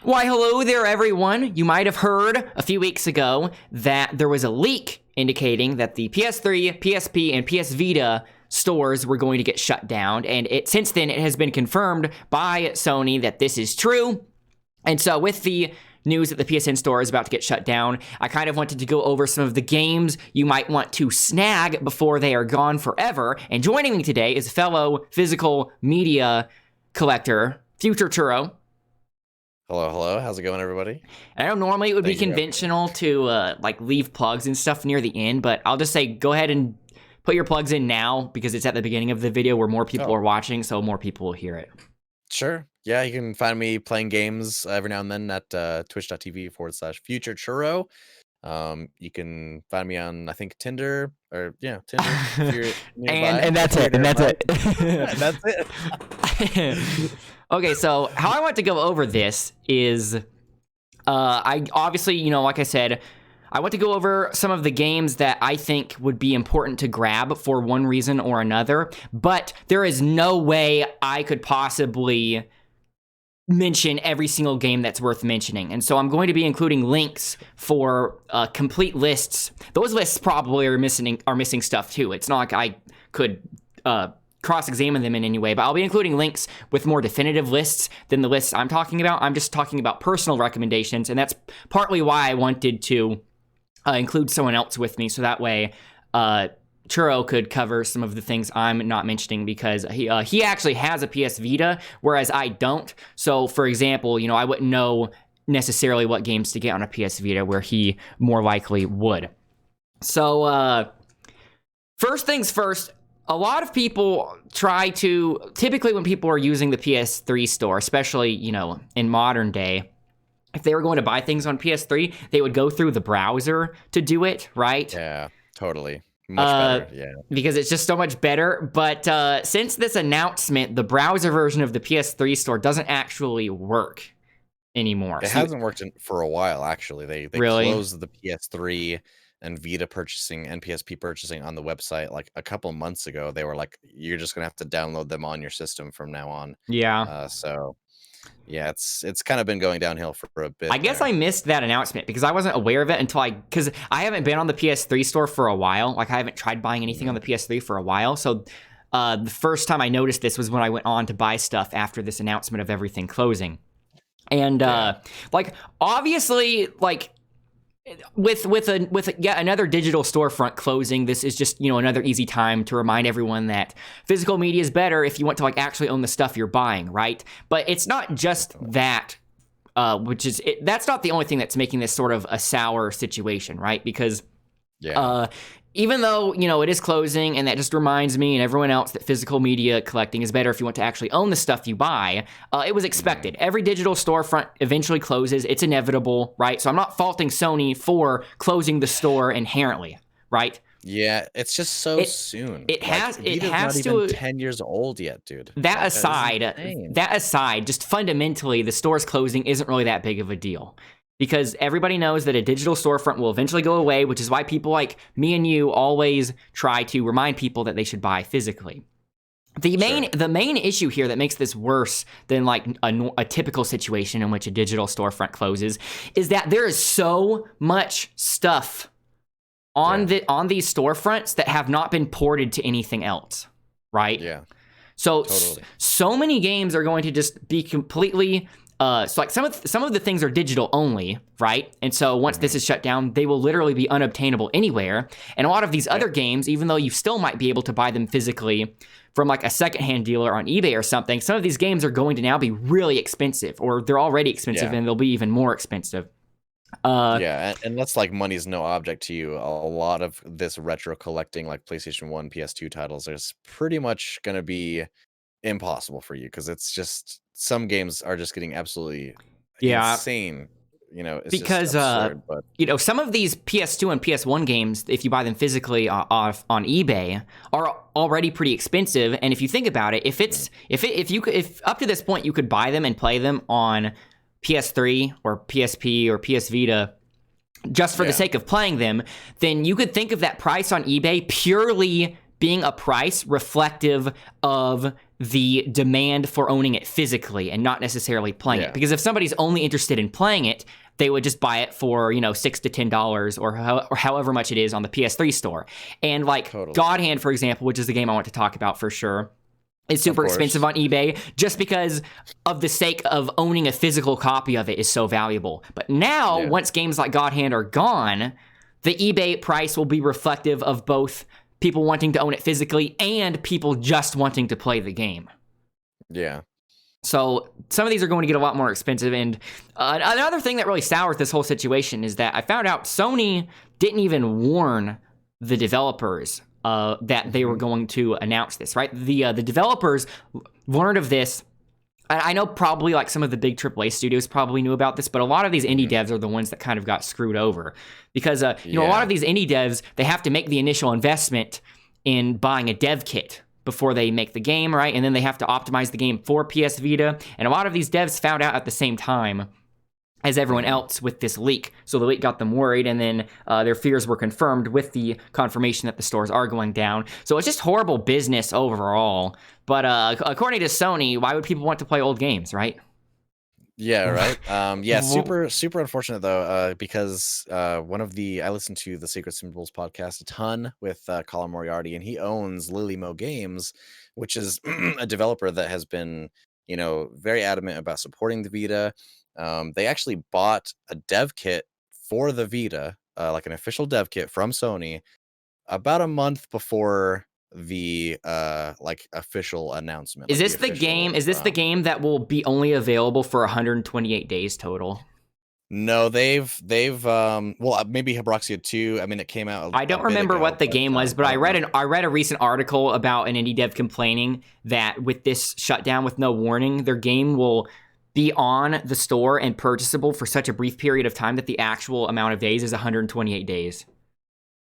Why, hello there, everyone. You might have heard a few weeks ago that there was a leak indicating that the PS3, PSP, and PS Vita stores were going to get shut down, and since then it has been confirmed by Sony that this is true. And so with the news that the PSN store is about to get shut down, I kind of wanted to go over some of the games you might want to snag before they are gone forever. And joining me today is a fellow physical media collector, Future Churro. Hello, hello. How's it going, everybody? I know normally it would be conventional to like leave plugs and stuff near the end, but I'll just say go ahead and put your plugs in now because it's at the beginning of the video where more people are watching, so more people will hear it. Sure. Yeah, you can find me playing games every now and then at twitch.tv/Future Churro. You can find me on, I think, Tinder, or Tinder. If you're nearby. and that's it. And that's it. That's it. Okay, so how I want to go over this is, I obviously, like I said, I want to go over some of the games that I think would be important to grab for one reason or another, but there is no way I could possibly mention every single game that's worth mentioning. And so I'm going to be including links for complete lists. Those lists probably are missing stuff too. It's not like I could cross-examine them in any way, but I'll be including links with more definitive lists than the lists I'm talking about. I'm just talking about personal recommendations, and that's partly why I wanted to include someone else with me, so that way Churro could cover some of the things I'm not mentioning, because he actually has a PS Vita, whereas I don't. So, for example, I wouldn't know necessarily what games to get on a PS Vita, where he more likely would. So, first things first, a lot of people typically when people are using the PS3 store, especially, in modern day, if they were going to buy things on PS3, they would go through the browser to do it, right? Yeah, totally. Much better, yeah. Because it's just so much better. But since this announcement, the browser version of the PS3 store doesn't actually work anymore. It hasn't worked for a while, actually. They really closed the PS3 and Vita purchasing and PSP purchasing on the website like a couple months ago. They were like, you're just gonna have to download them on your system from now on. Yeah. So yeah, it's kind of been going downhill for a bit. I guess I missed that announcement because I wasn't aware of it until because I haven't been on the PS3 store for a while. Like, I haven't tried buying anything on the PS3 for a while. So the first time I noticed this was when I went on to buy stuff after this announcement of everything closing. And obviously, like, with yet another digital storefront closing, this is just, another easy time to remind everyone that physical media is better if you want to actually own the stuff you're buying, right? But it's not just that, that's not the only thing that's making this sort of a sour situation, right? Because even though, it is closing, and that just reminds me and everyone else that physical media collecting is better if you want to actually own the stuff you buy, it was expected. Every digital storefront eventually closes. It's inevitable, right? So I'm not faulting Sony for closing the store inherently, right? Yeah, it's just so soon. Vita's not even 10 years old yet, dude. That aside, just fundamentally, the store's closing isn't really that big of a deal. Because everybody knows that a digital storefront will eventually go away, which is why people like me and you always try to remind people that they should buy physically. The main issue here that makes this worse than like a typical situation in which a digital storefront closes is that there is so much stuff on these storefronts that have not been ported to anything else, right? Yeah. So totally. So many games are going to just be completely. So like some of the things are digital only, right? And so once this is shut down, they will literally be unobtainable anywhere. And a lot of these other games, even though you still might be able to buy them physically from like a secondhand dealer on eBay or something, some of these games are going to now be really expensive, or they're already expensive and they'll be even more expensive. And that's like money's no object to you. A lot of this retro collecting, like PlayStation 1, PS2 titles, is pretty much going to be impossible for you because it's just some games are just getting absolutely insane. It's because just absurd, some of these PS2 and PS1 games, if you buy them physically on eBay, are already pretty expensive. And if you think about it, if up to this point you could buy them and play them on PS3 or PSP or PS Vita just for the sake of playing them, then you could think of that price on eBay purely being a price reflective of the demand for owning it physically and not necessarily playing it. Because if somebody's only interested in playing it, they would just buy it for, $6 to $10 or however much it is on the PS3 store. And like God Hand, for example, which is the game I want to talk about for sure, is super expensive on eBay just because of the sake of owning a physical copy of it is so valuable. But now, once games like God Hand are gone, the eBay price will be reflective of both people wanting to own it physically and people just wanting to play the game. Yeah. So some of these are going to get a lot more expensive. And another thing that really sours this whole situation is that I found out Sony didn't even warn the developers that they were going to announce this, right? The developers learned of this. I know probably like some of the big AAA studios probably knew about this, but a lot of these indie devs are the ones that kind of got screwed over because, a lot of these indie devs, they have to make the initial investment in buying a dev kit before they make the game, right? And then they have to optimize the game for PS Vita. And a lot of these devs found out at the same time as everyone else with this leak. So the leak got them worried, and then their fears were confirmed with the confirmation that the stores are going down. So it's just horrible business overall. But according to Sony, why would people want to play old games, right? Yeah, right. Super unfortunate though, because I listened to the Secret Symbols podcast a ton with Colin Moriarty, and he owns Lily Mo Games, which is a developer that has been, very adamant about supporting the Vita. They actually bought a dev kit for the Vita, like an official dev kit from Sony, about a month before the official announcement. Is this the game? Is this the game that will be only available for 128 days total? No, they've maybe Habroxia 2. I mean, it came out. I don't remember what the game was, but I read a recent article about an indie dev complaining that with this shutdown with no warning, their game will be on the store and purchasable for such a brief period of time that the actual amount of days is 128 days.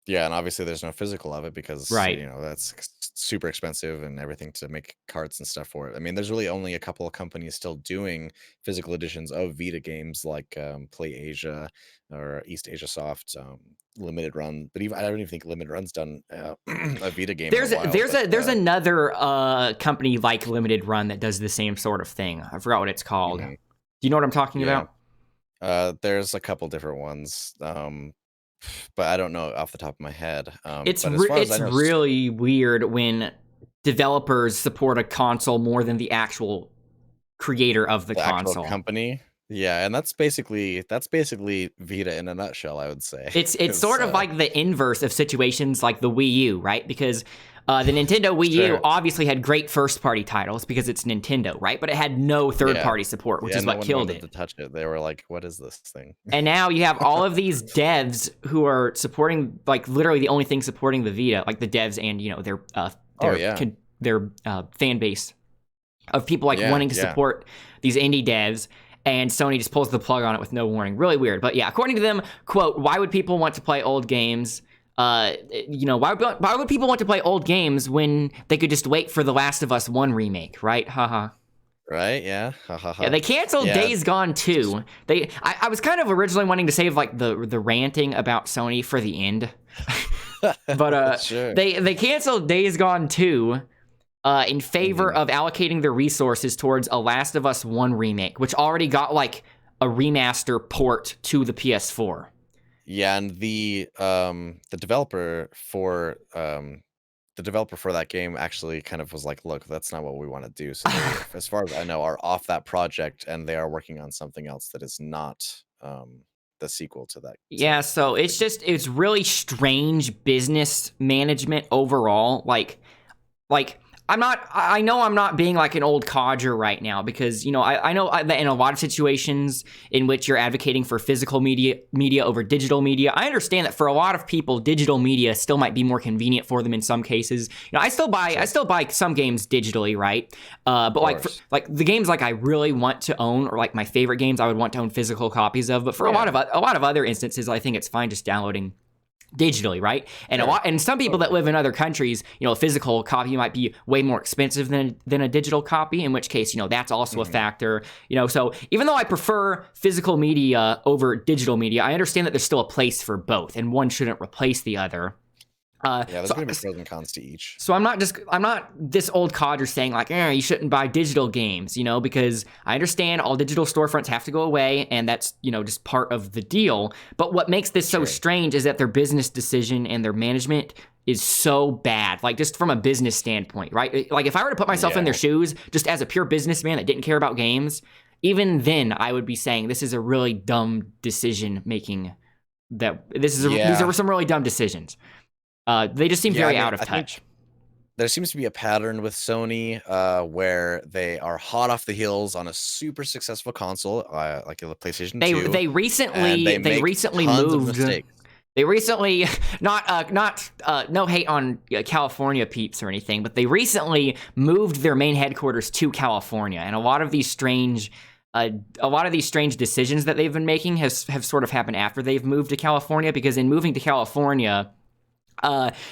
Yeah, and obviously there's no physical of it because that's super expensive and everything to make carts and stuff for it. I mean, there's really only a couple of companies still doing physical editions of Vita games like Play Asia or East Asia Soft, Limited Run. But even I don't even think Limited Run's done a Vita game. There's another company like Limited Run that does the same sort of thing. I forgot what it's called. Do you know what I'm talking about? There's a couple different ones. But I don't know off the top of my head. It's really weird when developers support a console more than the actual creator of the console. Actual company. Yeah, and that's basically Vita in a nutshell, I would say. It's sort of like the inverse of situations like the Wii U, right? Because the Nintendo Wii U obviously had great first-party titles because it's Nintendo, right? But it had no third-party support, which is what killed it. To touch it, they were like, "What is this thing?" And now you have all of these devs who are supporting, like literally the only thing supporting the Vita, like the devs and their fan base of people wanting to support these indie devs. And Sony just pulls the plug on it with no warning. Really weird. But yeah, according to them, quote, why would people want to play old games? Why would people want to play old games when they could just wait for The Last of Us 1 remake, right? Haha. Right, yeah. Yeah, they canceled Days Gone 2. I was kind of originally wanting to save like the ranting about Sony for the end. But sure. they canceled Days Gone 2 in favor of allocating their resources towards a Last of Us 1 remake, which already got like a remaster port to the PS4. Yeah, and the developer for that game actually kind of was like, look, that's not what we want to do. So they, as far as I know, are off that project, and they are working on something else that is not the sequel to that. Yeah, so it's really strange business management overall. Like I know I'm not being like an old codger right now because, I know that in a lot of situations in which you're advocating for physical media over digital media, I understand that for a lot of people, digital media still might be more convenient for them in some cases. I still buy some games digitally, right? But like the games like I really want to own, or like my favorite games I would want to own physical copies of. But for a lot of other instances, I think it's fine just downloading digitally, right? And some people that live in other countries, a physical copy might be way more expensive than a digital copy, in which case, that's also a factor. So even though I prefer physical media over digital media, I understand that there's still a place for both, and one shouldn't replace the other. Yeah, there's gonna be pros and cons to each. So I'm not this old codger saying like, you shouldn't buy digital games, because I understand all digital storefronts have to go away, and that's, just part of the deal. But what makes this so strange is that their business decision and their management is so bad, like just from a business standpoint, right? Like if I were to put myself in their shoes, just as a pure businessman that didn't care about games, even then I would be saying this is a really dumb decision making. These are some really dumb decisions. They just seem very out of touch. There seems to be a pattern with Sony where they are hot off the heels on a super successful console, like the PlayStation 2. They recently moved. They recently, no hate on California peeps or anything, but they recently moved their main headquarters to California, and a lot of these strange decisions that they've been making have sort of happened after they've moved to California, because in moving to California,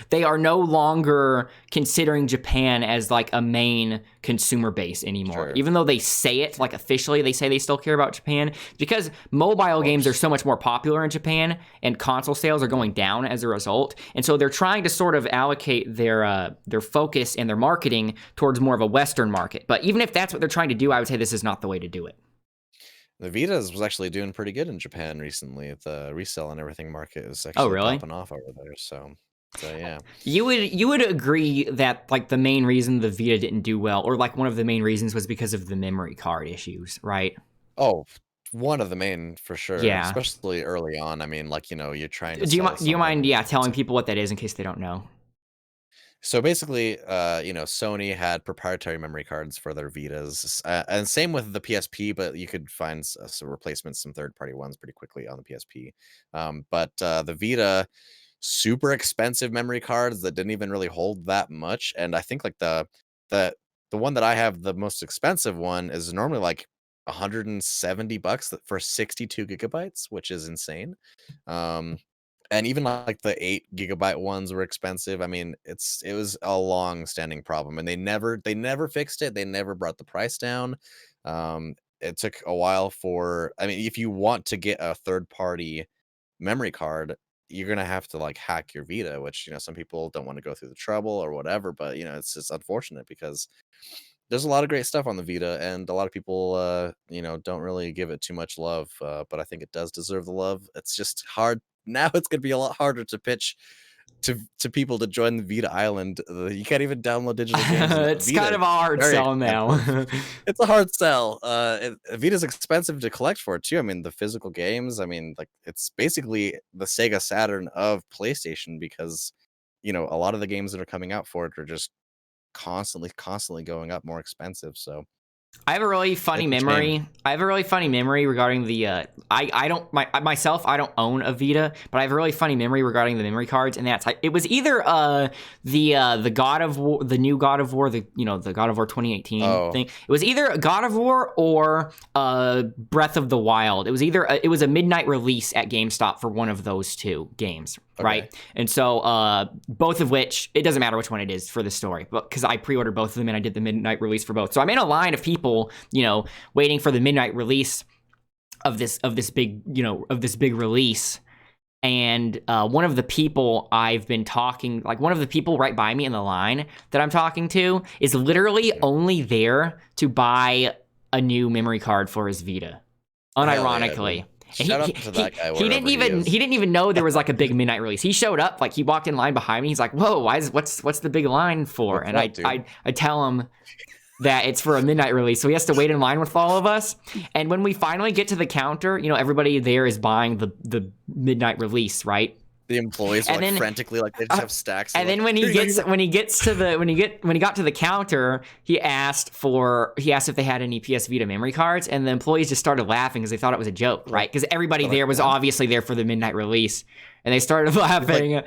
they are no longer considering Japan as like a main consumer base anymore. Even though they say it, like officially they say they still care about Japan, because mobile games are so much more popular in Japan and console sales are going down as a result. And so they're trying to sort of allocate their focus and their marketing towards more of a Western market. But even if that's what they're trying to do, I would say this is not the way to do it. The Vitas was actually doing pretty good in Japan recently. The resale and everything market is actually popping off over there. So yeah, you would agree that like the main reason the Vita didn't do well, or like one of the main reasons, was because of the memory card issues, right? Oh, one of the main for sure. Yeah, especially early on. I mean, like you're trying to. Do you mind? Yeah, telling people what that is in case they don't know. So basically, Sony had proprietary memory cards for their Vitas, and same with the PSP, but you could find some replacements, some third-party ones pretty quickly on the PSP. But the Vita, super expensive memory cards that didn't even really hold that much, and I think like the one that I have, the most expensive one, is normally like $170 for 62 gigabytes, which is insane. And even like the 8 GB ones were expensive. I mean, it was a long-standing problem, and they never fixed it. They never brought the price down. It took a while for. I mean, if you want to get a third-party memory card, you're gonna have to like hack your Vita, which some people don't want to go through the trouble or whatever. But it's just unfortunate because there's a lot of great stuff on the Vita, and a lot of people don't really give it too much love. But I think it does deserve the love. It's just hard. Now it's going to be a lot harder to pitch to people to join the Vita Island. You can't even download digital games. It's kind of a hard sell now. It's a hard sell. Vita's expensive to collect for too. I mean, the physical games. I mean, like it's basically the Sega Saturn of PlayStation, because a lot of the games that are coming out for it are just constantly going up more expensive. So I have a really funny memory. Regarding the I don't own a Vita, but I have a really funny memory regarding the memory cards, and that's it was either the God of War, the new God of War, the God of War 2018 thing. It was either God of War or Breath of the Wild. It was a midnight release at GameStop for one of those two games. Okay. Right. And so both of which, it doesn't matter which one it is for the story, but because I pre-ordered both of them and I did the midnight release for both. So I'm in a line of people, waiting for the midnight release of this big release. And one of the people I've been talking, like one of the people right by me in the line that I'm talking to, is literally only there to buy a new memory card for his Vita. Unironically. Shout out to that guy. He didn't even know there was like a big midnight release. He showed up, like he walked in line behind me. He's like, "Whoa, what's the big line for?" And I tell him that it's for a midnight release, so he has to wait in line with all of us. And when we finally get to the counter, everybody there is buying the midnight release, right? The employees are frantically, like they just have stacks. And then when he got to the counter, he asked if they had any PS Vita memory cards, and the employees just started laughing because they thought it was a joke, right? Because everybody there was obviously there for the midnight release, and they started laughing.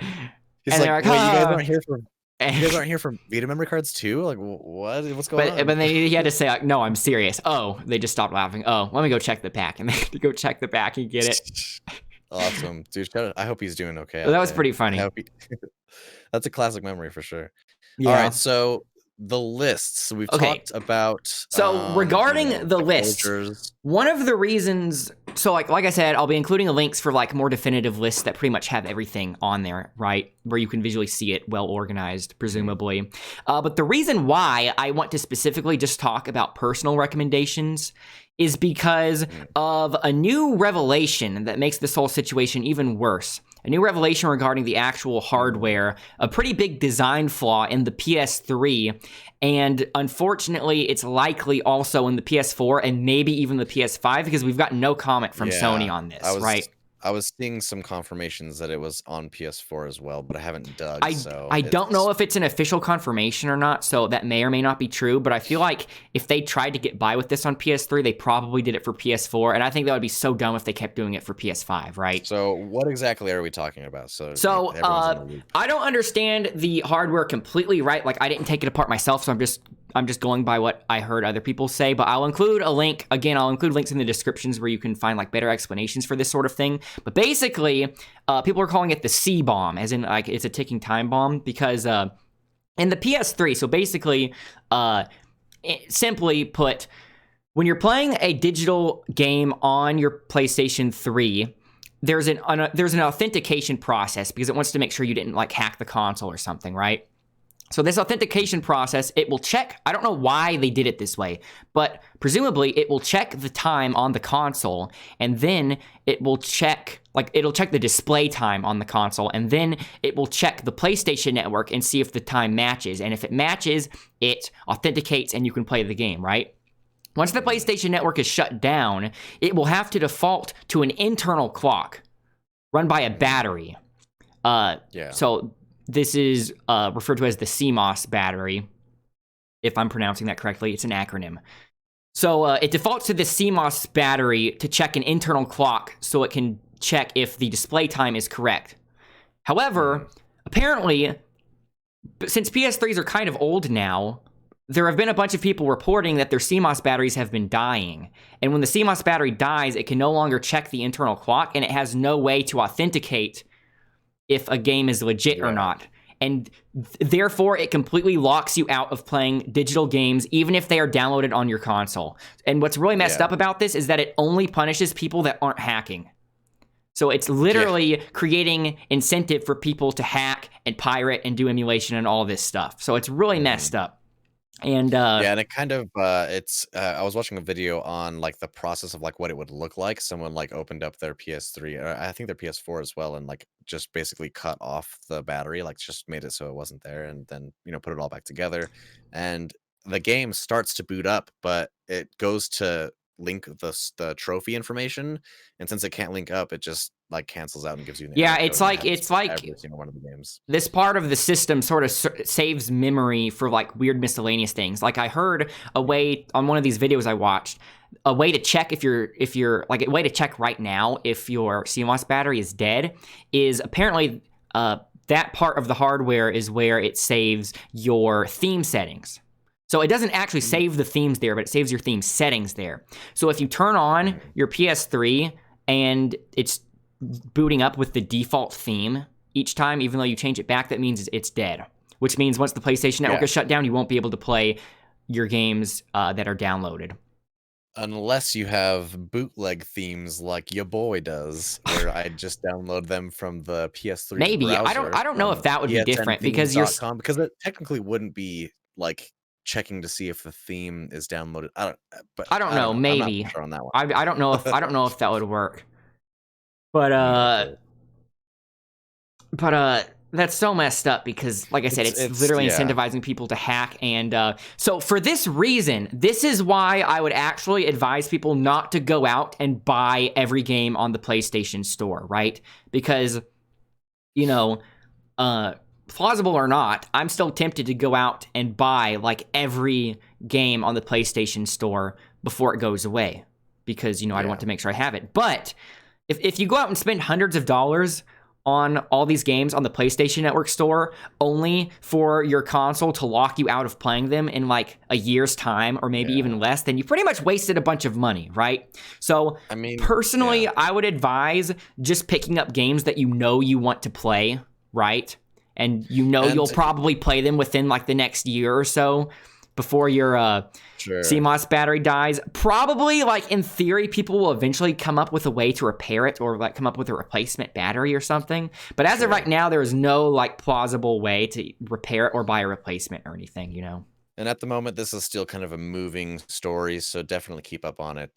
He's like, "Wait, you guys aren't here for?" You guys aren't here for Vita memory cards too? Like, what's going on? But then he had to say, like, "No, I'm serious." Oh, they just stopped laughing. Oh, let me go check the back, and they had to go check the back and get it. Awesome, dude. I hope he's doing okay. That was pretty funny. That's a classic memory for sure. Yeah. All right, so the lists we've Okay. talked about. So regarding the lists, villagers. one of the reasons, so like I said, I'll be including links for like more definitive lists that pretty much have everything on there, right? Where you can visually see it, well organized, presumably. But the reason why I want to specifically just talk about personal recommendations is because of a new revelation that makes this whole situation even worse. A new revelation regarding the actual hardware, a pretty big design flaw in the PS3, and unfortunately, it's likely also in the PS4 and maybe even the PS5 because we've got no comment from Sony on this, right? I was seeing some confirmations that it was on PS4 as well, but I haven't dug. I don't know if it's an official confirmation or not, so that may or may not be true, but I feel like if they tried to get by with this on PS3, they probably did it for PS4, and I think that would be so dumb if they kept doing it for PS5, right? So what exactly are we talking about? So I don't understand the hardware completely, right? Like, I didn't take it apart myself, so I'm just going by what I heard other people say, but I'll include a link. Again, I'll include links in the descriptions where you can find like better explanations for this sort of thing. But basically, people are calling it the CBOMB, as in like it's a ticking time bomb, because in the PS3, so basically, simply put, when you're playing a digital game on your PlayStation 3, there's an authentication process because it wants to make sure you didn't like hack the console or something, right? So this authentication process, it will check, I don't know why they did it this way, but presumably it will check the time on the console, and then it will check, like it'll check the display time on the console, and then it will check the PlayStation network and see if the time matches, and if it matches, it authenticates and you can play the game, right? Once the PlayStation network is shut down, it will have to default to an internal clock run by a battery. So this is referred to as the CMOS battery, if I'm pronouncing that correctly. It's an acronym. So it defaults to the CMOS battery to check an internal clock so it can check if the display time is correct. However, apparently, since PS3s are kind of old now, there have been a bunch of people reporting that their CMOS batteries have been dying. And when the CMOS battery dies, it can no longer check the internal clock, and it has no way to authenticate if a game is legit or not. And therefore, it completely locks you out of playing digital games, even if they are downloaded on your console. And what's really messed up about this is that it only punishes people that aren't hacking. So it's literally creating incentive for people to hack and pirate and do emulation and all this stuff. So it's really messed up. And and it kind of it's I was watching a video on like the process of like what it would look like. Someone like opened up their PS3 or I think their PS4 as well, and like just basically cut off the battery, like just made it so it wasn't there, and then put it all back together, and the game starts to boot up, but it goes to link the trophy information, and since it can't link up, it just like cancels out and gives you the it's like every single one of the games. This part of the system sort of saves memory for like weird miscellaneous things. Like I heard a way on one of these videos I watched, a way to check if you're like a way to check right now if your CMOS battery is dead is apparently that part of the hardware is where it saves your theme settings. So it doesn't actually save the themes there, but it saves your theme settings there. So if you turn on your PS3 and it's booting up with the default theme each time, even though you change it back, that means it's dead. Which means once the PlayStation Network is shut down, you won't be able to play your games that are downloaded. Unless you have bootleg themes like your boy does, where I just download them from the PS3 Maybe. browser. I don't know if that would be different because because it technically wouldn't be like checking to see if the theme is downloaded. I don't know. Maybe. I'm not sure on that one. I don't know if that would work. But that's so messed up because, like I said, it's literally incentivizing people to hack. And so for this reason, this is why I would actually advise people not to go out and buy every game on the PlayStation Store, right? Because, plausible or not, I'm still tempted to go out and buy like every game on the PlayStation Store before it goes away because, I want to make sure I have it. But if you go out and spend hundreds of dollars on all these games on the PlayStation Network store only for your console to lock you out of playing them in like a year's time or maybe even less, then you pretty much wasted a bunch of money, right? So personally, I would advise just picking up games that you want to play, right? and you'll probably play them within like the next year or so before your CMOS battery dies. Probably, like, in theory, people will eventually come up with a way to repair it or like come up with a replacement battery or something. But as of right now, there is no like plausible way to repair it or buy a replacement or anything, And at the moment, this is still kind of a moving story, so definitely keep up on it.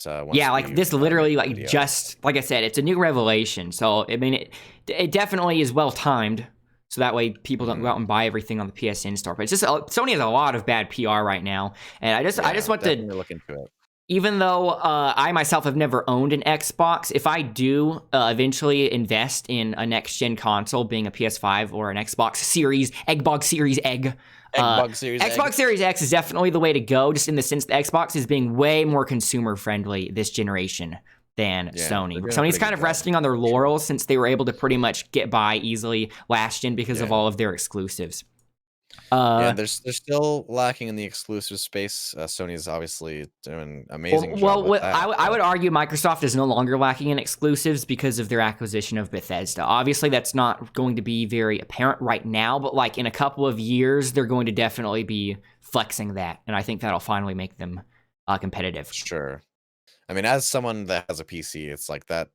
This literally, like, just, like I said, it's a new revelation. So, I mean, it definitely is well-timed, so that way people don't go out and buy everything on the PSN store. But it's just, Sony has a lot of bad PR right now, and I just want to look into it. Even though I myself have never owned an Xbox, if I do eventually invest in a next-gen console, being a PS5 or an Xbox Series, Xbox Series X Series X is definitely the way to go, just in the sense that Xbox is being way more consumer-friendly this generation than Sony. Sony's kind of resting on their laurels since they were able to pretty much get by easily last gen because of all of their exclusives. They're still lacking in the exclusive space. Sony's obviously doing amazing job with that. I would argue Microsoft is no longer lacking in exclusives because of their acquisition of Bethesda. Obviously, that's not going to be very apparent right now, but like in a couple of years, they're going to definitely be flexing that, and I think that'll finally make them competitive. Sure. I mean, as someone that has a PC, it's like that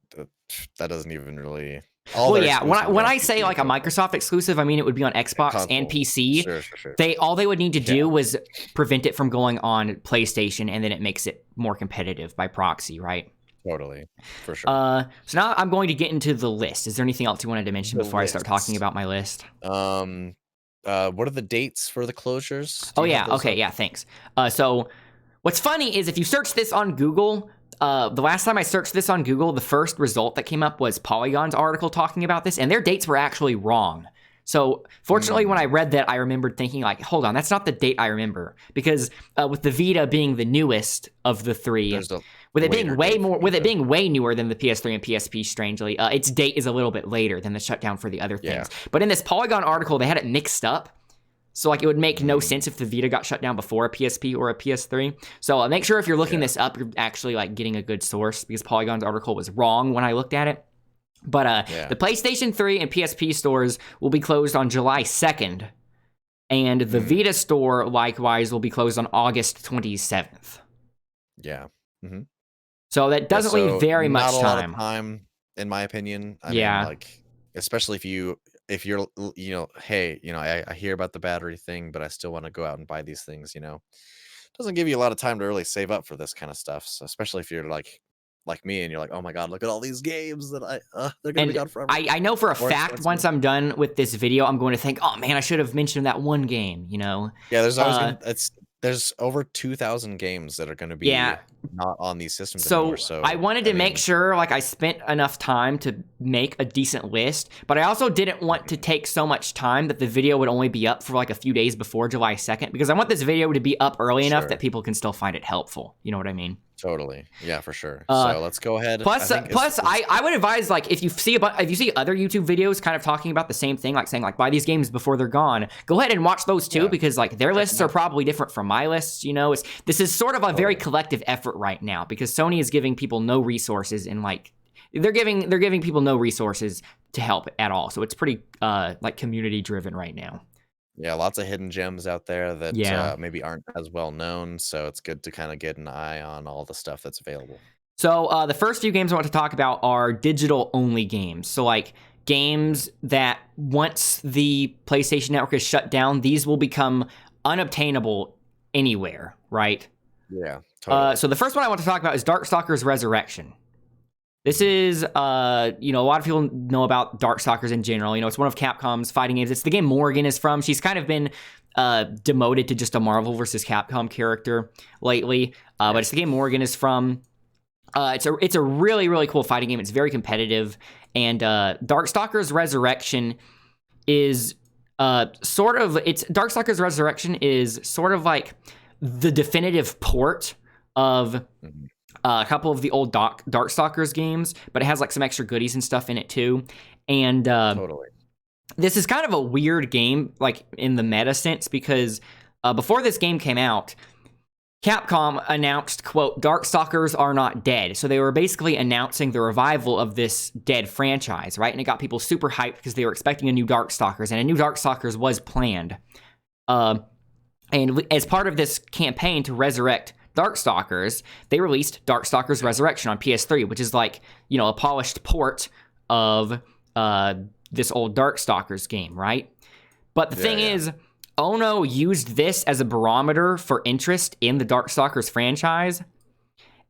doesn't even really... When I say like a Microsoft exclusive, I mean it would be on Xbox console and PC. Sure. All they would need to do was prevent it from going on PlayStation, and then it makes it more competitive by proxy, right? Totally, for sure. So now I'm going to get into the list. Is there anything else you wanted to mention before I start talking about my list? What are the dates for the closures? Thanks. So what's funny is if you search this on Google. The last time I searched this on Google, the first result that came up was Polygon's article talking about this, and their dates were actually wrong. So, fortunately, when I read that, I remembered thinking, like, hold on, that's not the date I remember. Because with the Vita being the newest of the three, with it being way newer than the PS3 and PSP, strangely, its date is a little bit later than the shutdown for the other things. But in this Polygon article, they had it mixed up. So, like, it would make no sense if the Vita got shut down before a PSP or a PS3. So, make sure if you're looking this up, you're actually, like, getting a good source, because Polygon's article was wrong when I looked at it. But the PlayStation 3 and PSP stores will be closed on July 2nd. And the Vita store, likewise, will be closed on August 27th. Yeah. Mm-hmm. So, that doesn't leave very much time. Not a lot of time, in my opinion. I mean, like, especially if you're, I hear about the battery thing, but I still want to go out and buy these things, doesn't give you a lot of time to really save up for this kind of stuff. So especially if you're like me and you're like, oh my God, look at all these games that they're going to be gone forever. I know for a fact, once I'm done with this video, I'm going to think, oh man, I should have mentioned that one game, Yeah, there's always there's over 2,000 games that are going to be not on these systems anymore. So I wanted to make sure, like, I spent enough time to make a decent list, but I also didn't want to take so much time that the video would only be up for like a few days before July 2nd, because I want this video to be up early enough that people can still find it helpful. You know what I mean? Totally. Yeah, for sure. So let's go ahead. Plus, I would advise, like, if you see other YouTube videos kind of talking about the same thing, like saying like buy these games before they're gone, go ahead and watch those too, because like their lists are probably different from my lists. This is sort of a very collective effort right now, because Sony is giving people no resources, and like they're giving people no resources to help at all. So it's pretty like community driven right now. Yeah, lots of hidden gems out there that maybe aren't as well known, so it's good to kind of get an eye on all the stuff that's available. So the first few games I want to talk about are digital-only games. So, like, games that once the PlayStation Network is shut down, these will become unobtainable anywhere, right? Yeah, totally. So the first one I want to talk about is Darkstalkers Resurrection. This is, a lot of people know about Darkstalkers in general. It's one of Capcom's fighting games. It's the game Morgan is from. She's kind of been demoted to just a Marvel vs. Capcom character lately. But it's the game Morgan is from. It's a really, really cool fighting game. It's very competitive. And Darkstalkers Resurrection is Darkstalkers Resurrection is sort of like the definitive port of a couple of the old Darkstalkers games, but it has like some extra goodies and stuff in it too. And totally, this is kind of a weird game, like in the meta sense, because before this game came out, Capcom announced, quote, Darkstalkers are not dead. So they were basically announcing the revival of this dead franchise, right? And it got people super hyped because they were expecting a new Darkstalkers, and a new Darkstalkers was planned. And as part of this campaign to resurrect Darkstalkers, they released Darkstalkers Resurrection on PS3, which is like, a polished port of this old Darkstalkers game, right? But the thing is, Ono used this as a barometer for interest in the Darkstalkers franchise.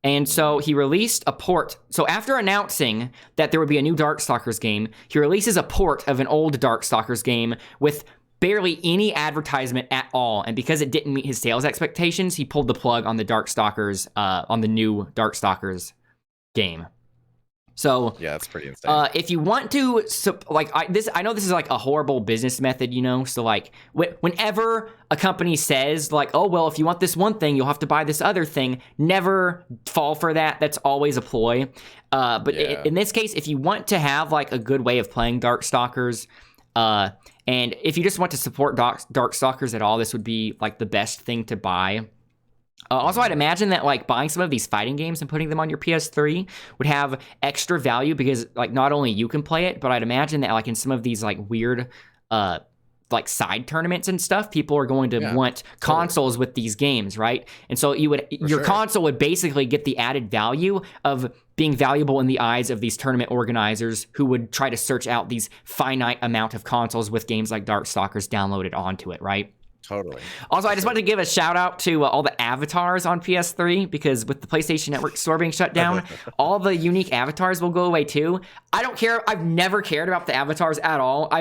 And so he released a port. So after announcing that there would be a new Darkstalkers game, he releases a port of an old Darkstalkers game with barely any advertisement at all. And because it didn't meet his sales expectations, he pulled the plug on the Darkstalkers, on the new Darkstalkers game. So yeah, that's pretty insane. If you want to, I know this is like a horrible business method, So like, whenever a company says like, oh well, if you want this one thing, you'll have to buy this other thing. Never fall for that. That's always a ploy. But in this case, if you want to have like a good way of playing Darkstalkers, and if you just want to support Darkstalkers at all, this would be like the best thing to buy. Also, I'd imagine that like buying some of these fighting games and putting them on your PS3 would have extra value because like not only you can play it, but I'd imagine that like in some of these like weird like side tournaments and stuff, people are going to want consoles with these games, right? And so your console would basically get the added value of being valuable in the eyes of these tournament organizers who would try to search out these finite amount of consoles with games like Darkstalkers downloaded onto it, right? Totally. Also, I just want to give a shout out to all the avatars on PS3 because with the PlayStation Network store being shut down, all the unique avatars will go away too. I don't care. I've never cared about the avatars at all. I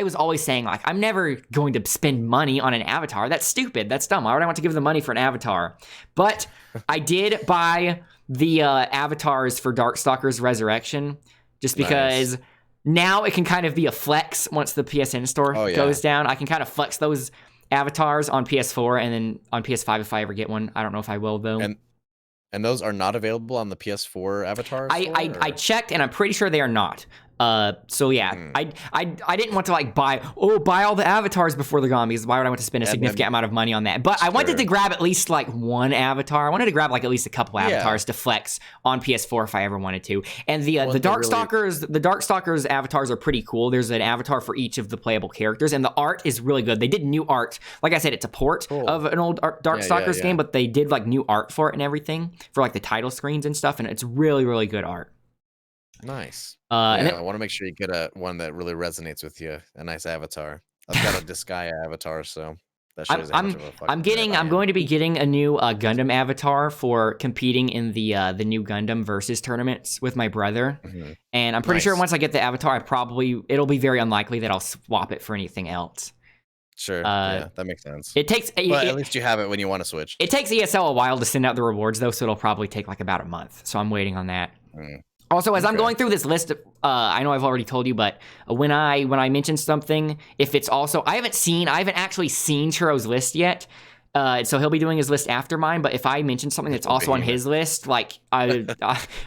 was always saying like, I'm never going to spend money on an avatar. That's stupid. That's dumb. Why would I want to give them money for an avatar? But I did buy the avatars for Darkstalkers Resurrection just because now it can kind of be a flex once the PSN store goes down. I can kind of flex those avatars on PS4 and then on PS5 if I ever get one. I don't know if I will though. And those are not available on the PS4 avatars? I checked and I'm pretty sure they are not. So yeah, I didn't want to like buy all the avatars before they're gone because why would I want to spend a significant amount of money on that? But I wanted to grab at least like one avatar. I wanted to grab like at least a couple avatars to flex on PS4 if I ever wanted to. And the Darkstalkers avatars are pretty cool. There's an avatar for each of the playable characters, and the art is really good. They did new art. Like I said, it's a port of an old Darkstalkers game, but they did like new art for it and everything for like the title screens and stuff, and it's really, really good art. Nice. I want to make sure you get one that really resonates with you. A nice avatar. I've got a Disgaea avatar, so that shows how much of a fucking I'm going to be getting a new Gundam avatar for competing in the new Gundam versus tournaments with my brother. And I'm pretty sure once I get the avatar, it'll be very unlikely that I'll swap it for anything else. Sure. Yeah, that makes sense. It takes, but at least you have it when you want to switch. It takes ESL a while to send out the rewards though, so it'll probably take like about a month. So I'm waiting on that. Also, as I'm going through this list, I know I've already told you, but when I mention something, if it's also, I haven't actually seen Churro's list yet, so he'll be doing his list after mine. But if I mention something that's also on his list, like I'm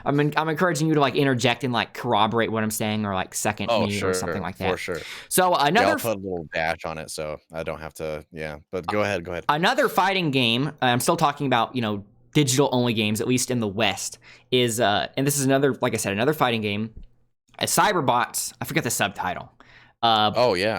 encouraging you to like interject and like corroborate what I'm saying or like second me or something like that. For sure. So I'll put a little dash on it so I don't have to. Yeah, but go ahead. Another fighting game. I'm still talking about digital only games, at least in the West, is and this is another, like I said, another fighting game. Cyberbots, I forget the subtitle. Cyberbots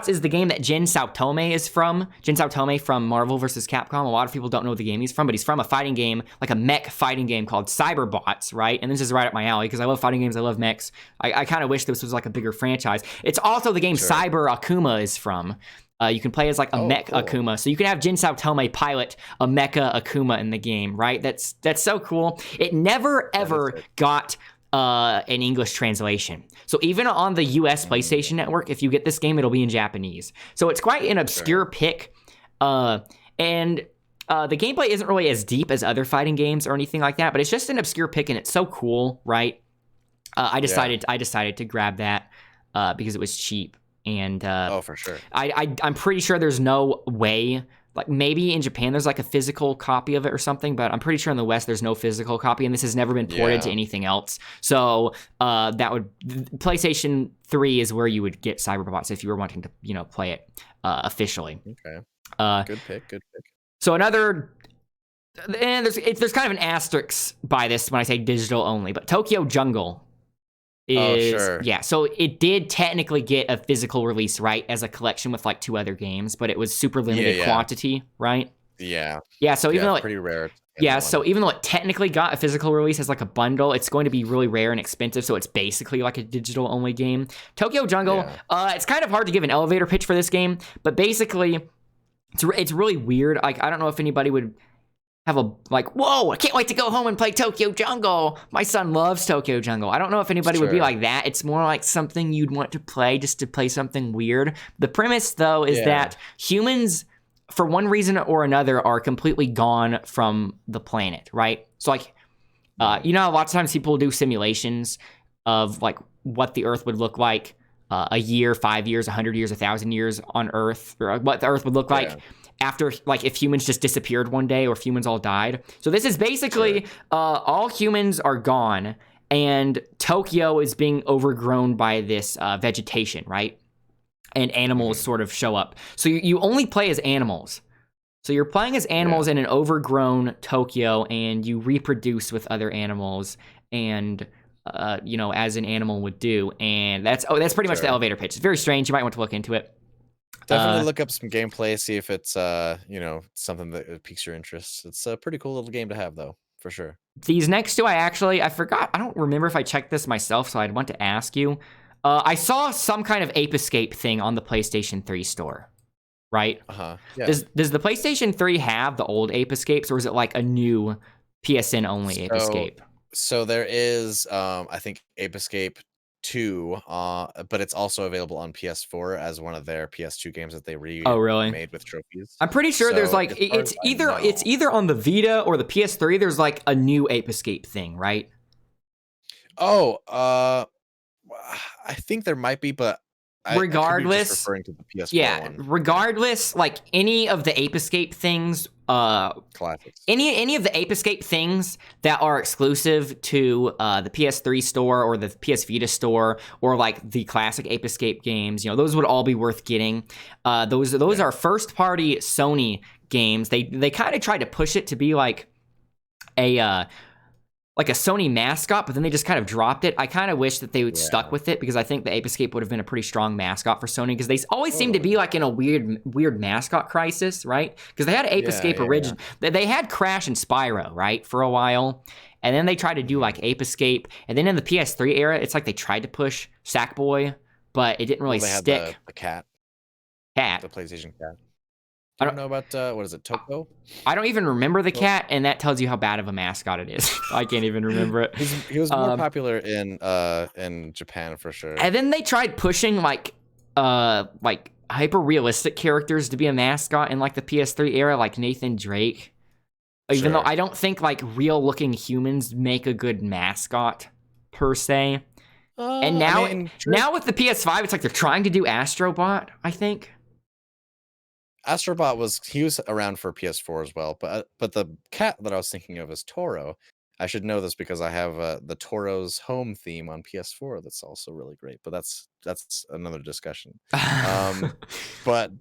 is the game that Jin Saotome is from. Jin Saotome from Marvel vs. Capcom. A lot of people don't know the game he's from, but he's from a fighting game, like a mech fighting game called Cyberbots, right? And this is right up my alley because I love fighting games, I love mechs. I kind of wish this was like a bigger franchise. It's also the game Cyber Akuma is from. You can play as like a mech Akuma. So you can have Jin Saotome pilot a mecha Akuma in the game, right? That's so cool. It never ever got an English translation. So even on the US PlayStation Network, if you get this game, it'll be in Japanese. So it's quite an obscure pick. And the gameplay isn't really as deep as other fighting games or anything like that, but it's just an obscure pick and it's so cool, right? I decided to grab that because it was cheap. And for sure. I'm pretty sure there's no way, like maybe in Japan there's like a physical copy of it or something, but I'm pretty sure in the West there's no physical copy, and this has never been ported to anything else. So PlayStation 3 is where you would get Cyberbots if you were wanting to play it officially. Okay. Good pick. Good pick. So another, and there's kind of an asterisk by this when I say digital only, but Tokyo Jungle is so it did technically get a physical release, right, as a collection with like 2 other games, but it was super limited quantity, right? Yeah. So even though it's pretty rare. So even though it technically got a physical release as like a bundle, it's going to be really rare and expensive, so it's basically like a digital only game. Tokyo Jungle, it's kind of hard to give an elevator pitch for this game, but basically it's really weird. Like, I don't know if anybody would have a like, whoa, I can't wait to go home and play Tokyo Jungle. My son loves Tokyo Jungle. I don't know if anybody would be like that. It's more like something you'd want to play just to play something weird. The premise, though, is that humans, for one reason or another, are completely gone from the planet, right? So, like, you know, lots of times people do simulations of, like, what the Earth would look like a year, 5 years, 100 years, 1,000 years on Earth, or what the Earth would look like after, like, if humans just disappeared one day or if humans all died. So this is basically all humans are gone, and Tokyo is being overgrown by this vegetation, right? And animals sort of show up. So you only play as animals. So you're playing as animals in an overgrown Tokyo, and you reproduce with other animals, and you know, as an animal would do. And that's pretty much the elevator pitch. It's very strange. You might want to look into it. Definitely look up some gameplay, see if it's you know, something that piques your interest. It's a pretty cool little game to have, though, for sure. These next 2, I forgot. I don't remember if I checked this myself, so I'd want to ask you. I saw some kind of Ape Escape thing on the PlayStation 3 store, right? Yeah. Does the PlayStation 3 have the old Ape Escapes, or is it like a new PSN only Ape Escape? So there is, I think, Ape Escape 2, but it's also available on PS4 as one of their PS2 games that they made with trophies. I'm pretty sure there's like it's either on the Vita or the PS3. There's like a new Ape Escape thing, right? I think there might be, but regardless, referring to the PS4 one. Regardless, like any of the Ape Escape things, classics. Any of the Ape Escape things that are exclusive to the PS3 store or the PS Vita store, or like the classic Ape Escape games, you know, those would all be worth getting. Those are first party Sony games. They kind of tried to push it to be like a Sony mascot, but then they just kind of dropped it. I kind of wish that they would stuck with it, because I think the Ape Escape would have been a pretty strong mascot for Sony, because they always seem to be like in a weird mascot crisis, right? Because they had Ape Escape original. They had Crash and Spyro, right, for a while, and then they tried to do like Ape Escape, and then in the PS3 era, it's like they tried to push Sackboy, but it didn't really stick. Had the cat, the PlayStation cat. I don't know about what is it, Toko? I don't even remember the cat, and that tells you how bad of a mascot it is. I can't even remember it. He was more popular in Japan for sure. And then they tried pushing like hyper realistic characters to be a mascot in like the PS3 era, like Nathan Drake. Even though I don't think like real looking humans make a good mascot per se. And now with the PS5, it's like they're trying to do Astrobot, I think. Astrobot was around for PS4 as well, but the cat that I was thinking of is Toro. I should know this because I have the Toro's home theme on PS4 that's also really great, but that's another discussion. But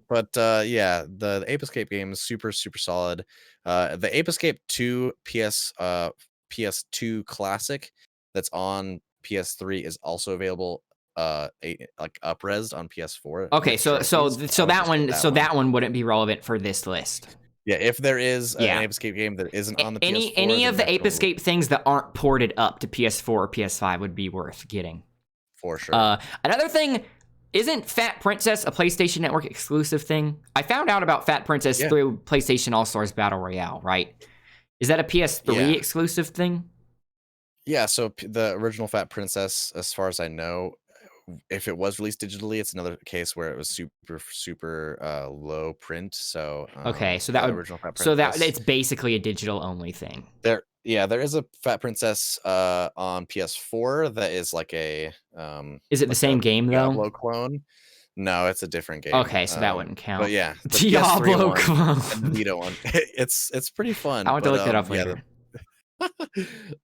yeah, the Ape Escape game is super solid. The Ape Escape 2 PS2 Classic that's on PS3 is also available like up-resed on PS4. Okay, so that one wouldn't be relevant for this list. Yeah, if there is an Ape Escape game that isn't on the PS4, any of the Ape Escape things that aren't ported up to PS4 or PS5 would be worth getting. For sure. Another thing, isn't Fat Princess a PlayStation Network exclusive thing? I found out about Fat Princess through PlayStation All-Stars Battle Royale, right? Is that a PS3 exclusive thing? Yeah, so the original Fat Princess, as far as I know, if it was released digitally, it's another case where it was super low print. So okay, so it's basically a digital only thing. There is a Fat Princess on PS4 that is like a is it the same game though? Diablo clone? No, it's a different game. Okay, so that wouldn't count. But yeah, Diablo clone and the Vita one. It's pretty fun. I want to look that up later.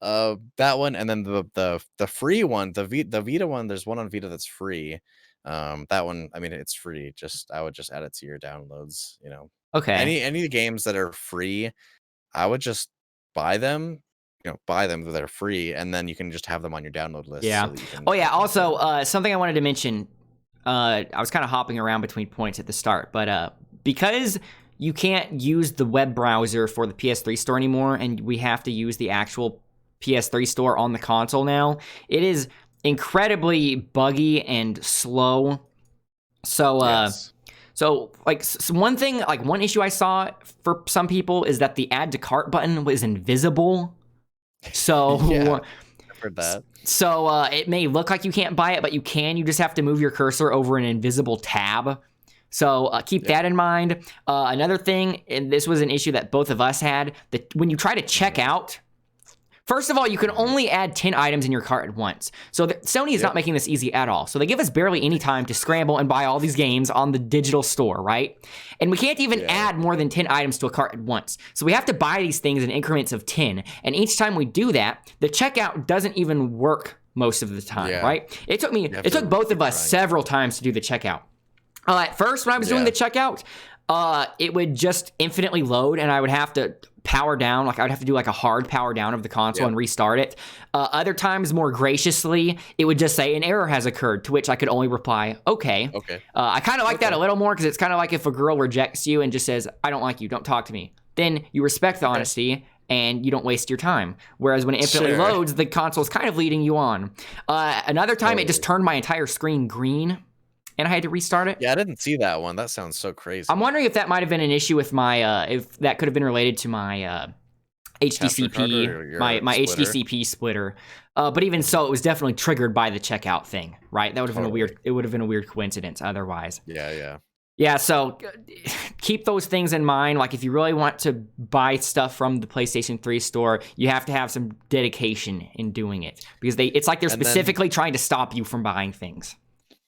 That one, and then the free one, the Vita one, there's one on Vita that's free. That one, I mean, it's free. I would just add it to your downloads, you know. Okay. Any of the games that are free, I would just buy them. Buy them that are free, and then you can just have them on your download list Yeah. so that you can. Oh yeah. have them Also, forever. something I wanted to mention. I was kind of hopping around between points at the start, but because you can't use the web browser for the PS3 store anymore, and we have to use the actual PS3 store on the console now, it is incredibly buggy and slow. So, Yes. so like one thing, like one issue I saw for some people is that the add to cart button was invisible. So, Yeah, I've heard that. so it may look like you can't buy it, but you can. You just have to move your cursor over an invisible tab. So keep that in mind. Another thing, and this was an issue that both of us had, that when you try to check out, first of all, you can only add 10 items in your cart at once. So Sony is not making this easy at all. So they give us barely any time to scramble and buy all these games on the digital store, right? And we can't even add more than 10 items to a cart at once. So we have to buy these things in increments of 10. And each time we do that, the checkout doesn't even work most of the time, right? It took both of us several times to do the checkout. At first, when I was doing the checkout, it would just infinitely load, and I would have to power down. Like I would have to do like a hard power down of the console and restart it. Other times, more graciously, it would just say an error has occurred, to which I could only reply, okay. I kind of like that a little more because it's kind of like if a girl rejects you and just says, I don't like you, don't talk to me. Then you respect the honesty and you don't waste your time. Whereas when it infinitely loads, the console's kind of leading you on. Another time, it just turned my entire screen green, and I had to restart it. Yeah, I didn't see that one. That sounds so crazy. I'm wondering if that might have been an issue with my, if that could have been related to my HDCP, my HDCP splitter. But even so, it was definitely triggered by the checkout thing, right? That would have been a weird. It would have been a weird coincidence otherwise. Yeah. So keep those things in mind. Like if you really want to buy stuff from the PlayStation 3 store, you have to have some dedication in doing it because it's like they're specifically trying to stop you from buying things.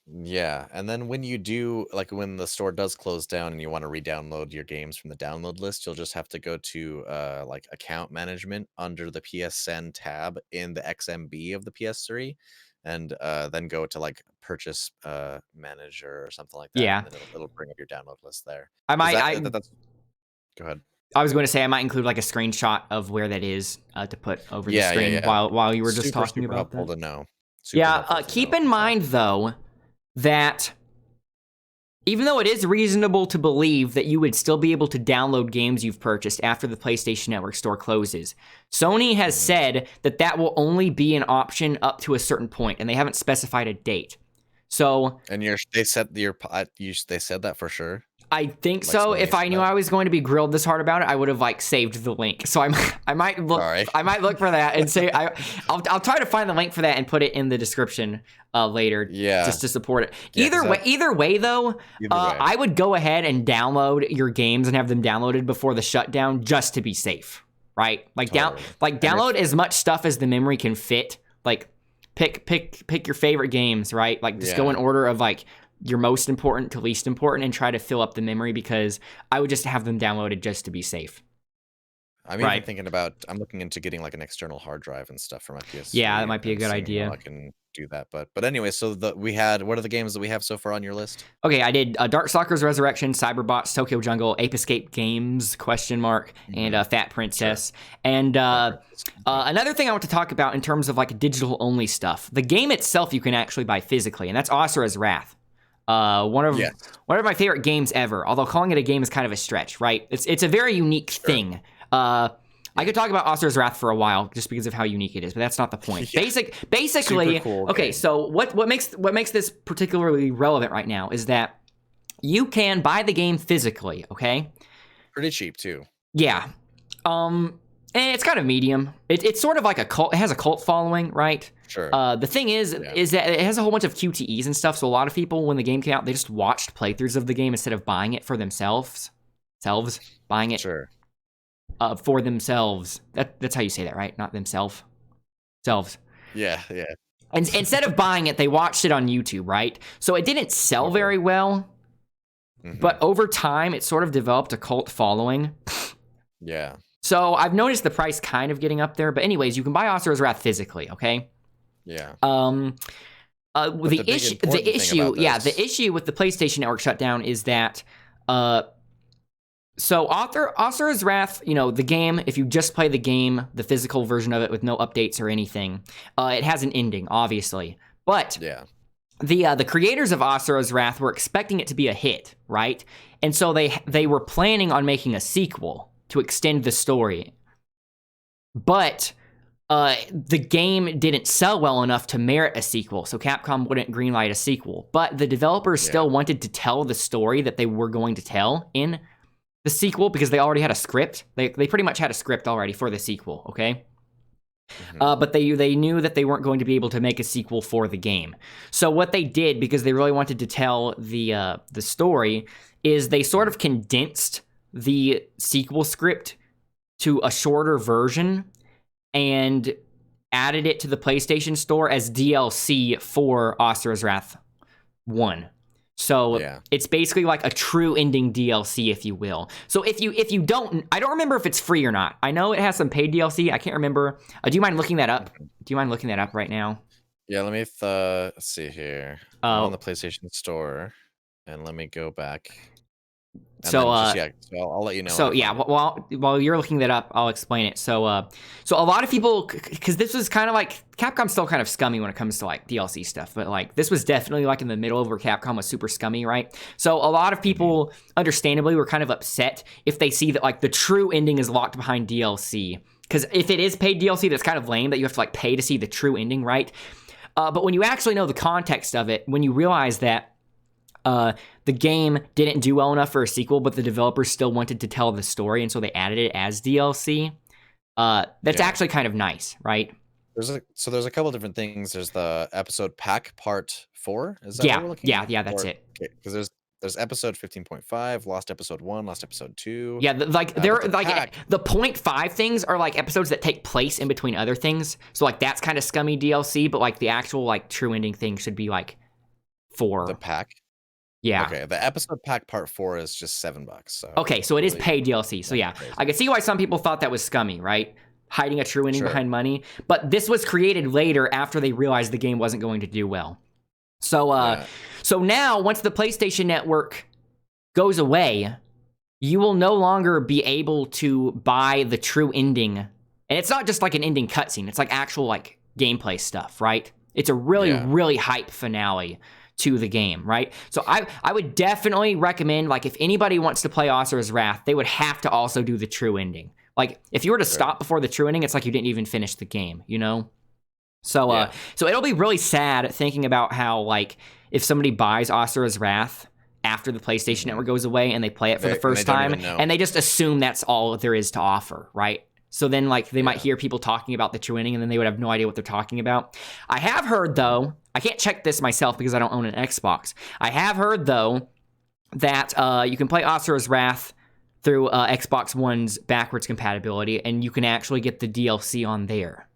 Yeah, and then when you do, like when the store does close down and you want to re-download your games from the download list, you'll just have to go to like account management under the PSN tab in the XMB of the PS3, and then go to like purchase manager or something like that. Yeah, and then it'll bring up your download list there. Go ahead. I was going to say I might include like a screenshot of where that is to put over the screen while you were just talking about that. Helpful to know. Keep in mind though that even though it is reasonable to believe that you would still be able to download games you've purchased after the PlayStation Network store closes, Sony has said that that will only be an option up to a certain point, and they haven't specified a date. So, and they said that for sure. I think so. If I knew I was going to be grilled this hard about it, I would have like saved the link. So I might look for that and say I'll try to find the link for that and put it in the description later. Just to support it. Either way though, I would go ahead and download your games and have them downloaded before the shutdown just to be safe, right? Like download as much stuff as the memory can fit. Like pick your favorite games, right? Like just go in order of like your most important to least important and try to fill up the memory, because I would just have them downloaded just to be safe. I'm even thinking about, I'm looking into getting like an external hard drive and stuff for my PS3. Yeah, that might be a good idea. I can do that. But anyway, so what are the games that we have so far on your list? Okay, I did Darkstalkers Resurrection, Cyberbots, Tokyo Jungle, Ape Escape Games, and Fat Princess. And another thing I want to talk about in terms of like digital only stuff, the game itself you can actually buy physically, and that's Asura's Wrath. One of my favorite games ever, although calling it a game is kind of a stretch, right? It's a very unique thing. I could talk about Asura's Wrath for a while just because of how unique it is, but that's not the point. Basically, cool okay, game. So what makes this particularly relevant right now is that you can buy the game physically, okay? Pretty cheap too. Yeah. And it's kind of medium. It's sort of like a cult. It has a cult following, right? Sure. The thing is that it has a whole bunch of QTEs and stuff. So a lot of people, when the game came out, they just watched playthroughs of the game instead of buying it for themselves. Buying it for themselves. That's how you say that, right? Not themselves. Selves. Yeah. And instead of buying it, they watched it on YouTube, right? So it didn't sell very well. Mm-hmm. But over time, it sort of developed a cult following. Yeah. So I've noticed the price kind of getting up there, but anyways, you can buy Asura's Wrath physically, okay? Yeah. The issue with the PlayStation Network shutdown is that So Asura's Wrath, you know, the game, if you just play the game, the physical version of it with no updates or anything, it has an ending, obviously. But Yeah. the creators of Asura's Wrath were expecting it to be a hit, right? And so they were planning on making a sequel to extend the story. But the game didn't sell well enough to merit a sequel, so Capcom wouldn't greenlight a sequel. But the developers still wanted to tell the story that they were going to tell in the sequel because they already had a script. They pretty much had a script already for the sequel, okay? But they knew that they weren't going to be able to make a sequel for the game. So what they did, because they really wanted to tell the story, is they sort of condensed the sequel script to a shorter version and added it to the PlayStation Store as DLC for Asura's Wrath 1. So it's basically like a true ending DLC, if you will. So if you don't, I don't remember if it's free or not. I know it has some paid DLC. I can't remember. Do you mind looking that up? Do you mind looking that up right now? Yeah, let me let's see here. I'm on the PlayStation Store, and let me go back. And so I'll let you know. So yeah, while you're looking that up, I'll explain it. So a lot of people, because this was kind of like, Capcom's still kind of scummy when it comes to like DLC stuff, but like this was definitely like in the middle of where Capcom was super scummy, right? So a lot of people, understandably, were kind of upset if they see that like the true ending is locked behind DLC, because if it is paid DLC, that's kind of lame that you have to like pay to see the true ending, right? But when you actually know the context of it, when you realize that the game didn't do well enough for a sequel, but the developers still wanted to tell the story, and so they added it as DLC. That's actually kind of nice, right? There's a couple different things. There's the episode pack part 4. Is that what we're looking at? Yeah, that's it. Because there's episode 15.5, lost episode 1, lost episode 2. Yeah, the 0.5 things are like episodes that take place in between other things. So like that's kind of scummy DLC, but like the actual like true ending thing should be like 4. The pack. Yeah. Okay, the episode pack part 4 is just $7. So okay, so it is paid DLC. So yeah, I can see why some people thought that was scummy, right? Hiding a true ending behind money. But this was created later after they realized the game wasn't going to do well. So so now once the PlayStation Network goes away, you will no longer be able to buy the true ending. And it's not just like an ending cutscene. It's like actual like gameplay stuff, right? It's a really hype finale to the game, right? So I would definitely recommend, like, if anybody wants to play Asura's Wrath, they would have to also do the true ending. Like, if you were to stop before the true ending, it's like you didn't even finish the game, you know? So so it'll be really sad thinking about how, like, if somebody buys Asura's Wrath after the PlayStation Network goes away and they play it for the first time, and they just assume that's all there is to offer, right? So then, like, they might hear people talking about the true ending, and then they would have no idea what they're talking about. I have heard, though, I can't check this myself because I don't own an Xbox. I have heard, though, that you can play Asura's Wrath through Xbox One's backwards compatibility, and you can actually get the DLC on there.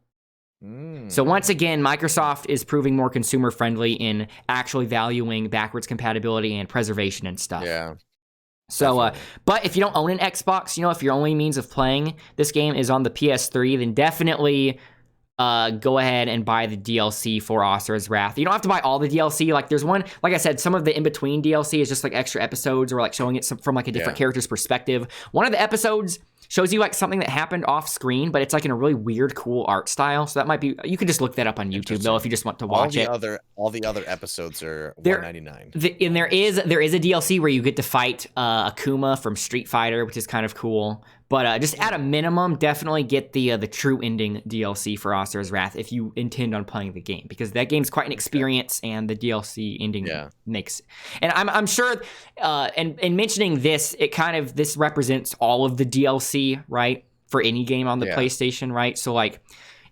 So once again, Microsoft is proving more consumer-friendly in actually valuing backwards compatibility and preservation and stuff. Yeah. So, but if you don't own an Xbox, you know, if your only means of playing this game is on the PS3, then definitely go ahead and buy the DLC for Asura's Wrath. You don't have to buy all the DLC. Like, there's one, like I said, some of the in-between DLC is just like extra episodes or like showing it from like a different character's perspective. One of the episodes shows you like something that happened off screen, but it's like in a really weird, cool art style. So that might be, you can just look that up on YouTube though if you just want to watch it. All the other episodes are $1.99. And there is a DLC where you get to fight Akuma from Street Fighter, which is kind of cool. But just at a minimum, definitely get the true ending DLC for Asura's Wrath if you intend on playing the game, because that game's quite an experience, and the DLC ending makes. And I'm sure, and mentioning this, this represents all of the DLC, right, for any game on the PlayStation, right? So like,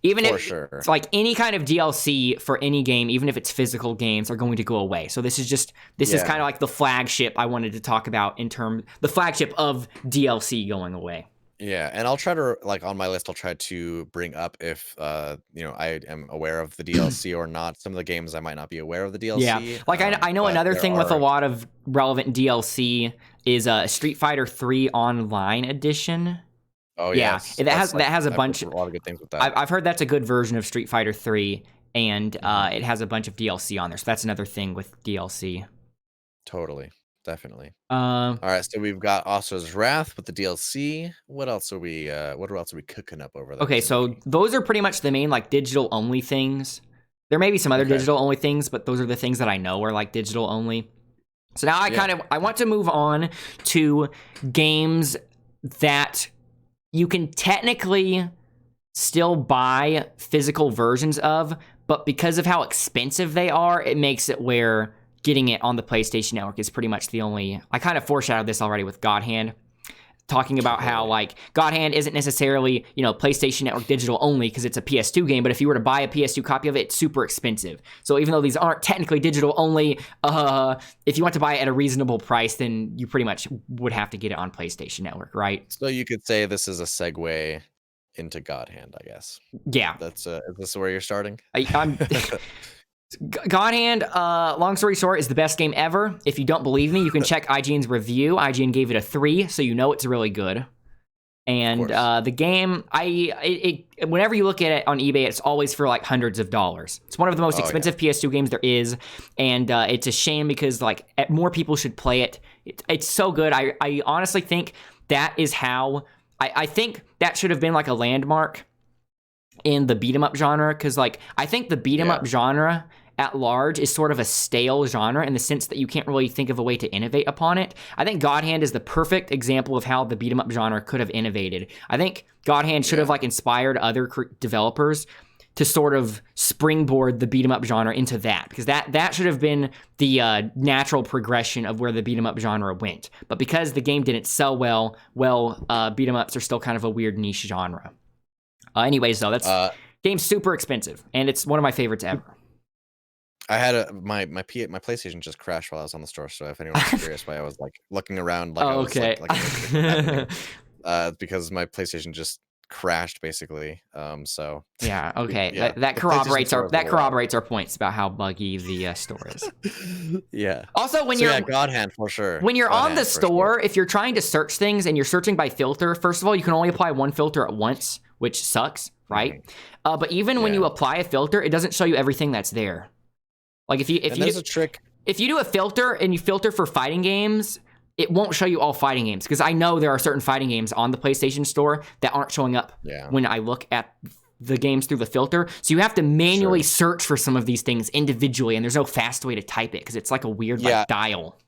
even if it's like any kind of DLC for any game, even if it's physical games, are going to go away. So this is kind of like the flagship I wanted to talk about the flagship of DLC going away. Yeah, and I'll try to, like, on my list, I'll try to bring up if you know, I am aware of the DLC or not. Some of the games I might not be aware of the DLC. Yeah, like I know another thing with a lot of relevant DLC is Street Fighter 3 Online Edition. Oh yeah, that has a bunch. A lot of good things with that. I've heard that's a good version of Street Fighter 3, and it has a bunch of DLC on there. So that's another thing with DLC. Totally. definitely. Um, All right, so we've got Oscar's Wrath with the DLC. What else are we? What else are we cooking up over there? okay, so those are pretty much the main like digital only things. There may be some other digital only things, but those are the things that I know are like digital only. So now I want to move on to games that you can technically still buy physical versions of, but because of how expensive they are, it makes it where getting it on the PlayStation Network is pretty much the only. I kind of foreshadowed this already with God Hand, talking about how like God Hand isn't necessarily, you know, PlayStation Network digital only because it's a PS2 game, but if you were to buy a PS2 copy of it, it's super expensive. So even though these aren't technically digital only, if you want to buy it at a reasonable price, then you pretty much would have to get it on PlayStation Network, right? So you could say this is a segue into God Hand, I guess. Yeah. That's is this where you're starting? I'm God Hand, long story short, is the best game ever. If you don't believe me, you can check IGN's review. IGN gave it a 3, so you know it's really good. And the game, whenever you look at it on eBay, it's always for like hundreds of dollars. It's one of the most expensive PS2 games there is, and it's a shame because like more people should play it. It's so good. I honestly think that is how I think that should have been like a landmark in the beat 'em up genre, because like I think the beat 'em up genre at large is sort of a stale genre in the sense that you can't really think of a way to innovate upon it. I think God Hand is the perfect example of how the beat 'em up genre could have innovated. I think God Hand should have like inspired other developers to sort of springboard the beat 'em up genre into that, because that should have been the natural progression of where the beat 'em up genre went. But because the game didn't sell well, beat 'em ups are still kind of a weird niche genre. Anyways, though, that's game's super expensive, and it's one of my favorites ever. I had my PlayStation just crashed while I was on the store, so if anyone's curious why I was like looking around, like because my PlayStation just crashed basically. So yeah, okay, that corroborates our points about how buggy the store is. Yeah. Also, when you're God Hand for sure. When you're on the store, if you're trying to search things and you're searching by filter, first of all, you can only apply one filter at once, which sucks, right? But even when you apply a filter, it doesn't show you everything that's there. Like if you there's a trick. If you do a filter and you filter for fighting games, it won't show you all fighting games, because I know there are certain fighting games on the PlayStation Store that aren't showing up when I look at the games through the filter. So you have to manually search for some of these things individually, and there's no fast way to type it because it's like a weird like dial.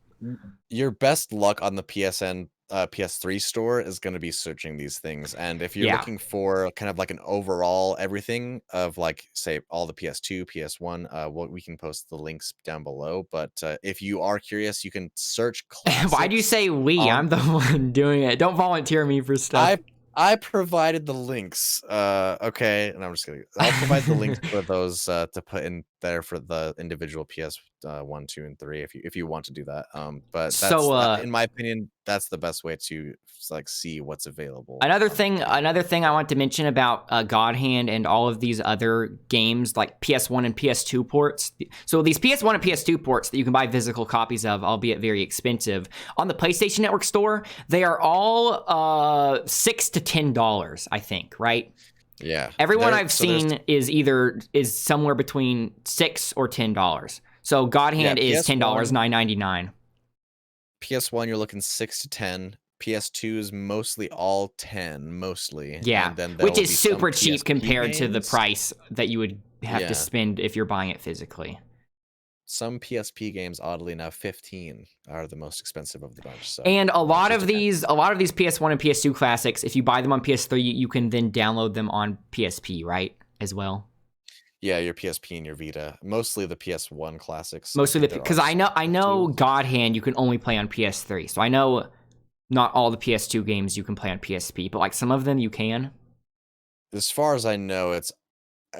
Your best luck on the PSN PS3 store is going to be searching these things, and if you're looking for kind of like an overall everything of like say all the PS2, PS1, we can post the links down below, but if you are curious, you can search classics. Why do you say we? I'm the one doing it. Don't volunteer me for stuff. I provided the links. Okay, and I'm just kidding. I'll provide the links for those to put in there for the individual PS1, 2, and 3 if you want to do that. But that's, in my opinion, that's the best way to like see what's available. Another thing I want to mention about God Hand and all of these other games like PS1 and PS2 ports. So these PS1 and PS2 ports that you can buy physical copies of, albeit very expensive, on the PlayStation Network store, they are all $6 to $10, I think, right? Yeah. Everyone I've seen is somewhere between $6 or $10. So God Hand is $10, $9.99. PS1, you're looking 6 to 10. PS2 is mostly all 10, mostly. Yeah, and then which is super cheap PSP compared to the games. price that you would have to spend if you're buying it physically. Some PSP games, oddly enough, 15 are the most expensive of the bunch. So and a lot of these PS1 and PS2 classics, if you buy them on PS3, you can then download them on PSP, right? As well. Yeah, your PSP and your Vita, mostly the PS1 classics. Mostly because I know God Hand you can only play on PS3, so I know not all the PS2 games you can play on PSP, but like some of them you can. As far as I know, it's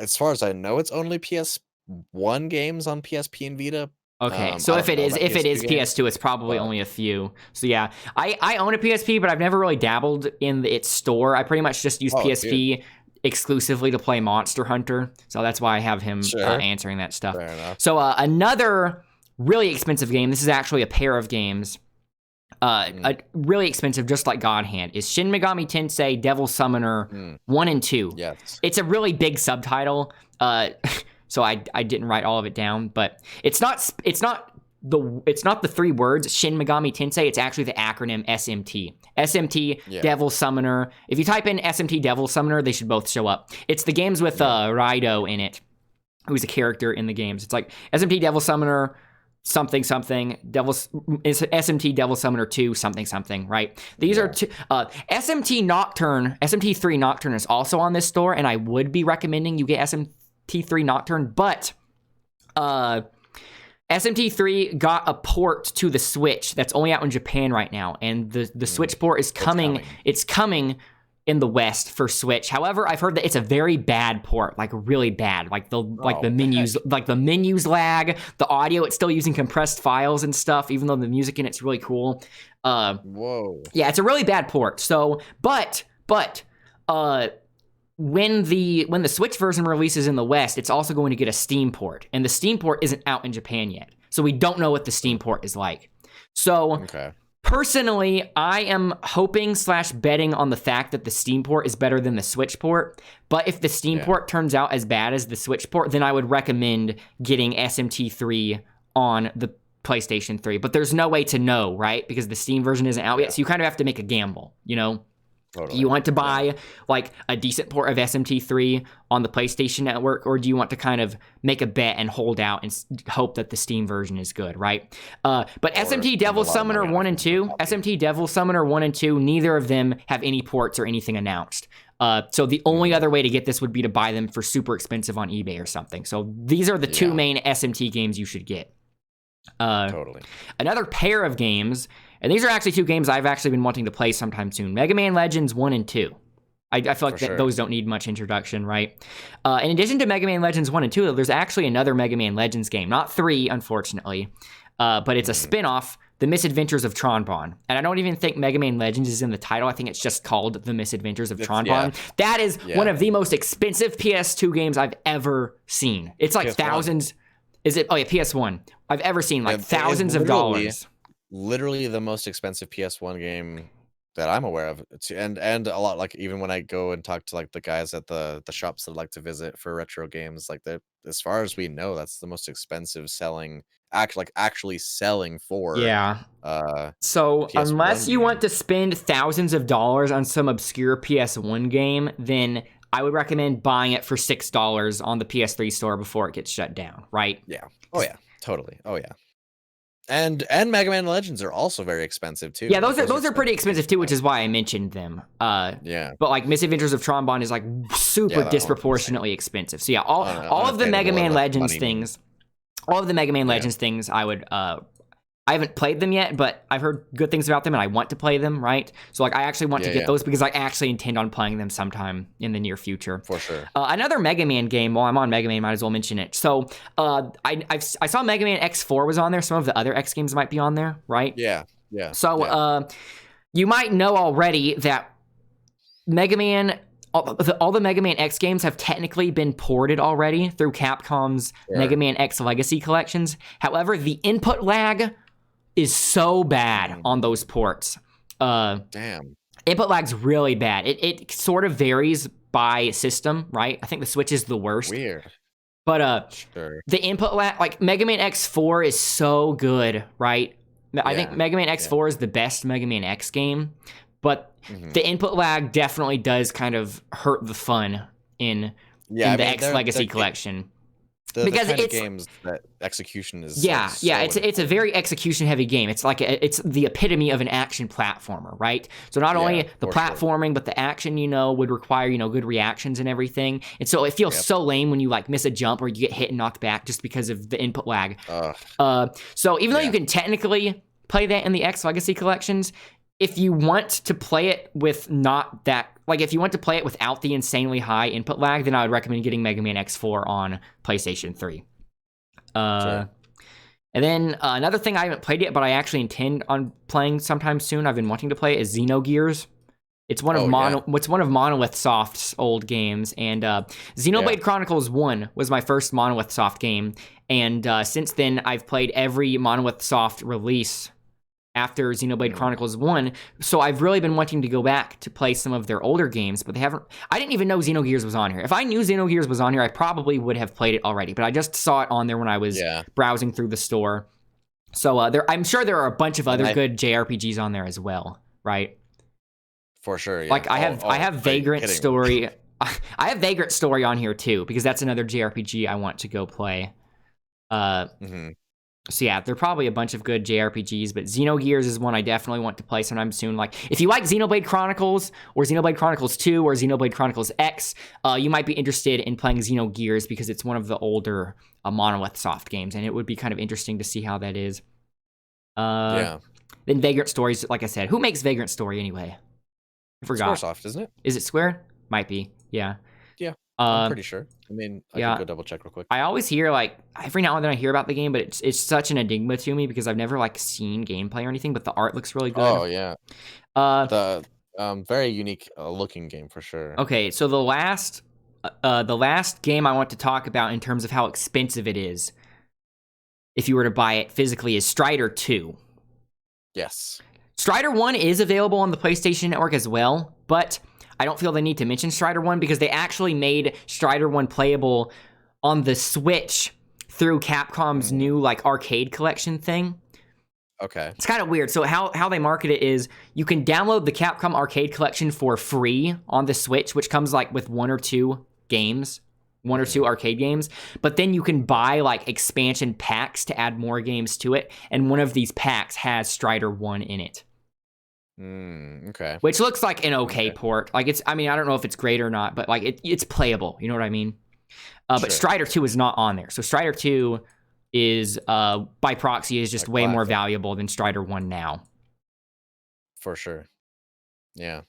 only PS1 games on PSP and Vita. Okay, so if it is PS2, it's probably only a few. So yeah, I own a PSP, but I've never really dabbled in its store. I pretty much just use PSP exclusively to play Monster Hunter, so that's why I have him answering that stuff. Fair enough. So another really expensive game, this is actually a pair of games, a really expensive, just like God Hand, is Shin Megami Tensei Devil Summoner 1 and 2. Yes. It's a really big subtitle, so I didn't write all of it down, but it's not it's not the 3 words Shin Megami Tensei. It's actually the acronym SMT. SMT Devil Summoner. If you type in SMT Devil Summoner, they should both show up. It's the games with Raido in it, who's a character in the games. It's like SMT Devil Summoner something something SMT Devil Summoner 2 something something, right? These are two. SMT Nocturne, SMT3 Nocturne is also on this store, and I would be recommending you get SMT3 Nocturne, but SMT3 got a port to the Switch that's only out in Japan right now, and the Switch port is coming. It's coming in the West for Switch. However, I've heard that it's a very bad port, like really bad. Like the menus lag, the audio. It's still using compressed files and stuff, even though the music in it's really cool. Whoa. Yeah, it's a really bad port. So, but when the Switch version releases in the West, it's also going to get a Steam port, and the Steam port isn't out in Japan yet, so we don't know what the Steam port is like. So, personally, I am hoping / betting on the fact that the Steam port is better than the Switch port. But if the Steam port turns out as bad as the Switch port, then I would recommend getting SMT3 on the PlayStation 3. But there's no way to know, right? Because the Steam version isn't out yet, so you kind of have to make a gamble, you know? Totally. Do you want to buy like a decent port of SMT3 on the PlayStation Network, or do you want to kind of make a bet and hold out and hope that the Steam version is good, right? But SMT Devil Summoner 1 and 2, SMT Devil Summoner 1 and 2, neither of them have any ports or anything announced. So the only other way to get this would be to buy them for super expensive on eBay or something. So these are the two main SMT games you should get. Another pair of games, and these are actually 2 games I've actually been wanting to play sometime soon. Mega Man Legends 1 and 2. I feel like those don't need much introduction, right? In addition to Mega Man Legends 1 and 2, there's actually another Mega Man Legends game. Not 3, unfortunately, but it's a spin-off, The Misadventures of Tron-Bon. And I don't even think Mega Man Legends is in the title. I think it's just called The Misadventures of Tron-Bon. That is one of the most expensive PS2 games I've ever seen. It's like PS1. Thousands... Is it? Oh, yeah, PS1. I've ever seen, like, thousands of dollars. Literally the most expensive PS1 game that I'm aware of. And a lot, like, even when I go and talk to, like, the guys at the shops that I like to visit for retro games, like, as far as we know, that's the most expensive selling, actually selling for. Yeah. So PS1 unless you want to spend thousands of dollars on some obscure PS1 game, then I would recommend buying it for $6 on the PS3 store before it gets shut down, right? Yeah. Oh, yeah. Totally. Oh, yeah. And Mega Man Legends are also very expensive, too. Yeah, those are pretty expensive, too, which is why I mentioned them. Yeah. But, like, Misadventures of Tron-Bon is, like, super disproportionately expensive. So, yeah, all of the Mega Man Legends things... All of the Mega Man Legends things I would... I haven't played them yet, but I've heard good things about them, and I want to play them, right? So, like, I actually want to get those because I actually intend on playing them sometime in the near future. For sure. Another Mega Man game, while I'm on Mega Man, might as well mention it. So, I saw Mega Man X4 was on there. Some of the other X games might be on there, right? Yeah. So, you might know already that Mega Man... All the Mega Man X games have technically been ported already through Capcom's Mega Man X Legacy collections. However, the input lag is so bad on those ports. Damn. Input lag's really bad. It sort of varies by system, right? I think the Switch is the worst. Weird. But the input lag, like Mega Man X4 is so good, right? I think Mega Man X4 is the best Mega Man X game. But the input lag definitely does kind of hurt the fun in the X Legacy collection. Because the kind of games that execution is it's a very execution heavy game. It's like it's the epitome of an action platformer, right? So not only the platforming, but the action, would require, good reactions and everything. And so it feels so lame when you like miss a jump or you get hit and knocked back just because of the input lag. So even though you can technically play that in the X Legacy collections, if you want to play it with not that, like if you want to play it without the insanely high input lag, then I would recommend getting Mega Man X4 on PlayStation 3. And then another thing I haven't played yet, but I actually intend on playing sometime soon, I've been wanting to play, is Xenogears. It's one of it's one of Monolith Soft's old games, and Xenoblade Chronicles 1 was my first Monolith Soft game, and since then I've played every Monolith Soft release after Xenoblade Chronicles 1, so I've really been wanting to go back to play some of their older games, but I didn't even know Xenogears was on here. If I knew Xenogears was on here, I probably would have played it already, but I just saw it on there when I was browsing through the store. So I'm sure there are a bunch of other good JRPGs on there as well, right? For sure, yeah. Like I have Vagrant Story. I have Vagrant Story on here too because that's another JRPG I want to go play. So yeah, there are probably a bunch of good JRPGs, but Xenogears is one I definitely want to play sometime soon. Like, if you like Xenoblade Chronicles, or Xenoblade Chronicles 2, or Xenoblade Chronicles X, you might be interested in playing Xenogears because it's one of the older Monolith Soft games, and it would be kind of interesting to see how that is. Yeah. Then Vagrant Stories, like I said. Who makes Vagrant Story anyway? I forgot. Squaresoft, isn't it? Is it Square? Might be, yeah. Yeah, I'm pretty sure. I mean, I can go double check real quick. I always hear, like, every now and then I hear about the game, but it's such an enigma to me because I've never, like, seen gameplay or anything, but the art looks really good. Oh, yeah. The very unique looking game for sure. Okay, so the last game I want to talk about in terms of how expensive it is, if you were to buy it physically, is Strider 2. Yes. Strider 1 is available on the PlayStation Network as well, but I don't feel the need to mention Strider 1 because they actually made Strider 1 playable on the Switch through Capcom's new, like, arcade collection thing. Okay. It's kind of weird. So how they market it is you can download the Capcom arcade collection for free on the Switch, which comes, like, with one or two arcade games, but then you can buy, like, expansion packs to add more games to it, and one of these packs has Strider 1 in it. Okay. Which looks like an okay port. Like, I don't know if it's great or not, but, like, it's playable. You know what I mean? But Strider 2 is not on there. So Strider 2 is, by proxy, is just way more valuable than Strider 1 now. For sure. Yeah.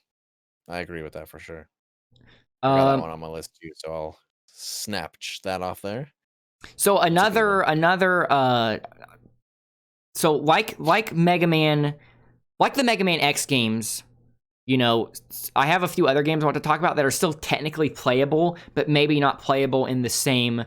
I agree with that for sure. I got that one on my list too, so I'll snatch that off there. So so like Mega Man, like the Mega Man X games, you know, I have a few other games I want to talk about that are still technically playable, but maybe not playable in the same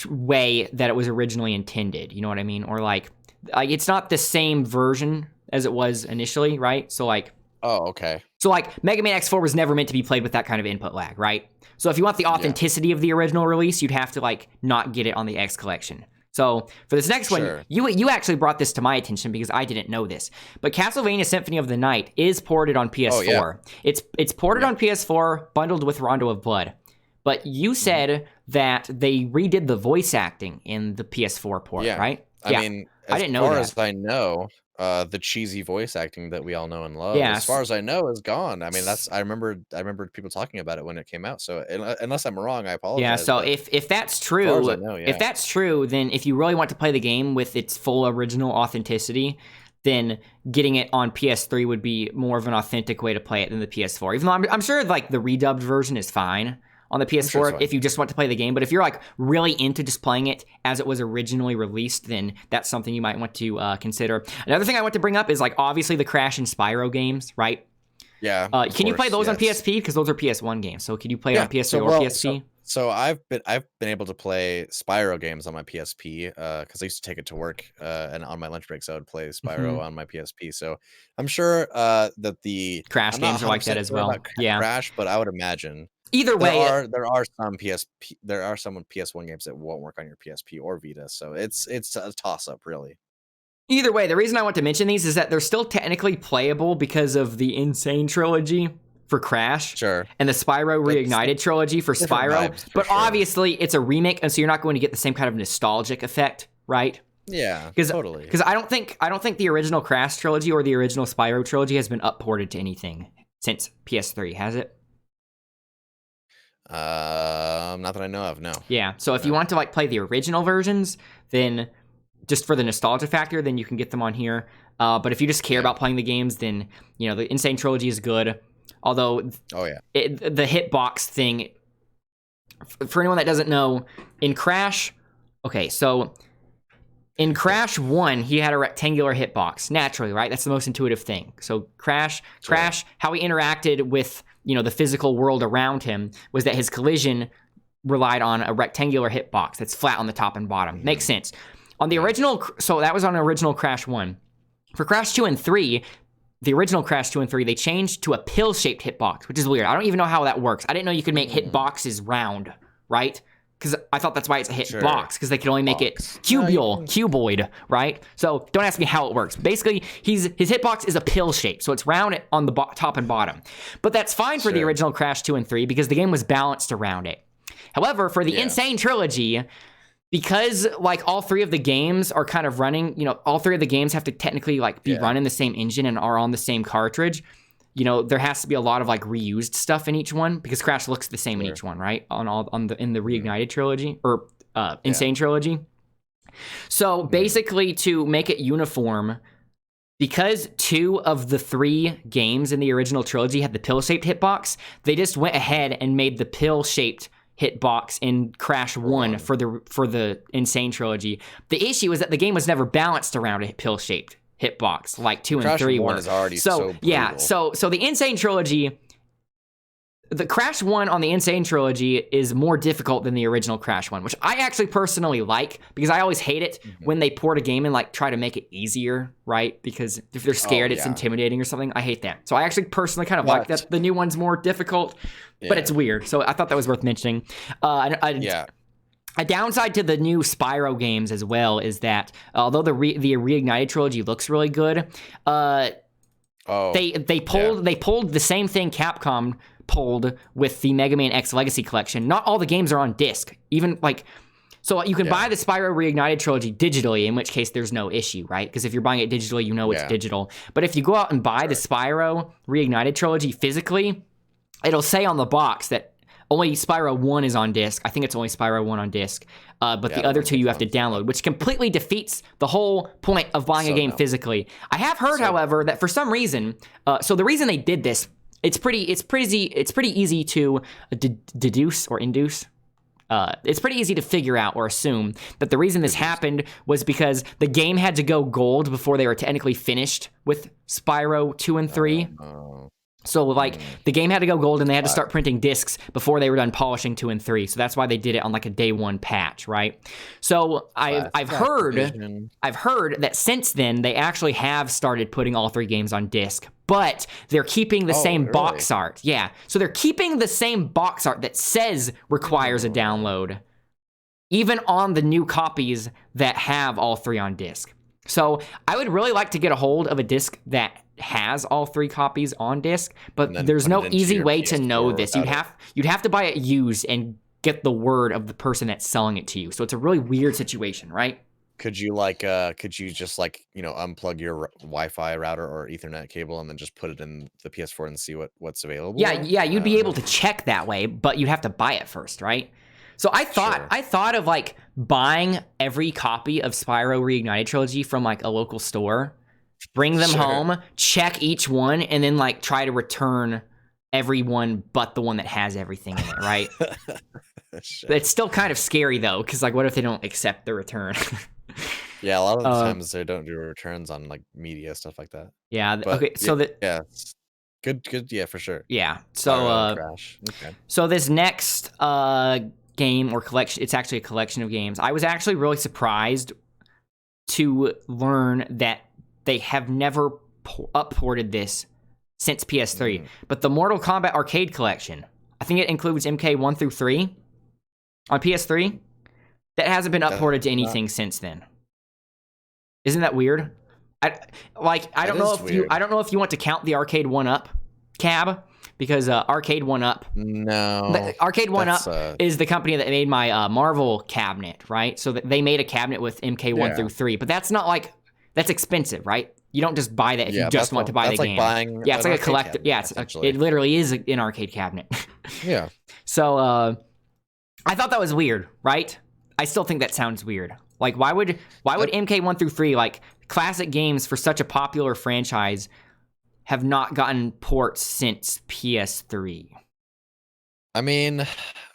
way that it was originally intended. You know what I mean? Or like it's not the same version as it was initially, right? So like, oh, okay. So like Mega Man X4 was never meant to be played with that kind of input lag, right? So if you want the authenticity of the original release, you'd have to like not get it on the X collection. So for this next one, you actually brought this to my attention because I didn't know this. But Castlevania Symphony of the Night is ported on PS4. Oh, yeah. It's ported on PS4, bundled with Rondo of Blood. But you said that they redid the voice acting in the PS4 port, right? I mean, I didn't know that. As far as I know, the cheesy voice acting that we all know and love, as far as I know, is gone. I mean, I remember people talking about it when it came out. So unless I'm wrong, I apologize. Yeah. So if that's true, if that's true, then if you really want to play the game with its full original authenticity, then getting it on PS3 would be more of an authentic way to play it than the PS4. Even though I'm sure like the redubbed version is fine on the PS4 if you just want to play the game. But if you're like really into just playing it as it was originally released, then that's something you might want to consider. Another thing I want to bring up is like obviously the Crash and Spyro games, right? Yeah. Can you play those on PSP? Because those are PS1 games. So can you play it on PS3 or PSP? So I've been able to play Spyro games on my PSP because I used to take it to work and on my lunch breaks I would play Spyro on my PSP. So I'm sure that the Crash games are like that as well. Yeah, Crash, but I would imagine either way there are some PS1 games that won't work on your PSP or Vita. So it's a toss up really. Either way, the reason I want to mention these is that they're still technically playable because of the Insane trilogy for Crash, and the Spyro Reignited trilogy for Spyro, but obviously it's a remake, and so you're not going to get the same kind of nostalgic effect, right? Yeah, totally. Because I don't think the original Crash trilogy or the original Spyro trilogy has been upported to anything since PS3, has it? Not that I know of, no. Yeah, so if you want to like play the original versions, then just for the nostalgia factor, then you can get them on here. But if you just care about playing the games, then you know the Insane trilogy is good. Although, the hitbox thing, for anyone that doesn't know, in Crash, so in Crash 1, he had a rectangular hitbox, naturally, right? That's the most intuitive thing. So Crash, how he interacted with, you know, the physical world around him was that his collision relied on a rectangular hitbox that's flat on the top and bottom. Makes sense. On the original, so that was on original Crash 1. For Crash 2 and 3, the original Crash 2 and 3, they changed to a pill-shaped hitbox, which is weird. I don't even know how that works. I didn't know you could make hitboxes round, right? because I thought that's why it's a Sure. hitbox, because they can only make it cuboid, right? So don't ask me how it works. Basically, his hitbox is a pill shape, so it's round on the top and bottom. But that's fine for the original Crash 2 and 3 because the game was balanced around it. However, for the Insane Trilogy, because like all three of the games are kind of running, you know, all three of the games have to technically like be running the same engine and are on the same cartridge. You know, there has to be a lot of like reused stuff in each one because Crash looks the same in each one, right? In the Reignited trilogy or Insane trilogy. So basically, to make it uniform, because 2 of the 3 games in the original trilogy had the pill-shaped hitbox, they just went ahead and made the pill-shaped hitbox in Crash 1 for the Insane trilogy. The issue is that the game was never balanced around a pill-shaped hitbox like 2 and 3 were. Is already so so the Insane trilogy, the Crash 1 on the Insane trilogy is more difficult than the original Crash 1, which I actually personally like because I always hate it when they port a game and like try to make it easier, right? Because if they're scared it's intimidating or something. I hate that. So I actually personally kind of like that the new one's more difficult, but it's weird. So I thought that was worth mentioning. A downside to the new Spyro games as well is that although the Reignited trilogy looks really good, they pulled the same thing Capcom pulled with the Mega Man X Legacy Collection. Not all the games are on disc. Even like, so you can buy the Spyro Reignited trilogy digitally, in which case there's no issue, right? Because if you're buying it digitally, you know it's digital. But if you go out and buy the Spyro Reignited trilogy physically, it'll say on the box that only Spyro 1 is on disc. I think it's only Spyro 1 on disc. But the other 2 you have to download, which completely defeats the whole point of buying a game physically. I have heard, however, that for some reason, so the reason they did this, it's pretty easy to deduce or induce. It's pretty easy to figure out or assume that the reason this happened was because the game had to go gold before they were technically finished with Spyro 2 and 3. So, like, the game had to go gold, and they had to start printing discs before they were done polishing 2 and 3. So that's why they did it on, like, a day 1 patch, right? So I've heard that since then, they actually have started putting all 3 games on disc, but they're keeping the same box art. Yeah, so they're keeping the same box art that says requires a download, even on the new copies that have all 3 on disc. So I would really like to get a hold of a disc that has all 3 copies on disc, but there's no easy way to know this. You'd have to buy it used and get the word of the person that's selling it to you. So it's a really weird situation, right? Could you just unplug your Wi-Fi router or Ethernet cable and then just put it in the PS4 and see what's available? Yeah, you'd be able to check that way, but you'd have to buy it first, right? So I thought of like buying every copy of Spyro Reignited Trilogy from like a local store, bring them home, check each one, and then like try to return every one but the one that has everything in it, right? It's still kind of scary though, because like what if they don't accept the return? Yeah, a lot of the times they don't do returns on like media, stuff like that. Yeah, But okay, so good, yeah, for sure. Yeah, so Crash. Okay. So this next game or collection, it's actually a collection of games. I was actually really surprised to learn that they have never upported this since PS3. But the Mortal Kombat Arcade Collection, I think it includes MK1 through 3 on PS3. That hasn't been upported to anything since then. Isn't that weird? I don't know if you want to count the Arcade 1-Up cab, because Arcade 1-Up. No. Arcade 1-Up is the company that made my Marvel cabinet, right? So they made a cabinet with MK1 through 3, but that's not like, that's expensive, right? You don't just buy that if you just want to buy the game. Buying it's like a collector. Yeah, it literally is an arcade cabinet. Yeah. So I thought that was weird, right? I still think that sounds weird. Like, why would MK1 through 3, like classic games for such a popular franchise, have not gotten ports since PS3? I mean,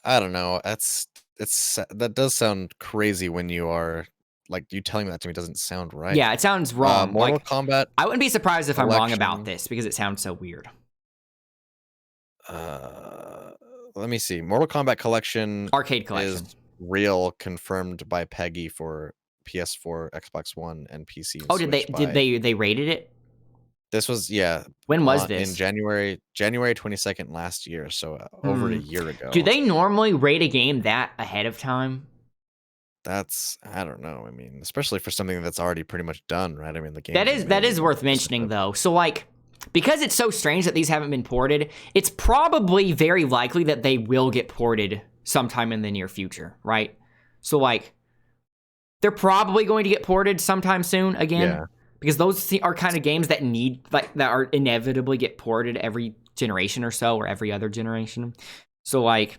I don't know. That does sound crazy when you are like, you telling that to me doesn't sound right. Yeah, it sounds wrong. Mortal Kombat. I wouldn't be surprised if I'm wrong about this because it sounds so weird. Let me see. Mortal Kombat Collection Arcade Collection is real, confirmed by Peggy for PS4, Xbox One, and PC. And Switch. Did they rated it? This was When was this? in January 22nd last year, so over a year ago. Do they normally rate a game that ahead of time? I don't know. I mean, especially for something that's already pretty much done, right? I mean, the game that is worth mentioning though. So like, because it's so strange that these haven't been ported, it's probably very likely that they will get ported sometime in the near future, right? So like, they're probably going to get ported sometime soon again. Yeah. Because those are kind of games that that are inevitably get ported every generation or so, or every other generation. So like,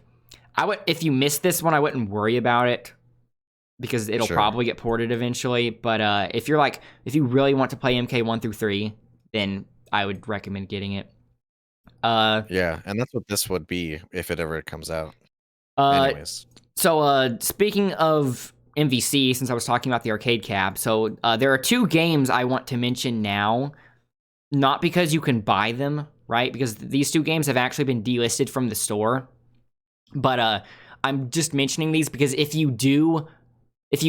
if you missed this one, I wouldn't worry about it, because it'll probably get ported eventually. But if you really want to play MK1 through 3, then I would recommend getting it. Yeah, and that's what this would be if it ever comes out. Anyways. So speaking of MVC, since I was talking about the arcade cab, so there are 2 games I want to mention now, not because you can buy them, right? Because these 2 games have actually been delisted from the store. But I'm just mentioning these because if you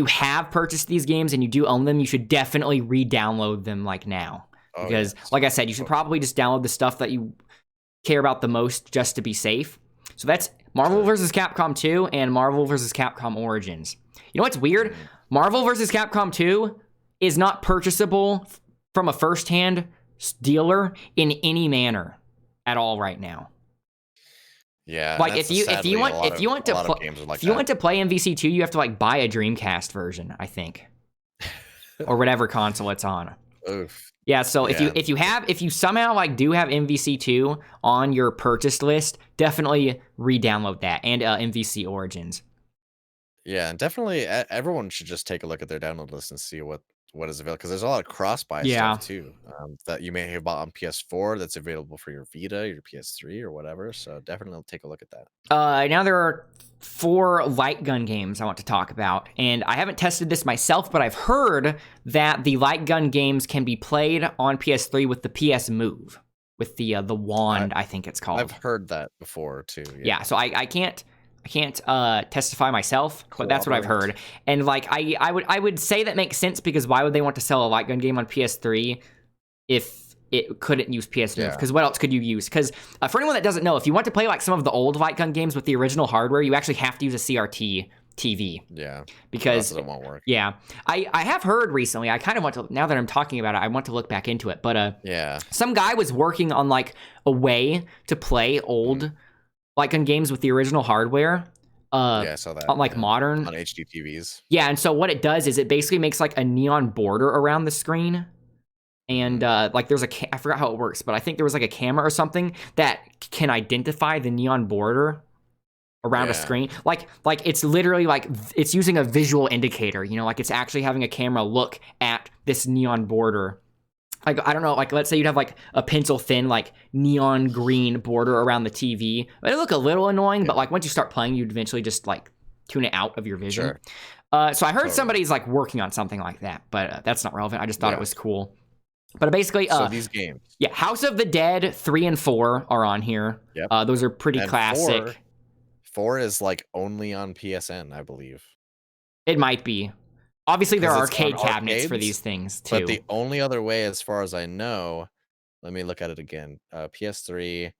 have purchased these games and you do own them, you should definitely re-download them like now. Because like I said, you should probably just download the stuff that you care about the most just to be safe. So that's Marvel vs. Capcom 2 and Marvel vs. Capcom Origins. You know what's weird? Marvel vs. Capcom 2 is not purchasable from a first-hand dealer in any manner at all right now. Yeah, like if you want to play MVC2, you have to like buy a Dreamcast version, I think, or whatever console it's on. Oof. Yeah, so if you somehow like do have MVC2 on your purchase list, definitely re-download that, and MVC Origins. Yeah, and definitely everyone should just take a look at their download list and see what is available, because there's a lot of cross-buy stuff too, that you may have bought on PS4 that's available for your Vita, your PS3, or whatever. So definitely take a look at that. Now there are 4 light gun games I want to talk about, and I haven't tested this myself, but I've heard that the light gun games can be played on PS3 with the PS Move, with the wand, I think it's called. I've heard that before too. Yeah, so I can't testify myself, but that's what I've heard. And like I would say that makes sense, because why would they want to sell a light gun game on PS3 if it couldn't use PS Move? Because what else could you use? Because for anyone that doesn't know, if you want to play like some of the old light gun games with the original hardware, you actually have to use a CRT TV. Yeah. Because it won't work. Yeah. I have heard recently, I kind of want to, now that I'm talking about it, I want to look back into it. But some guy was working on like a way to play old light gun games with the original hardware. I saw that. On like modern. On HD TVs. Yeah, and so what it does is it basically makes like a neon border around the screen. And like there's I forgot how it works, but I think there was like a camera or something that can identify the neon border around a screen. Like it's literally like it's using a visual indicator, you know, like it's actually having a camera look at this neon border. Like, I don't know, like let's say you'd have like a pencil thin, like neon green border around the TV. It'd look a little annoying, but like once you start playing, you'd eventually just like tune it out of your vision. So I heard somebody's like working on something like that, but that's not relevant. I just thought it was cool. But basically, so these games. Yeah, House of the Dead 3 and 4 are on here. Yep. Those are pretty classic. 4 is like only on PSN, I believe. It might be. Obviously, there are arcade cabinets for these things, too. But the only other way, as far as I know, let me look at it again. PS3,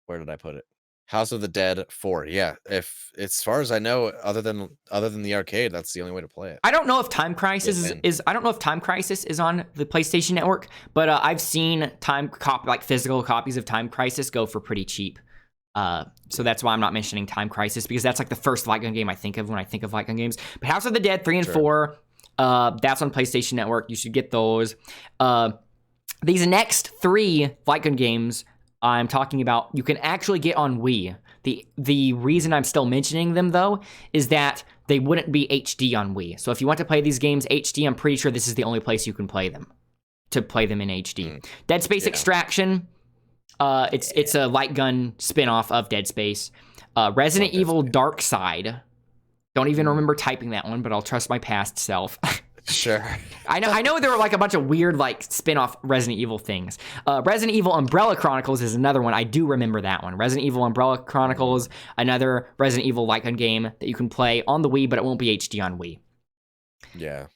where did I put it? House of the Dead 4. Yeah, if as far as I know, other than the arcade, that's the only way to play it. I don't know if Time Crisis is I don't know if Time Crisis is on the PlayStation Network, but I've seen physical copies of Time Crisis go for pretty cheap. So that's why I'm not mentioning Time Crisis, because that's like the first light gun game I think of when I think of light gun games. But House of the Dead 3 and 4, that's on PlayStation Network. You should get those. These next 3 light gun games I'm talking about, you can actually get on Wii. The reason I'm still mentioning them, though, is that they wouldn't be HD on Wii. So if you want to play these games HD, I'm pretty sure this is the only place you can play them, to play them in HD. Dead Space Extraction, it's a light gun spin-off of Dead Space. Resident Evil Dark Side. Don't even remember typing that one, but I'll trust my past self. Sure. I know there were like a bunch of weird like spin-off Resident Evil things. Resident Evil Umbrella Chronicles is another one. I do remember that one. Resident Evil Umbrella Chronicles, another Resident Evil light gun game that you can play on the Wii, but it won't be HD on Wii. Yeah.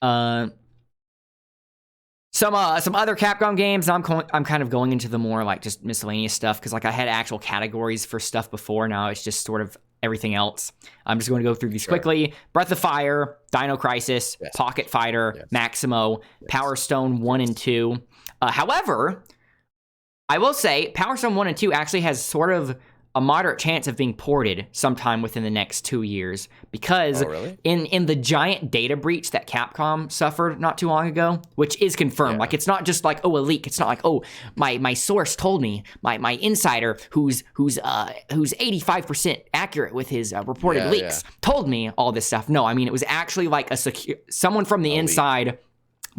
Some other Capcom games. I'm kind of going into the more like just miscellaneous stuff because like I had actual categories for stuff before. Now it's just sort of everything else. I'm just going to go through these quickly. Breath of Fire, Dino Crisis, Pocket Fighter, Maximo, Power Stone 1 and 2. However, I will say Power Stone 1 and 2 actually has sort of a moderate chance of being ported sometime within the next 2 years because in the giant data breach that Capcom suffered not too long ago, which is confirmed. Like it's not just like, oh, a leak. It's not like, oh, my source told me, my insider who's 85% accurate with his reported leaks told me all this stuff. No, I mean it was actually like someone from the inside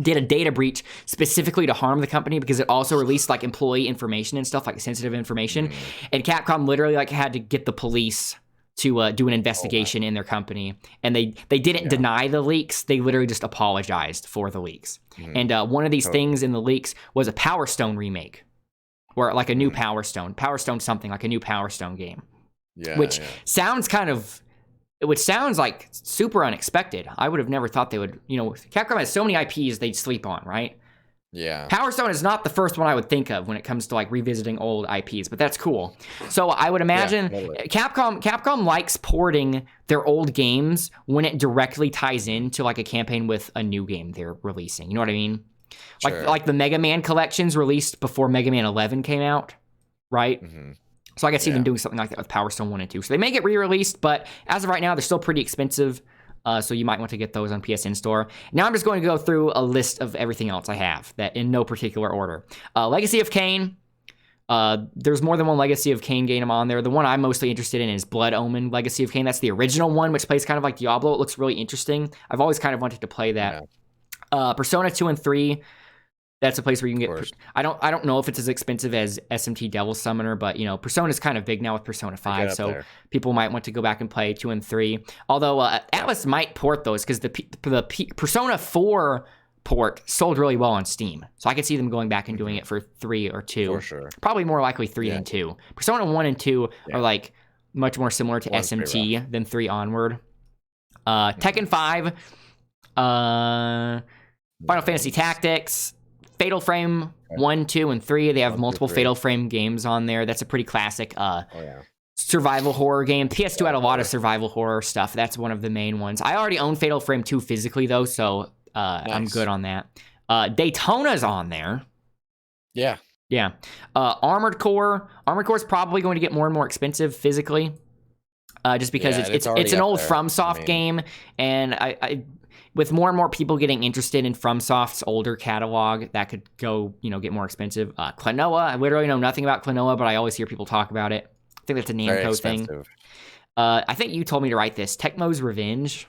did a data breach specifically to harm the company because it also released like employee information and stuff, like sensitive information. And Capcom literally like had to get the police to do an investigation in their company. And they didn't deny the leaks. They literally just apologized for the leaks. And one of these things in the leaks was a Power Stone remake or like a new Power Stone something like a new Power Stone game, which sounds which sounds like super unexpected. I would have never thought they would, Capcom has so many IPs they'd sleep on, right? Yeah. Power Stone is not the first one I would think of when it comes to like revisiting old IPs, but that's cool. So I would imagine Capcom likes porting their old games when it directly ties into like a campaign with a new game they're releasing. You know what I mean? Sure. Like the Mega Man collections released before Mega Man 11 came out, right? So I could see them doing something like that with Power Stone 1 and 2. So they may get re-released, but as of right now, they're still pretty expensive. So you might want to get those on PSN Store. Now I'm just going to go through a list of everything else I have, that in no particular order. Legacy of Kain. There's more than one Legacy of Kain game on there. The one I'm mostly interested in is Blood Omen Legacy of Kain. That's the original one, which plays kind of like Diablo. It looks really interesting. I've always kind of wanted to play that. Persona 2 and 3. That's a place where you can get. I don't know if it's as expensive as SMT Devil Summoner, but Persona's kind of big now with Persona 5, so people might want to go back and play 2 and 3. Although Atlas might port those because the Persona 4 port sold really well on Steam, so I could see them going back and doing it for 3 or 2. For sure. Probably more likely 3 than 2. Persona 1 and 2 are like much more similar to SMT than 3 onward. Tekken 5, Final Fantasy Tactics. Fatal Frame 1, 2, and 3. They have multiple Fatal Frame games on there. That's a pretty classic survival horror game. PS2 had a lot of survival horror stuff. That's one of the main ones. I already own Fatal Frame 2 physically, though, so I'm good on that. Daytona's on there. Yeah. Armored Core. Armored Core is probably going to get more and more expensive physically, just because it's an old FromSoft game, and I with more and more people getting interested in FromSoft's older catalog, that could go, get more expensive. Klonoa, I literally know nothing about Klonoa, but I always hear people talk about it. I think that's a Namco thing. I think you told me to write this. Tecmo's Revenge.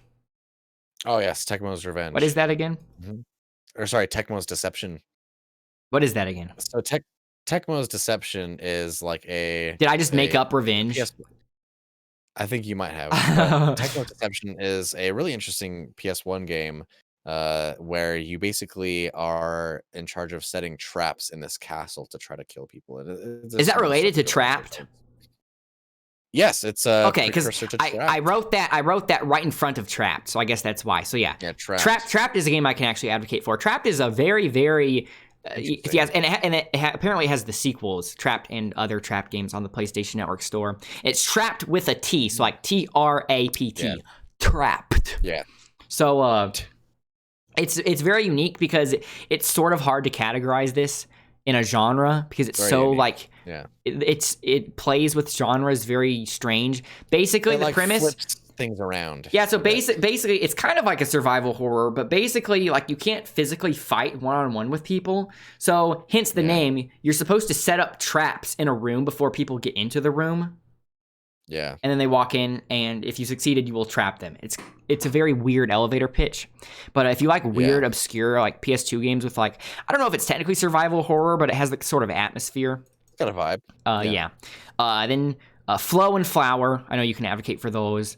Oh, yes, Tecmo's Revenge. What is that again? Or sorry, Tecmo's Deception. What is that again? So Tecmo's Deception is like a... Did I just make up Revenge? Yes. I think you might have. Tecmo's Deception is a really interesting PS1 game where you basically are in charge of setting traps in this castle to try to kill people. Is that related to Trapped? Yes, it's okay. Because I wrote that right in front of Trapped, so I guess that's why. So yeah, Trapped is a game I can actually advocate for. Trapped is a very, very yes, and it apparently has the sequels, Trapped and other Trapped games on the PlayStation Network store. It's Trapped with a T, so like TRAPT, Trapped. Yeah. So it's very unique because it's sort of hard to categorize this in a genre because it's very so unique. Like it plays with genres very strange. Basically, the premise flips things around. Yeah, so basically it's kind of like a survival horror, but basically like you can't physically fight one-on-one with people. So hence the name, you're supposed to set up traps in a room before people get into the room. Yeah. And then they walk in, and if you succeeded, you will trap them. It's a very weird elevator pitch. But if you like weird, obscure, like PS2 games with like, I don't know if it's technically survival horror, but it has like sort of atmosphere. It's got a vibe. Then Flaw and Flower. I know you can advocate for those.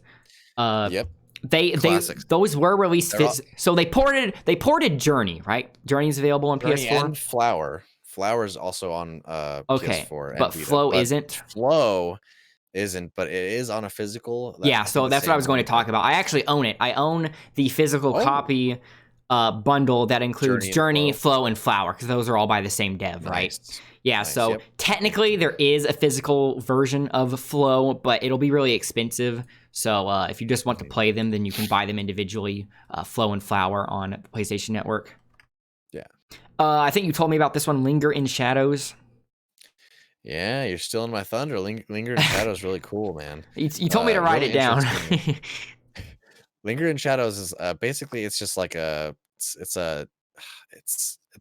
Yep. Those were released. So they ported Journey, right? Journey's available on Journey PS4. And Flower. Flower's also on PS4. And but Vita, Flow isn't. Flow isn't, but it is on a physical. So that's what I was going to talk about. I actually own it. I own the physical copy bundle that includes Journey, Journey, Flow, and Flower, because those are all by the same dev, right? Nice. Yeah, Nice, so yep. technically there is a physical version of Flow, but it'll be really expensive. So if you just want to play them, then you can buy them individually, Flow and Flower on the PlayStation Network. Yeah. I think you told me about this one, Linger in Shadows. Yeah, you're still in my thunder. Linger in Shadows is really cool, man. You told me to write really it down. Linger in Shadows is basically it's just like it's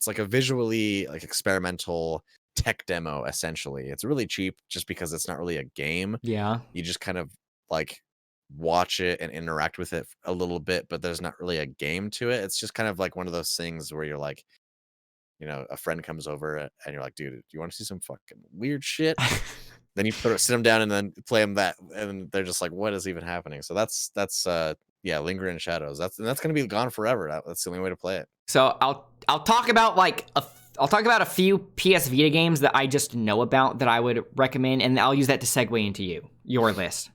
like a visually like experimental tech demo essentially. It's really cheap just because it's not really a game. Yeah. You just kind of like watch it and interact with it a little bit, but there's not really a game to it. It's just kind of like one of those things where you're like, you know, a friend comes over and you're like, dude, do you want to see some fucking weird shit? Then you sit them down and then play them that, and they're just like, what is even happening? So that's yeah, Linger in Shadows. That's gonna be gone forever. That's the only way to play it. So I'll talk about I'll talk about a few PS Vita games that I just know about that I would recommend, and I'll use that to segue into your list.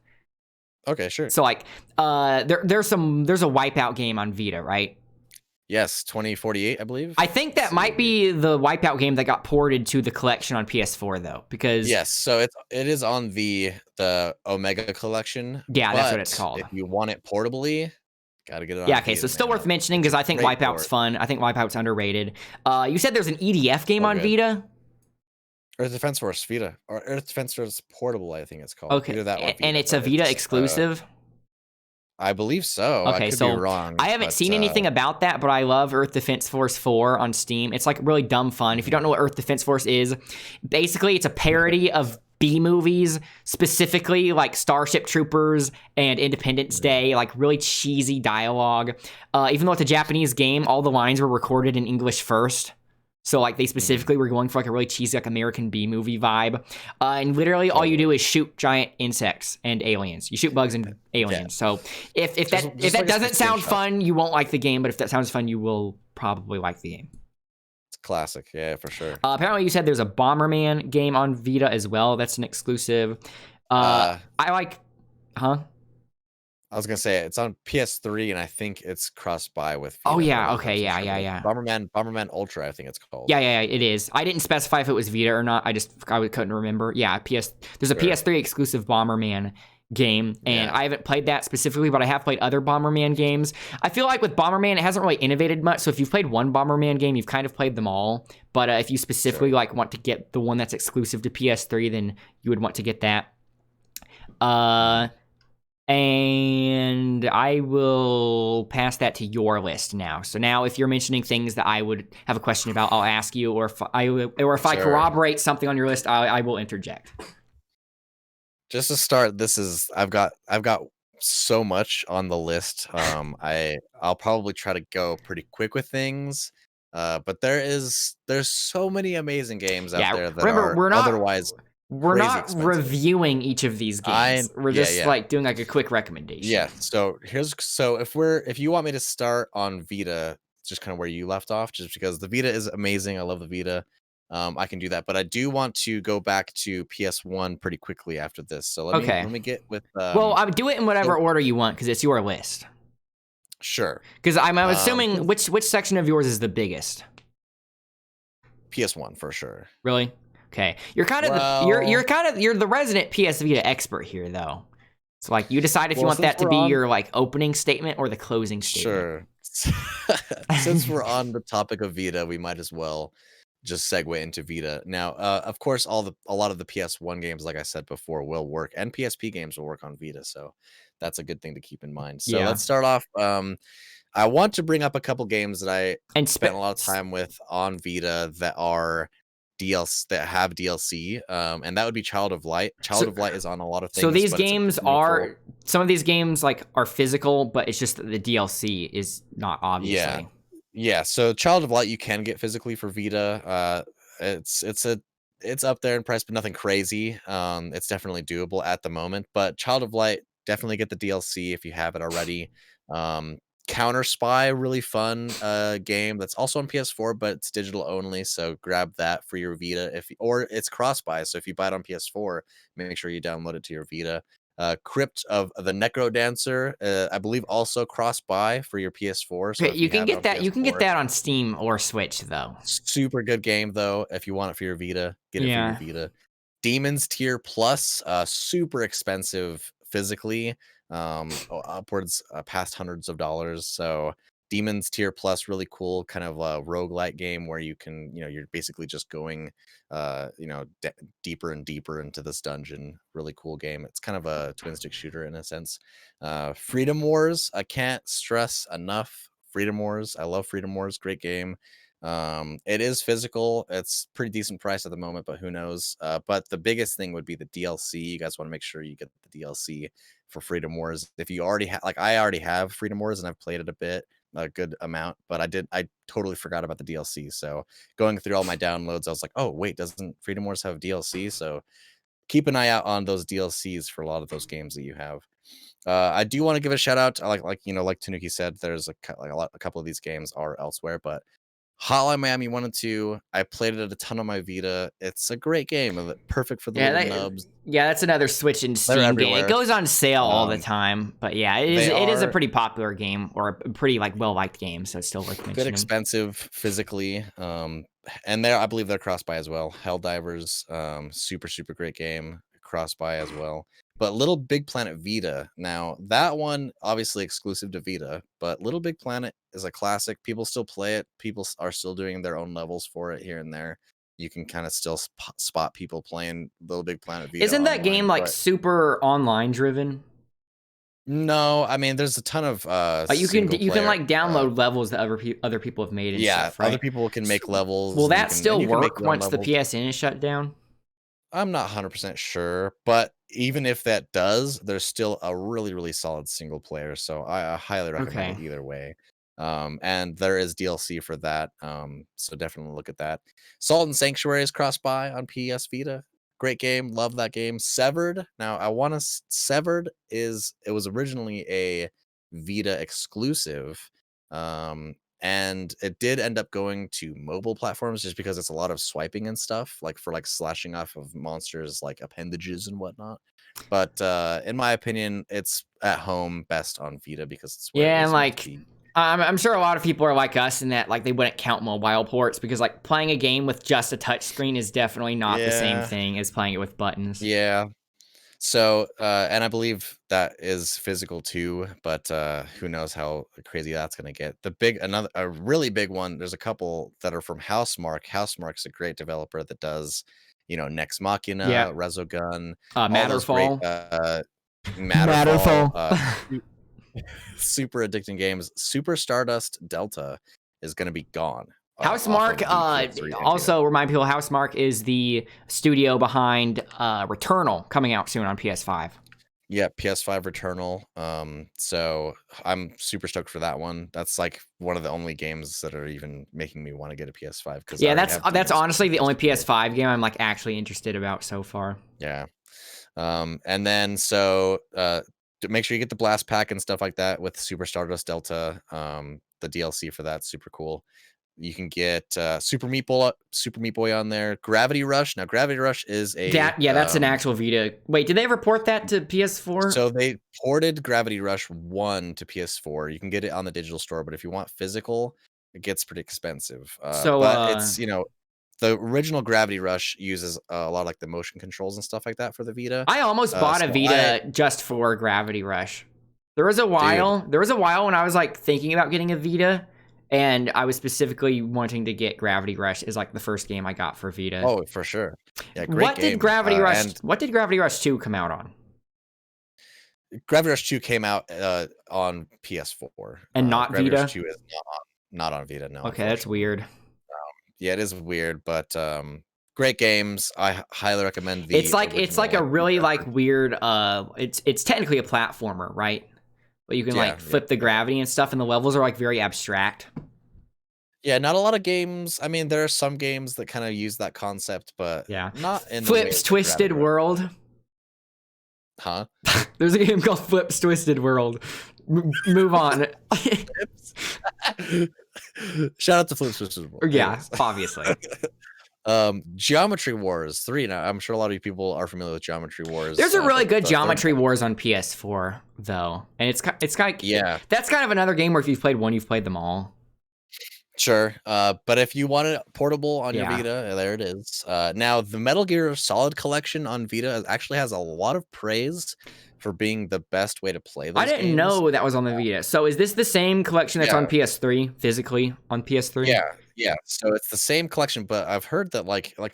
Okay, sure. So like, there's a Wipeout game on Vita, right? Yes, 2048, I believe. I think that might be the Wipeout game that got ported to the collection on PS4 though, because yes, so it is on the Omega collection. Yeah, that's what it's called. If you want it portably, gotta get it on. Yeah, okay, so it's still worth mentioning because I think Wipeout's fun. I think Wipeout's underrated. You said there's an EDF game on Vita? Earth Defense Force Vita, or Earth Defense Force Portable, I think it's called. Okay, either that or Vita, and it's a Vita exclusive? I believe so. Okay, I could so be wrong. I haven't seen anything about that, but I love Earth Defense Force 4 on Steam. It's like really dumb fun. If you don't know what Earth Defense Force is, basically it's a parody of B movies, specifically like Starship Troopers and Independence Day, like really cheesy dialogue. Even though it's a Japanese game, all the lines were recorded in English first. So like they specifically were going for like a really cheesy like American B movie vibe. And literally all you do is shoot giant insects and aliens. You shoot bugs and aliens. Yeah. So if that doesn't sound fun, you won't like the game, but if that sounds fun, you will probably like the game. It's classic, yeah, for sure. Apparently you said there's a Bomberman game on Vita as well. That's an exclusive. I like I was gonna say it's on PS3, and I think it's cross-buy with. Vita. Oh yeah, okay, yeah. Bomberman Ultra, I think it's called. Yeah, it is. I didn't specify if it was Vita or not. I couldn't remember. Yeah, there's a PS3 exclusive Bomberman game, and I haven't played that specifically, but I have played other Bomberman games. I feel like with Bomberman, it hasn't really innovated much. So if you've played one Bomberman game, you've kind of played them all. But if you specifically like want to get the one that's exclusive to PS3, then you would want to get that. And I will pass that to your list now. So now if you're mentioning things that I would have a question about, I'll ask you, or if I corroborate something on your list, I will interject. Just to start, I've got so much on the list. I'll probably try to go pretty quick with things. But there's so many amazing games out there that are otherwise we're not reviewing each of these games. We're just like doing like a quick recommendation. Yeah. So if you want me to start on Vita, just kind of where you left off, just because the Vita is amazing. I love the Vita. I can do that, but I do want to go back to PS1 pretty quickly after this. So let me get with. Well, I would do it in whatever order you want because it's your list. Sure. Because I'm assuming which section of yours is the biggest. PS1 for sure. Really? Okay, you're kind of you're the resident PS Vita expert here, though. So like, you decide if you want that to be your like opening statement or the closing statement. Sure. Since we're on the topic of Vita, we might as well just segue into Vita. Now, of course, a lot of the PS1 games, like I said before, will work, and PSP games will work on Vita. So that's a good thing to keep in mind. So let's start off. I want to bring up a couple games that I spent a lot of time with on Vita that are DLC that have DLC, and that would be Child of Light. Child of Light is on a lot of things. So these games some of these games like are physical, but it's just that the DLC is not, obviously. Yeah. So Child of Light you can get physically for Vita. It's up there in price, but nothing crazy. It's definitely doable at the moment. But Child of Light, definitely get the DLC if you have it already. Counter Spy, really fun game that's also on PS4, but it's digital only, so grab that for your Vita or it's cross buy. So if you buy it on PS4, make sure you download it to your Vita. Crypt of the Necro Dancer, I believe also cross-buy for your PS4. So Okay, if you can have it get on that. You can get PS4, that on Steam or Switch, though. super good game though. If you want it for your Vita, get it for your Yeah. Vita. Demons Tier Plus, super expensive physically, upwards past hundreds of dollars. So Demons Tier Plus, really cool, kind of a roguelike game where you can, you're basically just going, deeper and deeper into this dungeon. Really cool game. It's kind of a twin stick shooter in a sense. Freedom Wars, I can't stress enough. Freedom Wars, I love Freedom Wars. Great game. It is physical. It's pretty decent price at the moment, but who knows? But the biggest thing would be the DLC. You guys want to make sure you get the DLC for Freedom Wars. If you already have, like, I already have Freedom Wars and I've played it a good amount, but I totally forgot about the DLC. So going through all my downloads, I was like, oh wait, doesn't Freedom Wars have DLC? So keep an eye out on those DLCs for a lot of those games that you have. I do want to give a shout out. Like Tanuki said, there's a couple of these games are elsewhere, but Hotline Miami 1 and 2, I played it a ton on my Vita. It's a great game, perfect for the little nubs. Yeah, that's another Switch and They're Steam game. It everywhere. goes on sale all the time, but yeah, it is a pretty popular game, or a pretty well-liked game, so it's still worth mentioning. Bit expensive physically, and I believe they're cross-buy as well. Helldivers, super great game, cross-buy as well. But Little Big Planet Vita, now that one obviously exclusive to Vita, but Little Big Planet is a classic. People still play it. People are still doing their own levels for it here and there. You can kind of still spot people playing Little Big Planet Vita. Isn't that game like super online driven? No, I mean there's a ton of you can like download levels that other people have made and stuff, right? Other people can make levels. Will that still work once the PSN is shut down? I'm not 100% sure, but even if that does, there's still a really solid single player, so I highly recommend it either way. And there is DLC for that, so definitely look at that. Salt and Sanctuary is cross-buy on PS Vita. Great game, love that game. Severed, now I want to Severed it was originally a Vita exclusive, and it did end up going to mobile platforms just because it's a lot of swiping and stuff, like for slashing off of monsters like appendages and whatnot. But in my opinion, it's at home best on Vita because it's where and I'm sure a lot of people are like us in that they wouldn't count mobile ports because playing a game with just a touchscreen is definitely not the same thing as playing it with buttons. Yeah. So, and I believe that is physical too, but who knows how crazy that's going to get. A really big one, there's a couple that are from Housemarque. Housemarque's a great developer that does, Nex Machina, Resogun, Matterfall. Matterfall. Super addicting games. Super Stardust Delta is going to be gone. Housemarque, also remind people, Housemarque is the studio behind Returnal, coming out soon on PS5. Yeah, PS5 Returnal. So I'm super stoked for that one. That's one of the only games that are even making me want to get a PS5. Yeah, that's honestly the only PS5 game I'm actually interested about so far. Yeah. And then make sure you get the Blast Pack and stuff like that with Super Stardust Delta. The DLC for that's super cool. You can get Super Meat Boy on there. Gravity Rush. Now, Gravity Rush is that's an actual Vita. Wait, did they ever port that to PS4? So they ported Gravity Rush 1 to PS4. You can get it on the digital store, but if you want physical, it gets pretty expensive. But it's the original Gravity Rush uses a lot of the motion controls and stuff like that for the Vita. I almost bought a Vita just for Gravity Rush. There was a while when I was thinking about getting a Vita, and I was specifically wanting to get Gravity Rush is the first game I got for Vita. Oh, for sure. Yeah, great game. What did Gravity Rush 2 come out on? Gravity Rush 2 came out on PS4. And not Gravity Vita? Rush 2 is not on Vita, no. Okay, that's weird. Yeah, it is weird, but great games. I highly recommend it's a really weird it's technically a platformer, right? But you can flip the gravity and stuff, and the levels are very abstract. Yeah, not a lot of games. I mean, there are some games that kind of use that concept, but not in Flips Twisted World. Huh? There's a game called Flips Twisted World. Move on. Shout out to Flips Twisted World. Yeah, obviously. Geometry Wars 3. Now, I'm sure a lot of people are familiar with Geometry Wars. There's a really good the Geometry Wars on PS4 though, and it's kind of, yeah. That's kind of another game where if you've played one, you've played them all. Sure. But if you want it portable on your Yeah. Vita, there it is. Now the Metal Gear Solid collection on Vita actually has a lot of praise for being the best way to play those I didn't games. know that was on the Vita. So is this the same collection that's on PS3 physically on PS3? Yeah. So it's the same collection, but I've heard that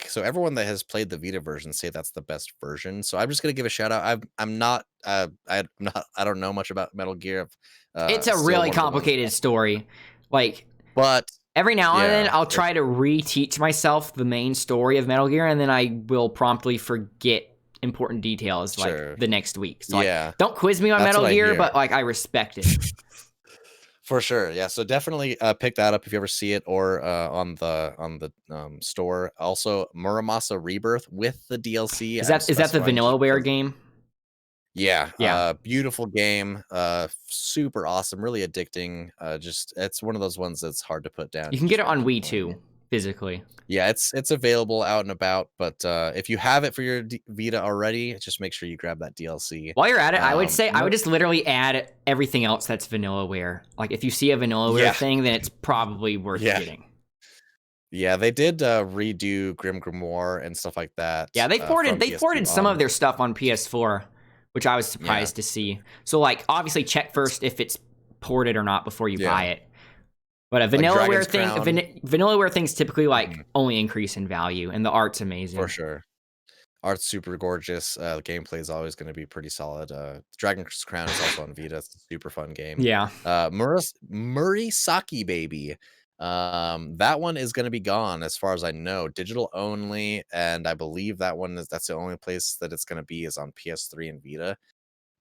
so everyone that has played the Vita version say that's the best version. So I'm just gonna give a shout out. I'm not I don't know much about Metal Gear. It's a really complicated story. Like, but every now and then I'll try to reteach myself the main story of Metal Gear, and then I will promptly forget important details like the next week. So don't quiz me on Metal Gear, but like I respect it. For sure, yeah. So definitely pick that up if you ever see it, or on the store. Also, Muramasa Rebirth with the DLC. Is that the Vanillaware game? Yeah. Beautiful game. Super awesome. Really addicting. Just it's one of those ones that's hard to put down. You can get it on Wii too, physically. Yeah, it's available out and about, but if you have it for your Vita already, just make sure you grab that DLC. While you're at it, I would say I would just literally add everything else that's Vanillaware. Like if you see a Vanillaware thing, then it's probably worth getting. Yeah, they did redo Grim Grimoire and stuff like that. Yeah, they ported some of their stuff on PS4, which I was surprised to see. So like obviously check first if it's ported or not before you buy it. But a Vanillaware thing, Vanillaware things typically like only increase in value, and the art's amazing. For sure. Art's super gorgeous. The gameplay is always going to be pretty solid. Dragon's Crown is also on Vita. It's a super fun game. Yeah. Murisaki Baby. That one is going to be gone as far as I know. Digital only, and I believe that's the only place that it's going to be is on PS3 and Vita.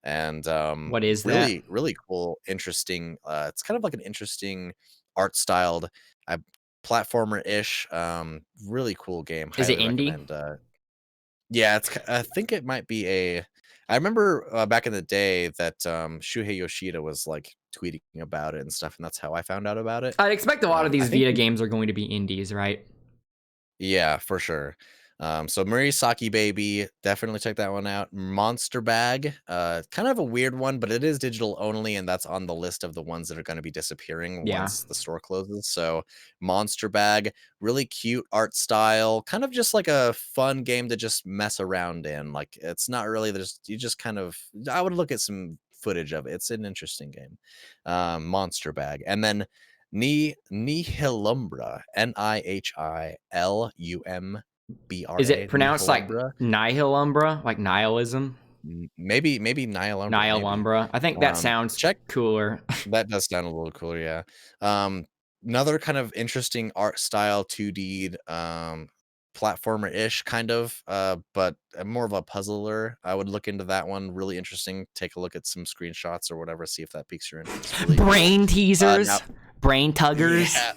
And what is that? Really cool, interesting. It's kind of like an interesting art styled platformer-ish. Really cool game. Is it indie? Yeah, I think it might be I remember back in the day that Shuhei Yoshida was like tweeting about it and stuff, and that's how I found out about it. I'd expect a lot of these Vita games are going to be indies, right? Yeah, for sure. So Murisaki Baby, definitely check that one out. Monster Bag, kind of a weird one, but it is digital only, and that's on the list of the ones that are going to be disappearing once the store closes. So Monster Bag, really cute art style, kind of just like a fun game to just mess around in. Like it's not really I would look at some footage of it. It's an interesting game. Monster Bag, and then Nihilumbra, Nihilumbra. Is it pronounced like Nihilumbra, like nihilism? Maybe Nihilumbra. Nihilumbra. I think that sounds cooler. That does sound a little cooler, yeah. Another kind of interesting art style, 2D platformer-ish kind of, but more of a puzzler. I would look into that one. Really interesting. Take a look at some screenshots or whatever, see if that piques your interest. Really brain teasers, brain tuggers. Yeah.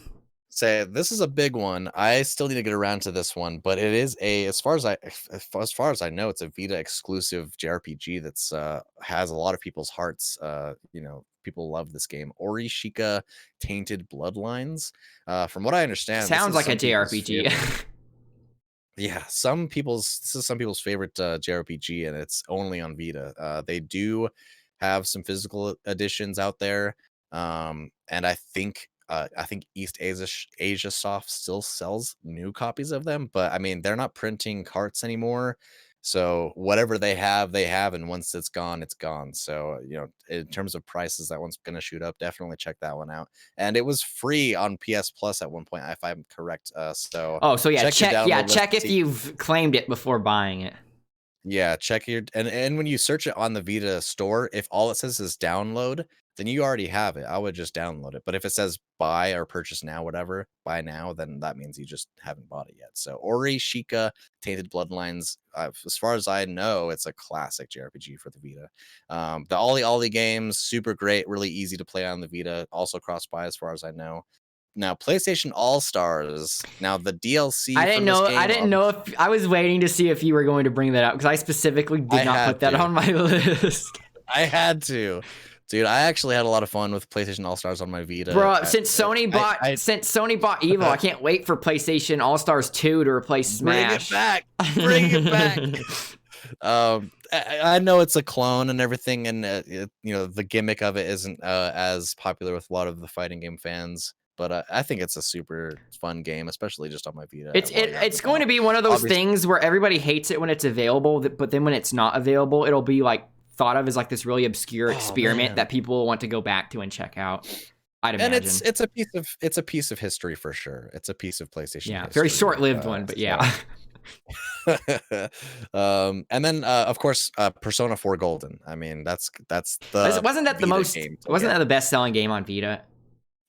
Say this is a big one. I still need to get around to this one, but it is as far as I know, it's a Vita exclusive JRPG that's has a lot of people's hearts. People love this game. Orishika Tainted Bloodlines. From what I understand, sounds like a JRPG. Yeah, this is some people's favorite JRPG, and it's only on Vita. They do have some physical editions out there, and I think East Asia Soft still sells new copies of them, but I mean they're not printing carts anymore. So whatever they have, and once it's gone, it's gone. So in terms of prices, that one's gonna shoot up. Definitely check that one out. And it was free on PS Plus at one point, if I'm correct. Check if you've claimed it before buying it. Yeah, check and when you search it on the Vita store, if all it says is download, then you already have it. I would just download it. But if it says buy or purchase now, whatever, buy now, then that means you just haven't bought it yet. So Orishika Tainted Bloodlines, as far as I know, it's a classic JRPG for the Vita. The Ollie games, super great, really easy to play on the Vita, also cross-buy as far as I know. Now, PlayStation All-Stars. Now, the DLC. I didn't know if I was waiting to see if you were going to bring that up because I specifically did not put that on my list. I had to. Dude, I actually had a lot of fun with PlayStation All Stars on my Vita. Bro, since Sony bought Evo, I can't wait for PlayStation All Stars 2 to replace Smash. Bring it back. I know it's a clone and everything, and the gimmick of it isn't as popular with a lot of the fighting game fans. But I think it's a super fun game, especially just on my Vita. It's going to be one of those things where everybody hates it when it's available, but then when it's not available, it'll be like thought of as like this really obscure experiment that people want to go back to and check out. I'd imagine. And it's a piece of history for sure. It's a piece of PlayStation. Yeah, history, very short-lived one, but yeah. And then of course Persona 4 Golden. I mean, that's the wasn't that the most game wasn't that the best-selling game on Vita?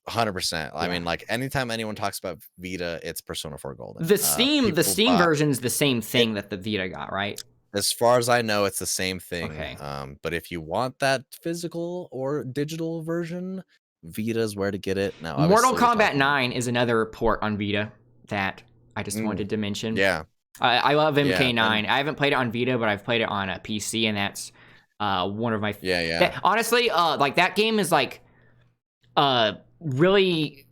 100%. I mean, like anytime anyone talks about Vita, it's Persona 4 Golden. The Steam version's the same thing that the Vita got, right? As far as I know, it's the same thing. Okay. But if you want that physical or digital version, Vita's where to get it. Now, Mortal Kombat 9 is another port on Vita that I just wanted to mention. Yeah. I love MK9. I haven't played it on Vita, but I've played it on a PC, and that's one of my... honestly, like that game is like really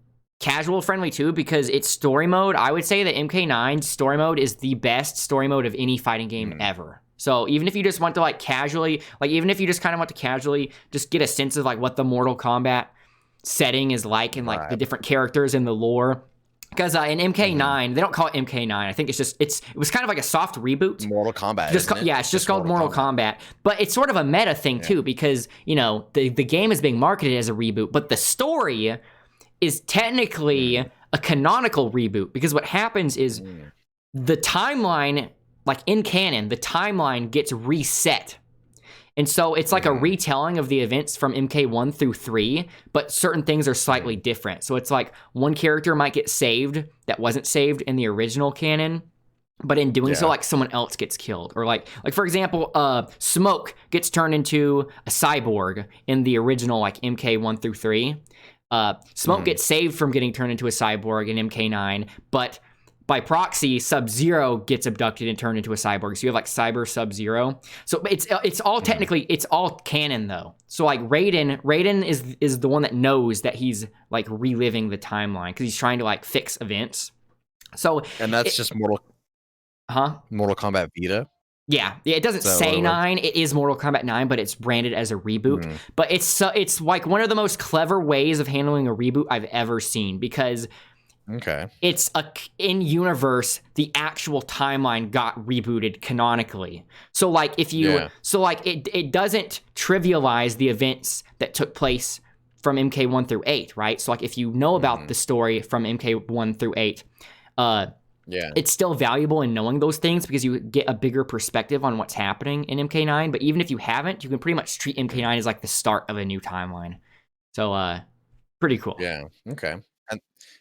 casual friendly too, because its story mode, I would say that MK9 story mode is the best story mode of any fighting game ever. So even if you just want to like casually, like even if you just kind of want to casually just get a sense of like what the Mortal Kombat setting is like and like the different characters in the lore. Because in MK9, they don't call it MK9. I think it's just it was kind of like a soft reboot. Mortal Kombat. It's just called Mortal Kombat. But it's sort of a meta thing too, because the game is being marketed as a reboot, but the story is technically a canonical reboot, because what happens is the timeline, like in canon, the timeline gets reset. And so it's like a retelling of the events from MK1 through 3, but certain things are slightly different. So it's like one character might get saved that wasn't saved in the original canon, but in doing so, like someone else gets killed. Or like for example, Smoke gets turned into a cyborg in the original like MK1 through 3. Smoke gets saved from getting turned into a cyborg in MK9, but by proxy, Sub-Zero gets abducted and turned into a cyborg. So you have like Cyber Sub-Zero. So it's all technically, it's all canon though. So like Raiden is the one that knows that he's like reliving the timeline because he's trying to like fix events. So and that's just Mortal Kombat Vita. Yeah, it doesn't say 9. It is Mortal Kombat 9, but it's branded as a reboot. But it's like one of the most clever ways of handling a reboot I've ever seen, because it's in universe, the actual timeline got rebooted canonically. So like if you it doesn't trivialize the events that took place from MK1 through 8, right? So like if you know about the story from MK1 through 8, it's still valuable in knowing those things because you get a bigger perspective on what's happening in MK9. But even if you haven't, you can pretty much treat MK9 as like the start of a new timeline. So pretty cool. Yeah. Okay.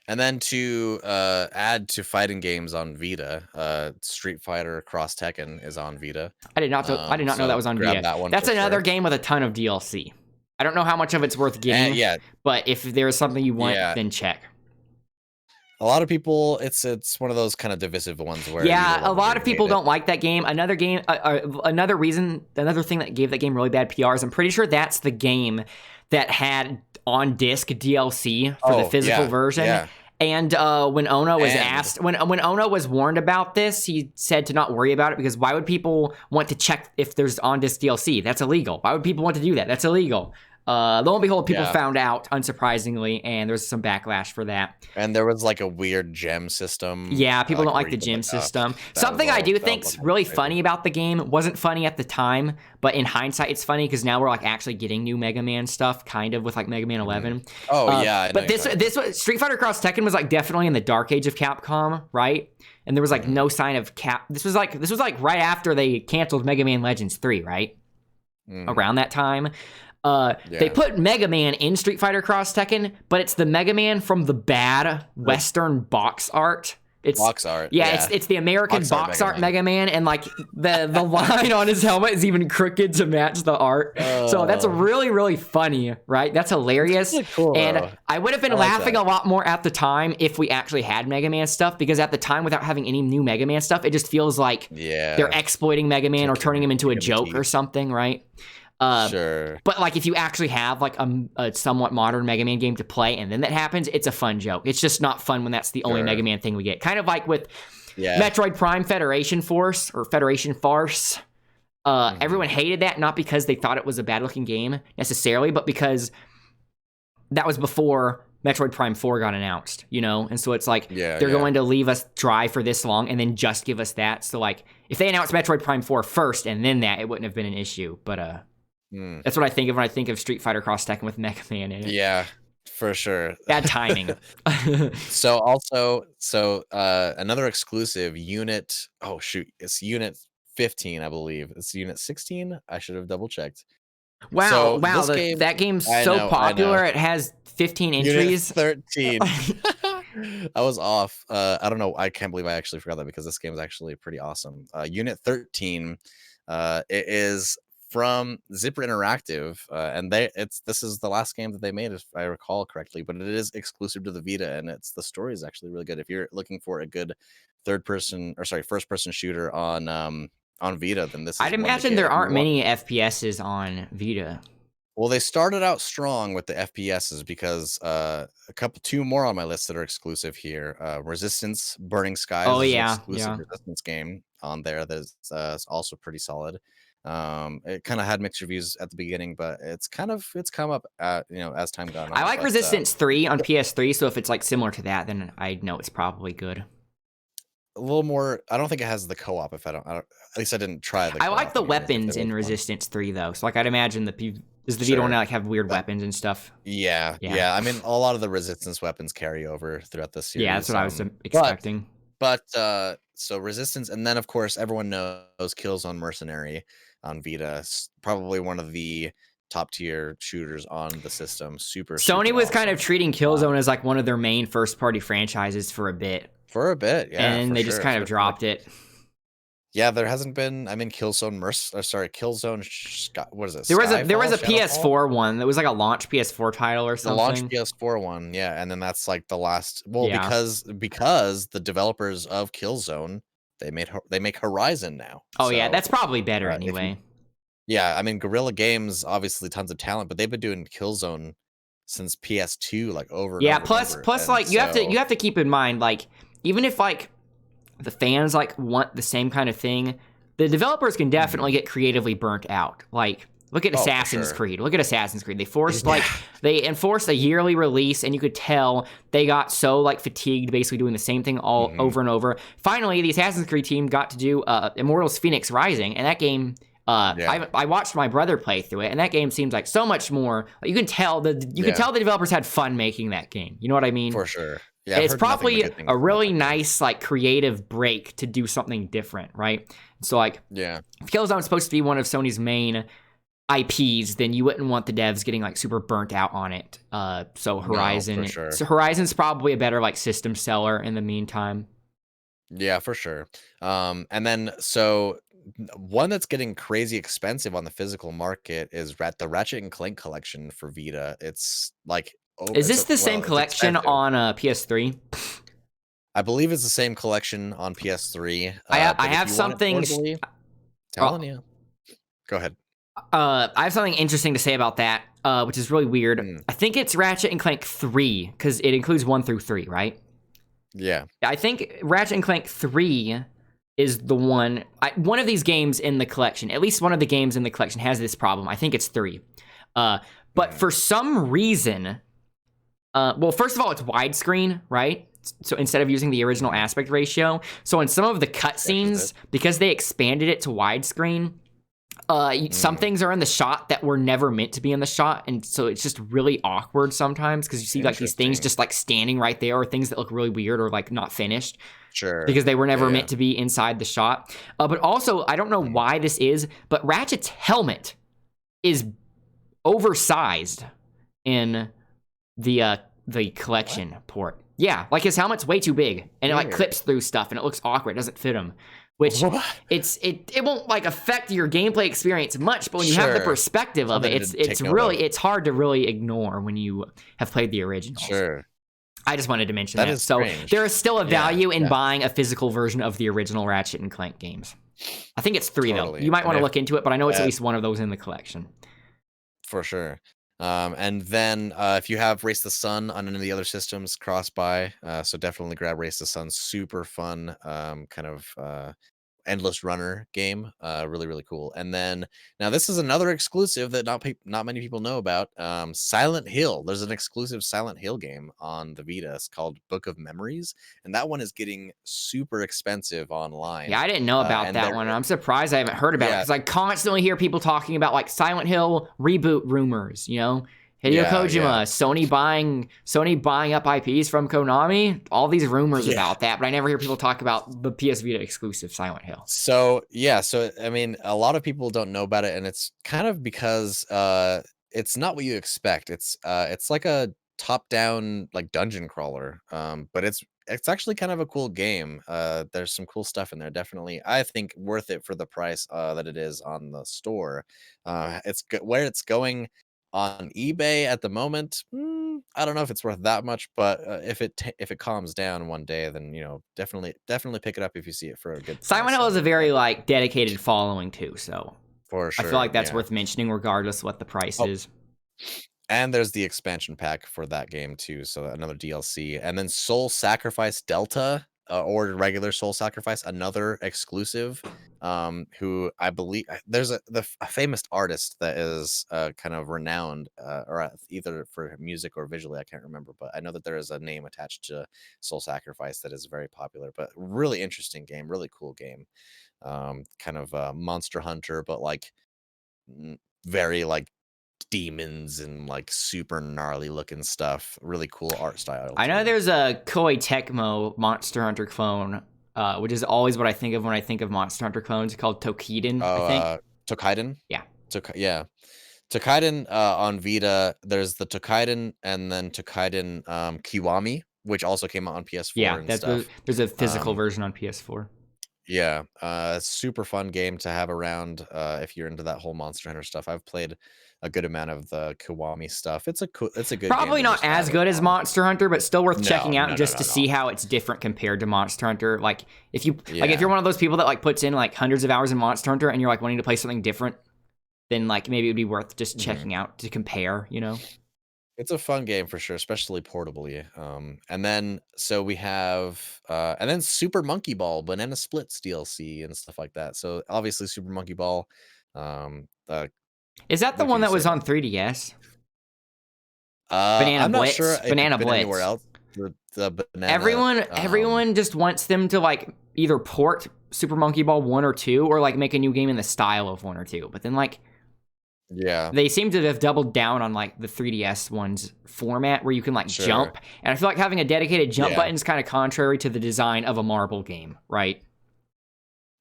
And then to add to fighting games on Vita, Street Fighter Cross Tekken is on Vita. I did not know that was on Vita. That's another game with a ton of DLC. I don't know how much of it's worth getting. But if there's something you want, then check. A lot of people, it's one of those kind of divisive ones where a lot of people don't like that game. Another thing that gave that game really bad PR is I'm pretty sure that's the game that had on disc DLC for the physical version. Yeah. And when Ono was asked, when Ono was warned about this, he said to not worry about it, because why would people want to check if there's on disc DLC? That's illegal. Why would people want to do that? That's illegal. Lo and behold, people found out, unsurprisingly, and there's some backlash for that. And there was like a weird gem system. Yeah, people don't like the gem system. Something I do think's really funny about the game, wasn't funny at the time, but in hindsight, it's funny because now we're like actually getting new Mega Man stuff, kind of, with like Mega Man 11. But this was Street Fighter Cross Tekken was like definitely in the dark age of Capcom, right? And there was like no sign of This was like right after they canceled Mega Man Legends 3, right? Around that time. They put Mega Man in Street Fighter Cross Tekken, but it's the Mega Man from the bad Western box art. It's box art. Yeah, it's the American box art Mega Man, and like the line on his helmet is even crooked to match the art. So that's really, really funny, right? That's hilarious. That's really cool, and I would have been laughing a lot more at the time if we actually had Mega Man stuff, because at the time, without having any new Mega Man stuff, it just feels like they're exploiting Mega Man or turning him into a joke or something, right? Sure. But like if you actually have like a somewhat modern Mega Man game to play and then that happens, it's a fun joke. It's just not fun when that's the only Mega Man thing we get. Kind of like with Metroid Prime Federation Force or Federation Farce. Everyone hated that, not because they thought it was a bad looking game necessarily, but because that was before Metroid Prime 4 got announced, you know? And so it's like, they're going to leave us dry for this long and then just give us that. So like, if they announced Metroid Prime 4 first and then that, it wouldn't have been an issue. But that's what I think of when I think of Street Fighter Cross Tekken with Mega Man in it. Yeah, for sure. Bad timing. So another exclusive Unit, it's Unit 15, I believe. It's Unit 16. I should have double checked. Wow, that game's so popular. It has 15 entries. Unit 13. I was off. I don't know. I can't believe I actually forgot that because this game is actually pretty awesome. Unit 13. It is from Zipper Interactive, and this is the last game that they made, if I recall correctly. But it is exclusive to the Vita, and the story is actually really good. If you're looking for a good first person shooter on Vita, then this is I'd imagine there aren't many FPSs on Vita. Well, they started out strong with the FPSs because two more on my list that are exclusive here. Resistance Burning Skies is an exclusive Resistance game on there that's also pretty solid. It kind of had mixed reviews at the beginning, but it's come up as time gone on. I like Resistance 3 on PS3, so if it's like similar to that, then I know it's probably good. A little more. I don't think it has the co-op. At least I didn't try the. I like the weapons in Resistance 3 though. So like I'd imagine does the Vita one like have weird weapons and stuff? Yeah. I mean, a lot of the Resistance weapons carry over throughout the series. Yeah, that's what I was expecting. But so Resistance, and then of course everyone knows Killzone Mercenary on Vita, probably one of the top tier shooters on the system. Sony was kind of treating Killzone as like one of their main first party franchises for a bit. And they just kind of dropped it. Yeah, there hasn't been. I mean, Killzone. What is it? There was a PS4 one that was like a launch PS4 title or something. The launch PS4 one, yeah, and then that's like the last. Well, because the developers of Killzone, they make Horizon now. Oh yeah, that's probably better anyway. I mean, Guerrilla Games, obviously tons of talent, but they've been doing Killzone since PS2, like over. And over plus, and over. Like you have to keep in mind, like even if like the fans like want the same kind of thing, the developers can definitely get creatively burnt out. Like look at Assassin's Creed. Look at Assassin's Creed. They they enforced a yearly release, and you could tell they got so like fatigued basically doing the same thing all over and over. Finally, the Assassin's Creed team got to do Immortals Phoenix Rising, and that game. I watched my brother play through it, and that game seems like so much more. You can tell the developers had fun making that game. You know what I mean? For sure. Yeah, it's probably a really nice like creative break to do something different, right? So like, if Killzone's supposed to be one of Sony's main IPs, then you wouldn't want the devs getting like super burnt out on it. So Horizon, so Horizon's probably a better like system seller in the meantime. Yeah, for sure. And then so one that's getting crazy expensive on the physical market is the Ratchet and Clank collection for Vita. It's like. Is this the same collection on PS3? I believe it's the same collection on PS3. I have something. Telling you. Go ahead. I have something interesting to say about that, which is really weird. I think it's Ratchet and Clank 3 because it includes 1 through 3, right? Yeah. I think Ratchet and Clank 3 is the one. One of these games in the collection, at least one of the games in the collection, has this problem. I think it's 3. But for some reason. Well, first of all, it's widescreen, right? So instead of using the original aspect ratio, so in some of the cutscenes, because they expanded it to widescreen, some things are in the shot that were never meant to be in the shot, and so it's just really awkward sometimes because you see like these things just like standing right there, or things that look really weird or like not finished. Sure. Because they were never meant to be inside the shot. But also, I don't know why this is, but Ratchet's helmet is oversized in the collection port. Yeah, like his helmet's way too big, and it like clips through stuff, and it looks awkward. It doesn't fit him, which it won't like affect your gameplay experience much. But when you have the perspective of it, it's hard to really ignore when you have played the originals. Sure. I just wanted to mention that. So there is still a value in buying a physical version of the original Ratchet and Clank games. I think it's 3 though. You might want to look into it, but I know it's at least one of those in the collection. For sure. And then if you have Race the Sun on any of the other systems, cross buy. So definitely grab Race the Sun. Super fun, kind of endless runner game. Really, really cool. And then now this is another exclusive that not many people know about. Silent Hill. There's an exclusive Silent Hill game on the Vita. It's called Book of Memories, and that one is getting super expensive online. Yeah, I didn't know about that one. I'm surprised I haven't heard about it because I constantly hear people talking about like Silent Hill reboot rumors. You know, Hideo Kojima, Sony buying up IPs from Konami. All these rumors about that, but I never hear people talk about the PS Vita exclusive Silent Hill. So I mean, a lot of people don't know about it, and it's kind of because it's not what you expect. It's like a top-down like dungeon crawler, but it's actually kind of a cool game. There's some cool stuff in there. Definitely, I think worth it for the price that it is on the store. Where it's going on eBay at the moment. I don't know if it's worth that much, but if it calms down one day, then definitely pick it up if you see it for a good price. Silent Hill is a very like dedicated following too, so for sure, I feel like that's worth mentioning regardless of what the price is. And there's the expansion pack for that game too, so another DLC. And then Soul Sacrifice Delta, or regular Soul Sacrifice, another exclusive. Who I believe there's a famous artist that is kind of renowned, or either for music or visually, I can't remember, but I know that there is a name attached to Soul Sacrifice that is very popular. But really interesting game, really cool game. Kind of Monster Hunter, but like very like demons and like super gnarly looking stuff. Really cool art style. I know there's a Koei Tecmo Monster Hunter clone, which is always what I think of when I think of Monster Hunter clones, called Tokiden, I think. Tokiden? Yeah. Tokiden on Vita, there's the Tokiden and then Tokiden Kiwami, which also came out on PS4 and stuff. There's a physical version on PS4. Yeah, super fun game to have around if you're into that whole Monster Hunter stuff. I've played a good amount of the Kiwami stuff. It's a good probably game not as good as Monster Hunter, but still worth checking out to see how it's different compared to Monster Hunter. Like if you're one of those people that like puts in like hundreds of hours in Monster Hunter and you're like wanting to play something different, then like maybe it would be worth just checking out to compare, It's a fun game for sure, especially portably. And then so we have and then Super Monkey Ball, Banana Splits DLC and stuff like that. So obviously Super Monkey Ball. Is that the one that was on 3DS? I'm not sure. Banana Blitz. Anywhere else. The banana. Everyone just wants them to like either port Super Monkey Ball 1 or 2, or like make a new game in the style of 1 or 2. But then like. Yeah, they seem to have doubled down on like the 3DS one's format where you can like jump, and I feel like having a dedicated jump button is kind of contrary to the design of a marble game, right?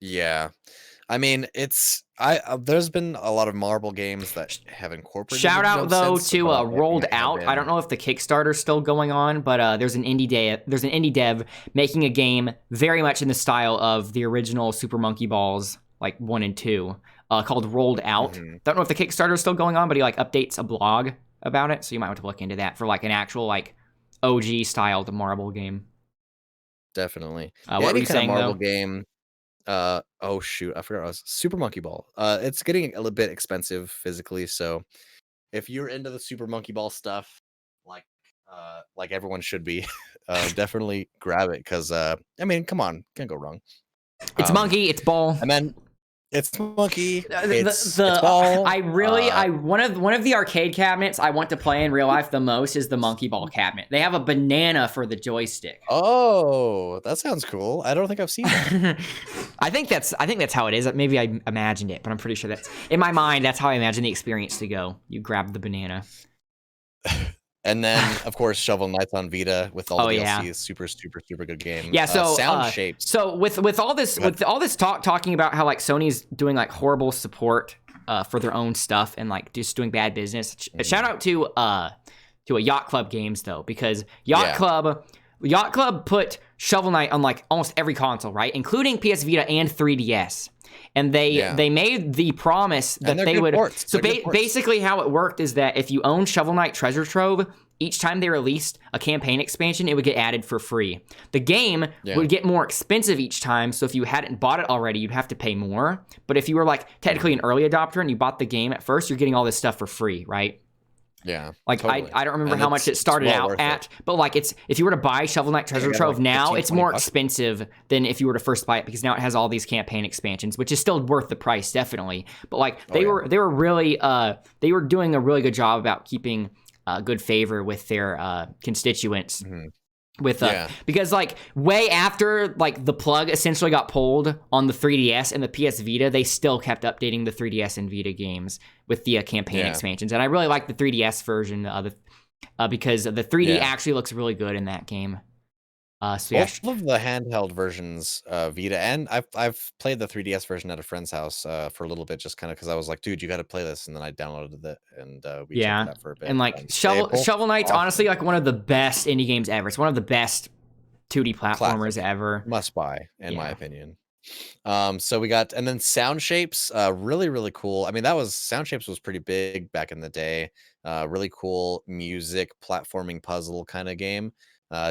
Yeah, I mean there's been a lot of marble games that have incorporated. Shout out though to Rolled Out. I don't know if the Kickstarter's still going on, but there's an indie dev making a game very much in the style of the original Super Monkey Balls, like 1 and 2. Called Rolled Out. Don't know if the Kickstarter is still going on, but he like updates a blog about it, so you might want to look into that for like an actual like OG styled marble game. Definitely. What were you saying, marble game? Oh shoot, I forgot. Super Monkey Ball. It's getting a little bit expensive physically, so if you're into the Super Monkey Ball stuff, like everyone should be, definitely grab it because I mean, come on, can't go wrong. It's monkey, it's ball, and then. It's monkey. It's ball. One of the arcade cabinets I want to play in real life the most is the Monkey Ball cabinet. They have a banana for the joystick. Oh, that sounds cool. I don't think I've seen that. I think that's how it is. Maybe I imagined it, but I'm pretty sure that's in my mind. That's how I imagine the experience to go. You grab the banana. And then, of course, Shovel Knight's on Vita with all the DLCs. Super, super, super good game. Yeah. So Sound Shapes. So with all this talking about how like Sony's doing like horrible support for their own stuff and like just doing bad business. Shout out to a Yacht Club Games though, because Yacht Club put Shovel Knight on like almost every console, right, including PS Vita and 3DS. And they made the promise that they would. So basically, how it worked is that if you own Shovel Knight Treasure Trove, each time they released a campaign expansion, it would get added for free. The game would get more expensive each time, so if you hadn't bought it already, you'd have to pay more. But if you were like technically an early adopter and you bought the game at first, you're getting all this stuff for free, right? Yeah, like totally. I don't remember how much it started out at, but like if you were to buy Shovel Knight Treasure Trove now, it's more expensive than if you were to first buy it, because now it has all these campaign expansions, which is still worth the price, definitely. But like they were really they were doing a really good job about keeping good favor with their constituents. With because like way after like the plug essentially got pulled on the 3DS and the PS Vita, they still kept updating the 3DS and Vita games with the campaign expansions, and I really like the 3DS version because the 3D actually looks really good in that game. So both of the handheld versions, Vita, and I've played the 3DS version at a friend's house for a little bit, just kind of because I was like, dude, you got to play this, and then I downloaded it, and we checked it out for a bit. And like Shovel Knight's honestly like one of the best indie games ever. It's one of the best 2D platformers ever. Must buy, in my opinion. So we got, and then Sound Shapes, really, really cool. I mean, Sound Shapes was pretty big back in the day. Really cool music platforming puzzle kind of game.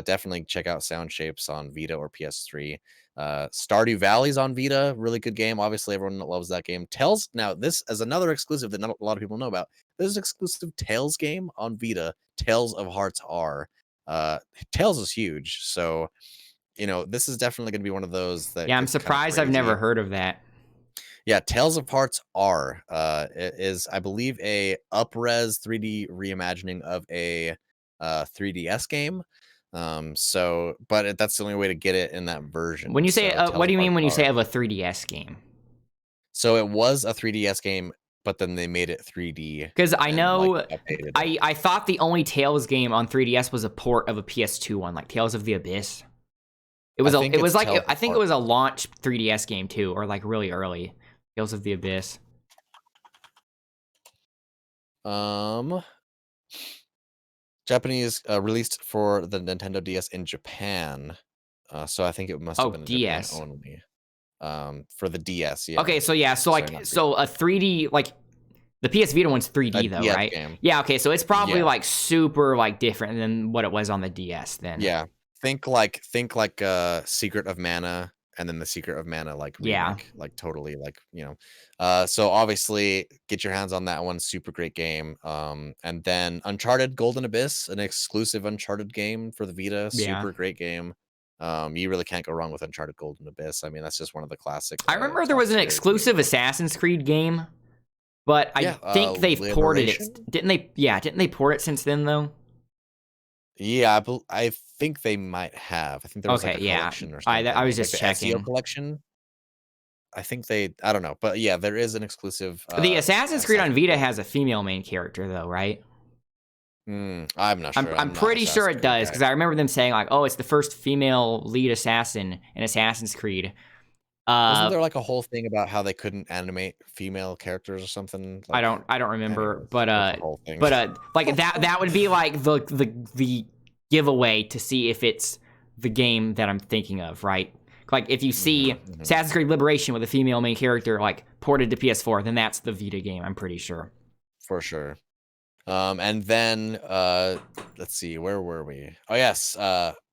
Definitely check out Sound Shapes on Vita or PS3. Stardew Valley's on Vita, really good game. Obviously, everyone loves that game. Tales, now this is another exclusive that not a lot of people know about. There's an exclusive Tales game on Vita, Tales of Hearts R. Tales is huge, so this is definitely going to be one of those that. Yeah, I'm surprised I've never heard of that. Yeah, Tales of Hearts R it is, I believe, a up-res 3D reimagining of a 3DS game. But that's the only way to get it in that version. When you say, what do you mean when you say of a 3DS game? So it was a 3DS game, but then they made it 3D. Because I know, I thought the only Tales game on 3DS was a port of a PS2 one, like Tales of the Abyss. I think it was a launch 3DS game too, or like really early. Tales of the Abyss. Japanese released for the Nintendo DS in Japan. So I think it must have been DS only. For the DS, yeah. Okay, so so a 3D, like the PS Vita one's 3D though, DS right? Game. Yeah, okay, so it's probably like super like different than what it was on the DS then. Yeah. Think like Secret of Mana, and then the Secret of Mana like remake, like totally like so obviously get your hands on that one, super great game. And then Uncharted Golden Abyss, an exclusive Uncharted game for the Vita, super great game. You really can't go wrong with Uncharted Golden Abyss. I mean, that's just one of the classic. I remember there was an exclusive Assassin's Creed game, but I think they've ported it. Didn't they? Yeah, didn't they port it since then though? Yeah, I think they might have. I think there was like a collection or something. I was just like checking. SEO collection. I think I don't know, but yeah, there is an exclusive. The Assassin's Creed on Vita has a female main character though, right? I'm not sure. I'm pretty sure it does, because I remember them saying like, "Oh, it's the first female lead assassin in Assassin's Creed." Wasn't there like a whole thing about how they couldn't animate female characters or something? Like, I don't remember, but like that would be like the giveaway to see if it's the game that I'm thinking of, right? Like if you see Assassin's Creed Liberation with a female main character like ported to PS4, then that's the Vita game, I'm pretty sure. For sure. And then let's see, where were we? Oh yes,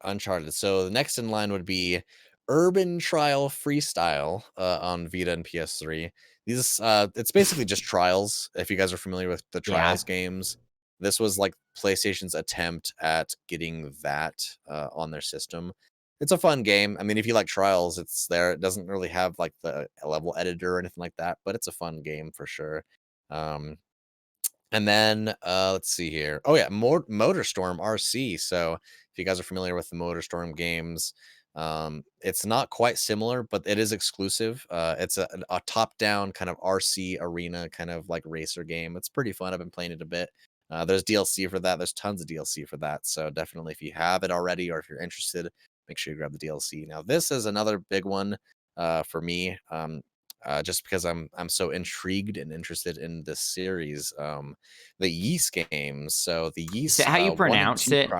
Uncharted. So the next in line would be Urban Trial Freestyle on Vita and PS3. These it's basically just Trials. If you guys are familiar with the Trials games, this was like PlayStation's attempt at getting that on their system. It's a fun game. I mean, if you like Trials, it's there. It doesn't really have like the level editor or anything like that, but it's a fun game for sure. And then let's see here. Oh yeah, MotorStorm RC. So if you guys are familiar with the MotorStorm games, it's not quite similar, but it is exclusive. It's a top-down kind of RC arena kind of like racer game. It's pretty fun. I've been playing it a bit. There's DLC for that. There's tons of DLC for that. So definitely, if you have it already or if you're interested, make sure you grab the DLC. Now, this is another big one for me. Just because I'm so intrigued and interested in this series, the Yeast games. So the Yeast. Is that how you pronounce it?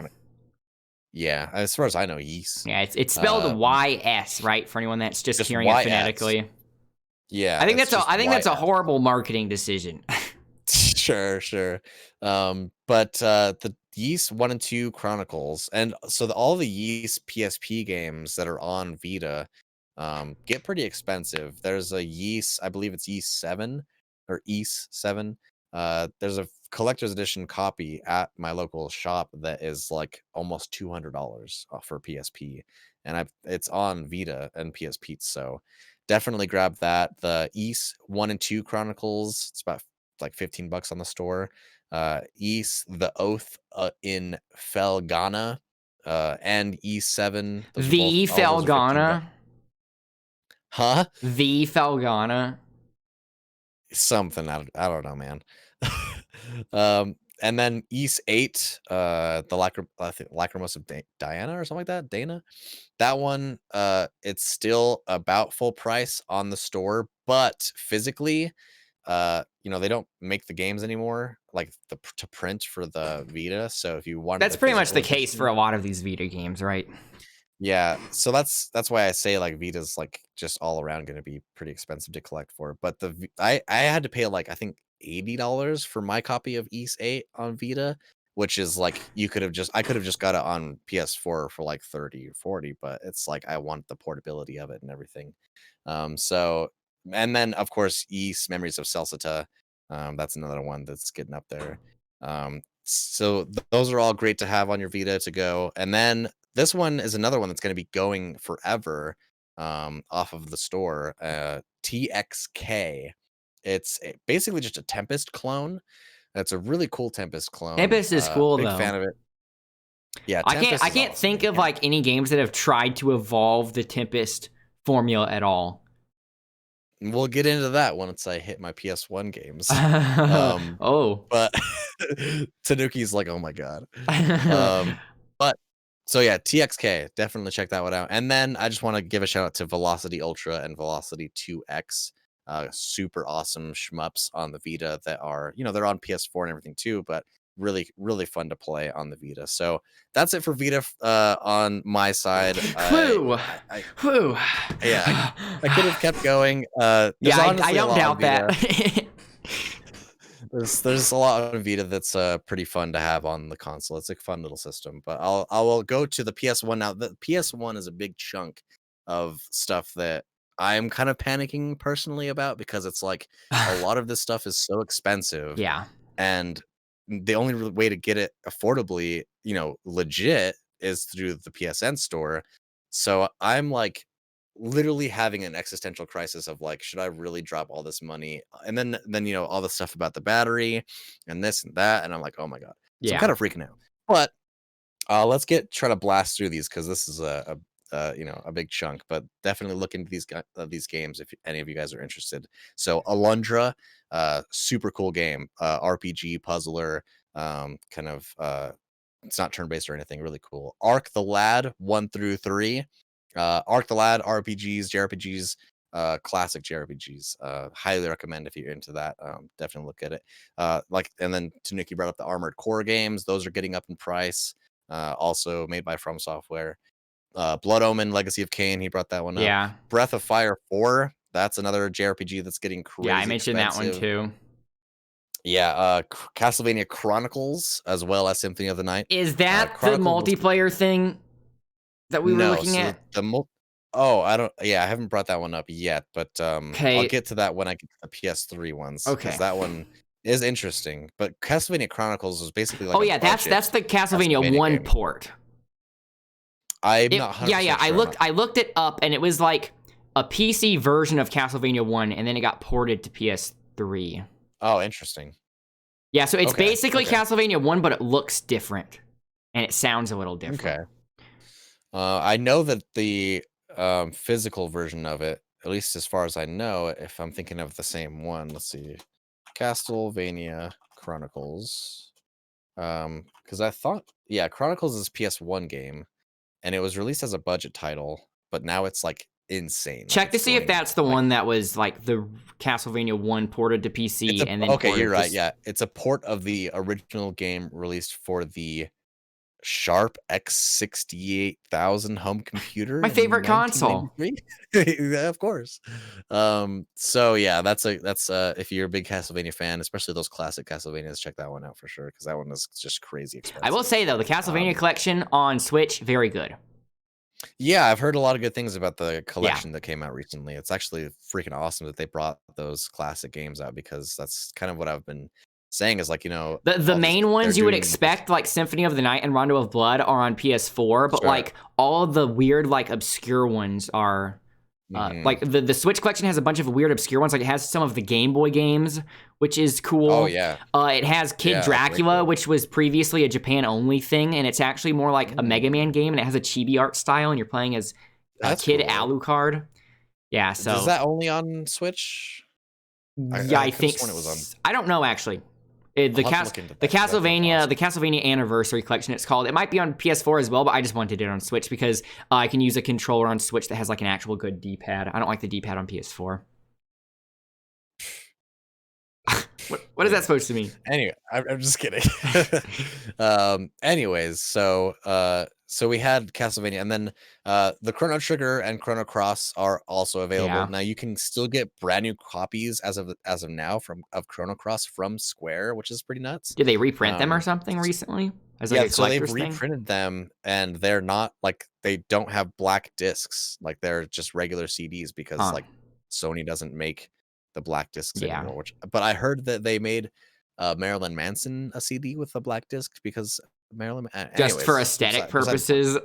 Yeah, as far as I know, Yeast. Yeah, it's spelled YS, right? For anyone that's just hearing it phonetically. Yeah, I think that's a horrible marketing decision. Sure. But the Yeast 1 and 2 Chronicles, and so all the Yeast PSP games that are on Vita get pretty expensive. There's a Yeast, I believe it's Yeast 7 or Yeast 7. There's a collector's edition copy at my local shop that is like almost $200 for PSP, and it's on Vita and PSP, so definitely grab that. The Yeast 1 and 2 Chronicles, it's about like $15 on the store. East the Oath in Felghana, and E7. Those are both The all those are $15. Felghana. Huh? The Felghana. Something I don't know, man. And then East 8, the Lachrymose of Diana or something like that. Dana. That one, it's still about full price on the store, but physically, they don't make the games anymore, like to print for the Vita. So if you wanted, That's the pretty much the physical case for edition, a lot of these Vita games, right? yeah. So that's why I say like Vita's like just all around going to be pretty expensive to collect for. But I had to pay like I think $80 for my copy of East 8 on Vita, which is like I could have just got it on PS4 for like 30 or 40, but it's like I want the portability of it and everything. So, and then of course East Memories of Celceta, that's another one that's getting up there. So those are all great to have on your Vita to go. And then this one is another one that's going to be going forever, off of the store. TXK. It's basically just a Tempest clone. That's a really cool Tempest clone. Tempest is cool big though. fan of it. Yeah, I Tempest can't is think awesome. of like any games that have tried to evolve the Tempest formula at all. We'll get into that once I hit my PS1 games. Oh. But Tanuki's like, oh my god. But so yeah, TXK, definitely check that one out. And then I just want to give a shout out to Velocity Ultra and Velocity 2X. Super awesome shmups on the Vita that are, they're on PS4 and everything too, but really, really fun to play on the Vita. So that's it for Vita on my side. Whew. Whew. Yeah, I could have kept going. Yeah, I don't doubt that. There's a lot of Vita that's pretty fun to have on the console. It's a fun little system. But I will go to the PS1 now. The PS1 is a big chunk of stuff that I'm kind of panicking personally about, because it's like a lot of this stuff is so expensive. Yeah. And the only way to get it affordably, legit, is through the PSN store. So I'm like literally having an existential crisis of like, should I really drop all this money? And then all the stuff about the battery and this and that, and I'm like, oh my god. So I'm kind of freaking out. But let's try to blast through these, because this is a big chunk. But definitely look into these games if any of you guys are interested. So Alundra, super cool game, RPG puzzler, kind of it's not turn-based or anything, really cool. Arc the Lad 1 through 3. Arc the Lad RPGs, JRPGs, classic JRPGs. Highly recommend if you're into that. Definitely look at it. And then Tanuki brought up the Armored Core games. Those are getting up in price. Also made by From Software. Blood Omen, Legacy of Kain, he brought that one up. Yeah. Breath of Fire 4, that's another JRPG that's getting crazy. Yeah, I mentioned expensive. that one too. Yeah, Castlevania Chronicles, as well as Symphony of the Night. Is that the multiplayer thing that we were looking at? I haven't brought that one up yet, but I'll get to that when I get to the PS3 ones. Okay. Because that one is interesting. But Castlevania Chronicles is basically like that's the Castlevania 1 game. Port. I'm not 100% Yeah, sure I looked it up, and it was like a PC version of Castlevania 1, and then it got ported to PS3. Oh, interesting. Yeah, so it's basically Castlevania 1, but it looks different, and it sounds a little different. Okay. I know that the physical version of it, at least as far as I know, if I'm thinking of the same one, let's see, Castlevania Chronicles. Because I thought, Chronicles is a PS1 game, and it was released as a budget title, but now it's like insane. Check to see if that's the one that was like the Castlevania 1 ported to PC and then you're right. Yeah, it's a port of the original game released for the Sharp X68000 home computer My favorite in console. 1993. Yeah, of course. So yeah, that's if you're a big Castlevania fan, especially those classic Castlevanias, check that one out for sure, because that one is just crazy expensive. I will say though, the Castlevania collection on Switch, very good. Yeah, I've heard a lot of good things about the collection that came out recently. It's actually freaking awesome that they brought those classic games out, because that's kind of what I've been saying is, like, you know, the main ones you would doing expect, like Symphony of the Night and Rondo of Blood, are on PS4, but like all the weird, like obscure ones are like the Switch collection has a bunch of weird obscure ones. Like it has some of the Game Boy games, which is cool. Oh yeah. It has Kid Dracula, which was previously a Japan only thing, and it's actually more like a Mega Man game, and it has a chibi art style, and you're playing as Kid Alucard. Yeah, so is that only on Switch? I think it was on. I don't know actually. The Castlevania Anniversary Collection, it's called. It might be on PS4 as well, but I just wanted it on Switch because I can use a controller on Switch that has like an actual good D-pad. I don't like the D-pad on PS4. What is that supposed to mean? Anyway, I'm just kidding. Anyways, so we had Castlevania, and then the Chrono Trigger and Chrono Cross are also available. Yeah. Now you can still get brand new copies as of now of Chrono Cross from Square, which is pretty nuts. Did they reprint them or something recently? As like so they've reprinted them, and they're not like, they don't have black discs, like they're just regular CDs, because like Sony doesn't make the black discs anymore. But I heard that they made Marilyn Manson a CD with a black disc, because Marilyn just for aesthetic purposes.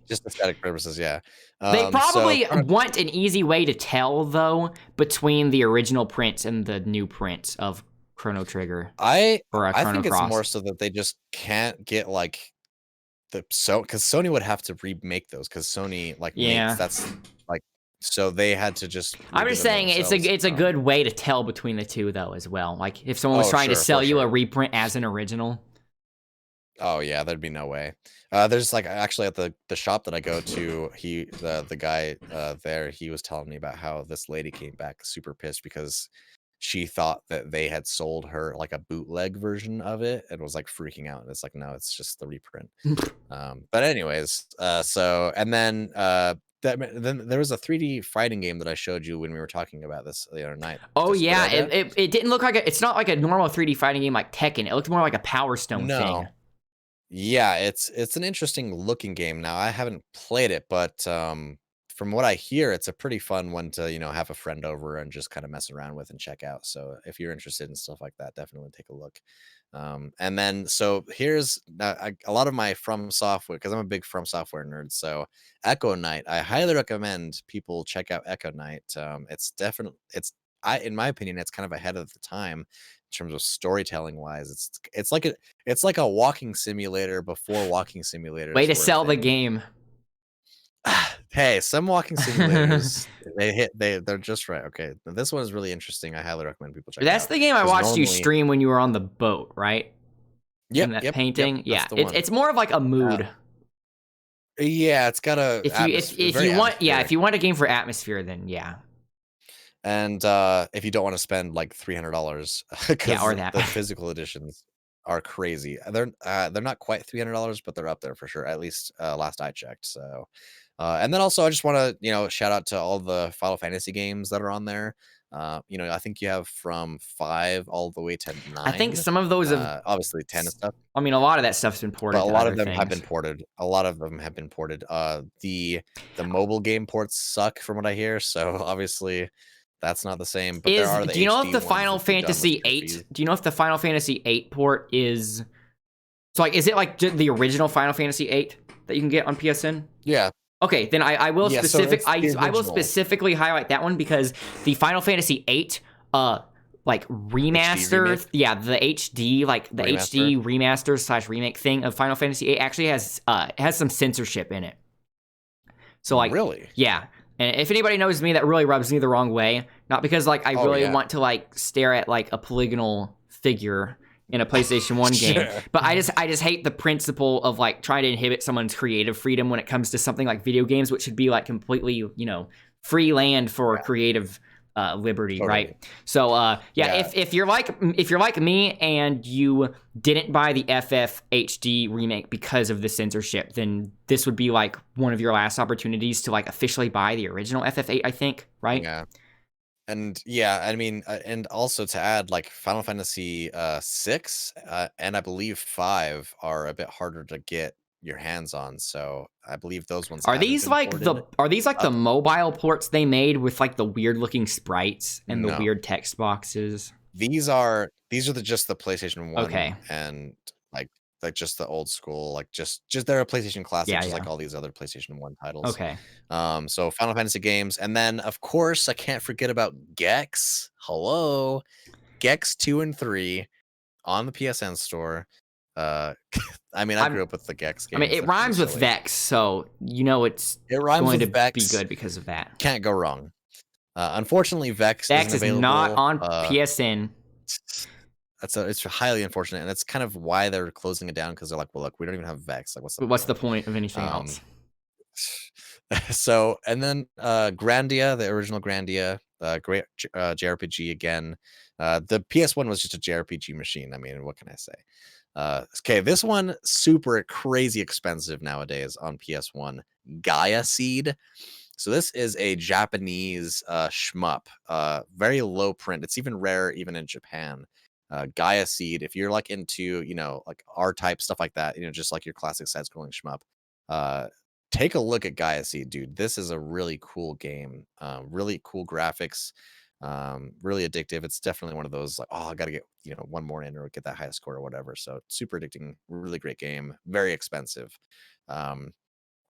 Just aesthetic purposes, yeah. They probably want an easy way to tell though between the original prints and the new prints of Chrono Trigger. I think it's more so that they just can't get like because Sony would have to remake those, because Sony makes, that's like, so they had to just. I'm just saying it's a good way to tell between the two though as well. Like if someone was trying to sell you a reprint as an original. Oh yeah, there'd be no way. There's like, actually at the shop that I go to, the guy there, he was telling me about how this lady came back super pissed because she thought that they had sold her like a bootleg version of it, and was like freaking out. And it's like, no, it's just the reprint. But anyways, so, and then then there was a 3D fighting game that I showed you when we were talking about this the other night. Oh yeah, it didn't look like it's not like a normal 3D fighting game like Tekken. It looked more like a Power Stone thing. Yeah, it's an interesting looking game. Now I haven't played it, but from what I hear, it's a pretty fun one to, you know, have a friend over and just kind of mess around with and check out. So if you're interested in stuff like that, definitely take a look. And then, so here's a lot of my From Software, because I'm a big From Software nerd. So Echo Knight, I highly recommend people check out Echo Knight. In my opinion, it's kind of ahead of the time in terms of storytelling wise. It's like a walking simulator before walking simulators. Way to sell the game. Hey, some walking simulators, they're just right. Okay, this one is really interesting. I highly recommend people check it out. That's the game I watched you stream when you were on the boat, right? Yeah, painting. Yeah, it's more of like a mood. Yeah, it's got a. If you want a game for atmosphere, then yeah. And if you don't want to spend like $300, because the physical editions are crazy. They're not quite $300, but they're up there for sure. At least last I checked. So. And then also, I just want to, you know, shout out to all the Final Fantasy games that are on there. You know, I think you have from 5 all the way to 9. I think some of those have obviously 10 and stuff. I mean, a lot of that stuff's been ported. But a lot of them have been ported. The mobile game ports suck, from what I hear. So obviously, that's not the same. But there are the. Do you know if the Final Fantasy 8? Do you know if the Final Fantasy 8 port is? So like, is it like the original Final Fantasy 8 that you can get on PSN? Yeah. Okay, then I will I will specifically highlight that one, because the Final Fantasy VIII like remaster, the HD, like the HD remaster / remake thing of Final Fantasy VIII actually has some censorship in it. So like, really? Yeah. And if anybody knows me, that really rubs me the wrong way. Not because like I really want to like stare at like a polygonal figure in a PlayStation 1 game. But I just hate the principle of like trying to inhibit someone's creative freedom when it comes to something like video games, which should be like completely, you know, free land for creative liberty, Totally. right? So Yeah. if you're like me and you didn't buy the FFHD remake because of the censorship, then this would be like one of your last opportunities to like officially buy the original FF8, I think, right? Yeah. And yeah, I mean, and also to add, like Final Fantasy 6 and I believe 5 are a bit harder to get your hands on. So I believe those ones Are haven't these been like ported. the mobile ports they made with like the weird looking sprites and the No, weird text boxes? these are just the PlayStation 1 Okay. and like just the old school, like just they're a PlayStation classic, Yeah, just yeah. like all these other PlayStation 1 titles. Okay. So Final Fantasy games, and then of course I can't forget about Gex. Hello, Gex 2 and 3 on the PSN store. Uh, I mean, I I'm grew up with the Gex I mean, games. it They're pretty rhymes with silly. Vex, so you know it's It rhymes going to with be Vex. good because of that. Can't go wrong. Unfortunately, Vex isn't Vex is not available. on PSN. It's highly unfortunate, and that's kind of why they're closing it down because they're like, well, look, we don't even have Vex. Like, what's the But what's the point? point of anything Um, else? so and then Grandia, the original Grandia, great JRPG again. The PS1 was just a JRPG machine. I mean, what can I say? Okay, this one super crazy expensive nowadays on PS1. Gaia Seed. So this is a Japanese shmup, very low print. It's even rare even in Japan. Gaia Seed. If you're like into like R type stuff like that, just like your classic side scrolling shmup, uh, take a look at Gaia Seed, dude. This is a really cool game. Really cool graphics. Really addictive. It's definitely one of those like, oh, I gotta get one more in or get that highest score or whatever. So super addicting. Really great game. Very expensive. Um,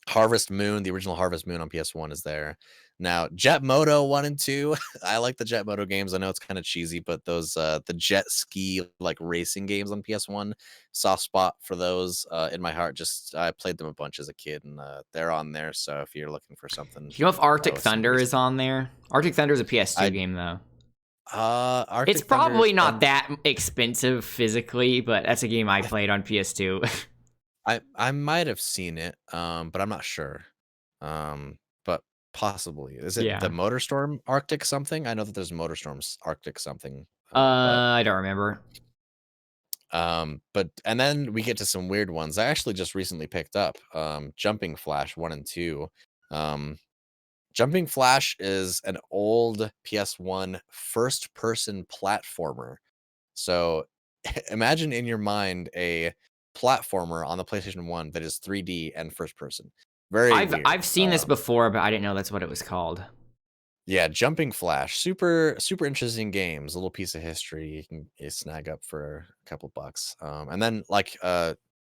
Harvest Moon, the original Harvest Moon on PS1 is there. Now, Jet Moto 1 and 2. I like the Jet Moto games. I know it's kind of cheesy, but those the jet ski like racing games on PS1, soft spot for those in my heart. Just I played them a bunch as a kid and they're on there. So if you're looking for something You know if Arctic with some Thunder is racing, on there? Arctic Thunder is a PS2 I game though. It's Arctic probably Thunder's not that expensive physically, but that's a game I played on PS2. I might have seen it, but I'm not sure. But possibly. Is it the Yeah. MotorStorm Arctic something? I know that there's MotorStorm's Arctic something. I don't remember. But and then we get to some weird ones. I actually just recently picked up Jumping Flash 1 and 2. Um, Jumping Flash is an old PS1 first person platformer. So imagine in your mind a platformer on the PlayStation 1 that is 3D and first person. Very I've weird. seen this before, but I didn't know that's what it was called. Yeah, Jumping Flash, super interesting games. A little piece of history you can snag up for a couple bucks. And then like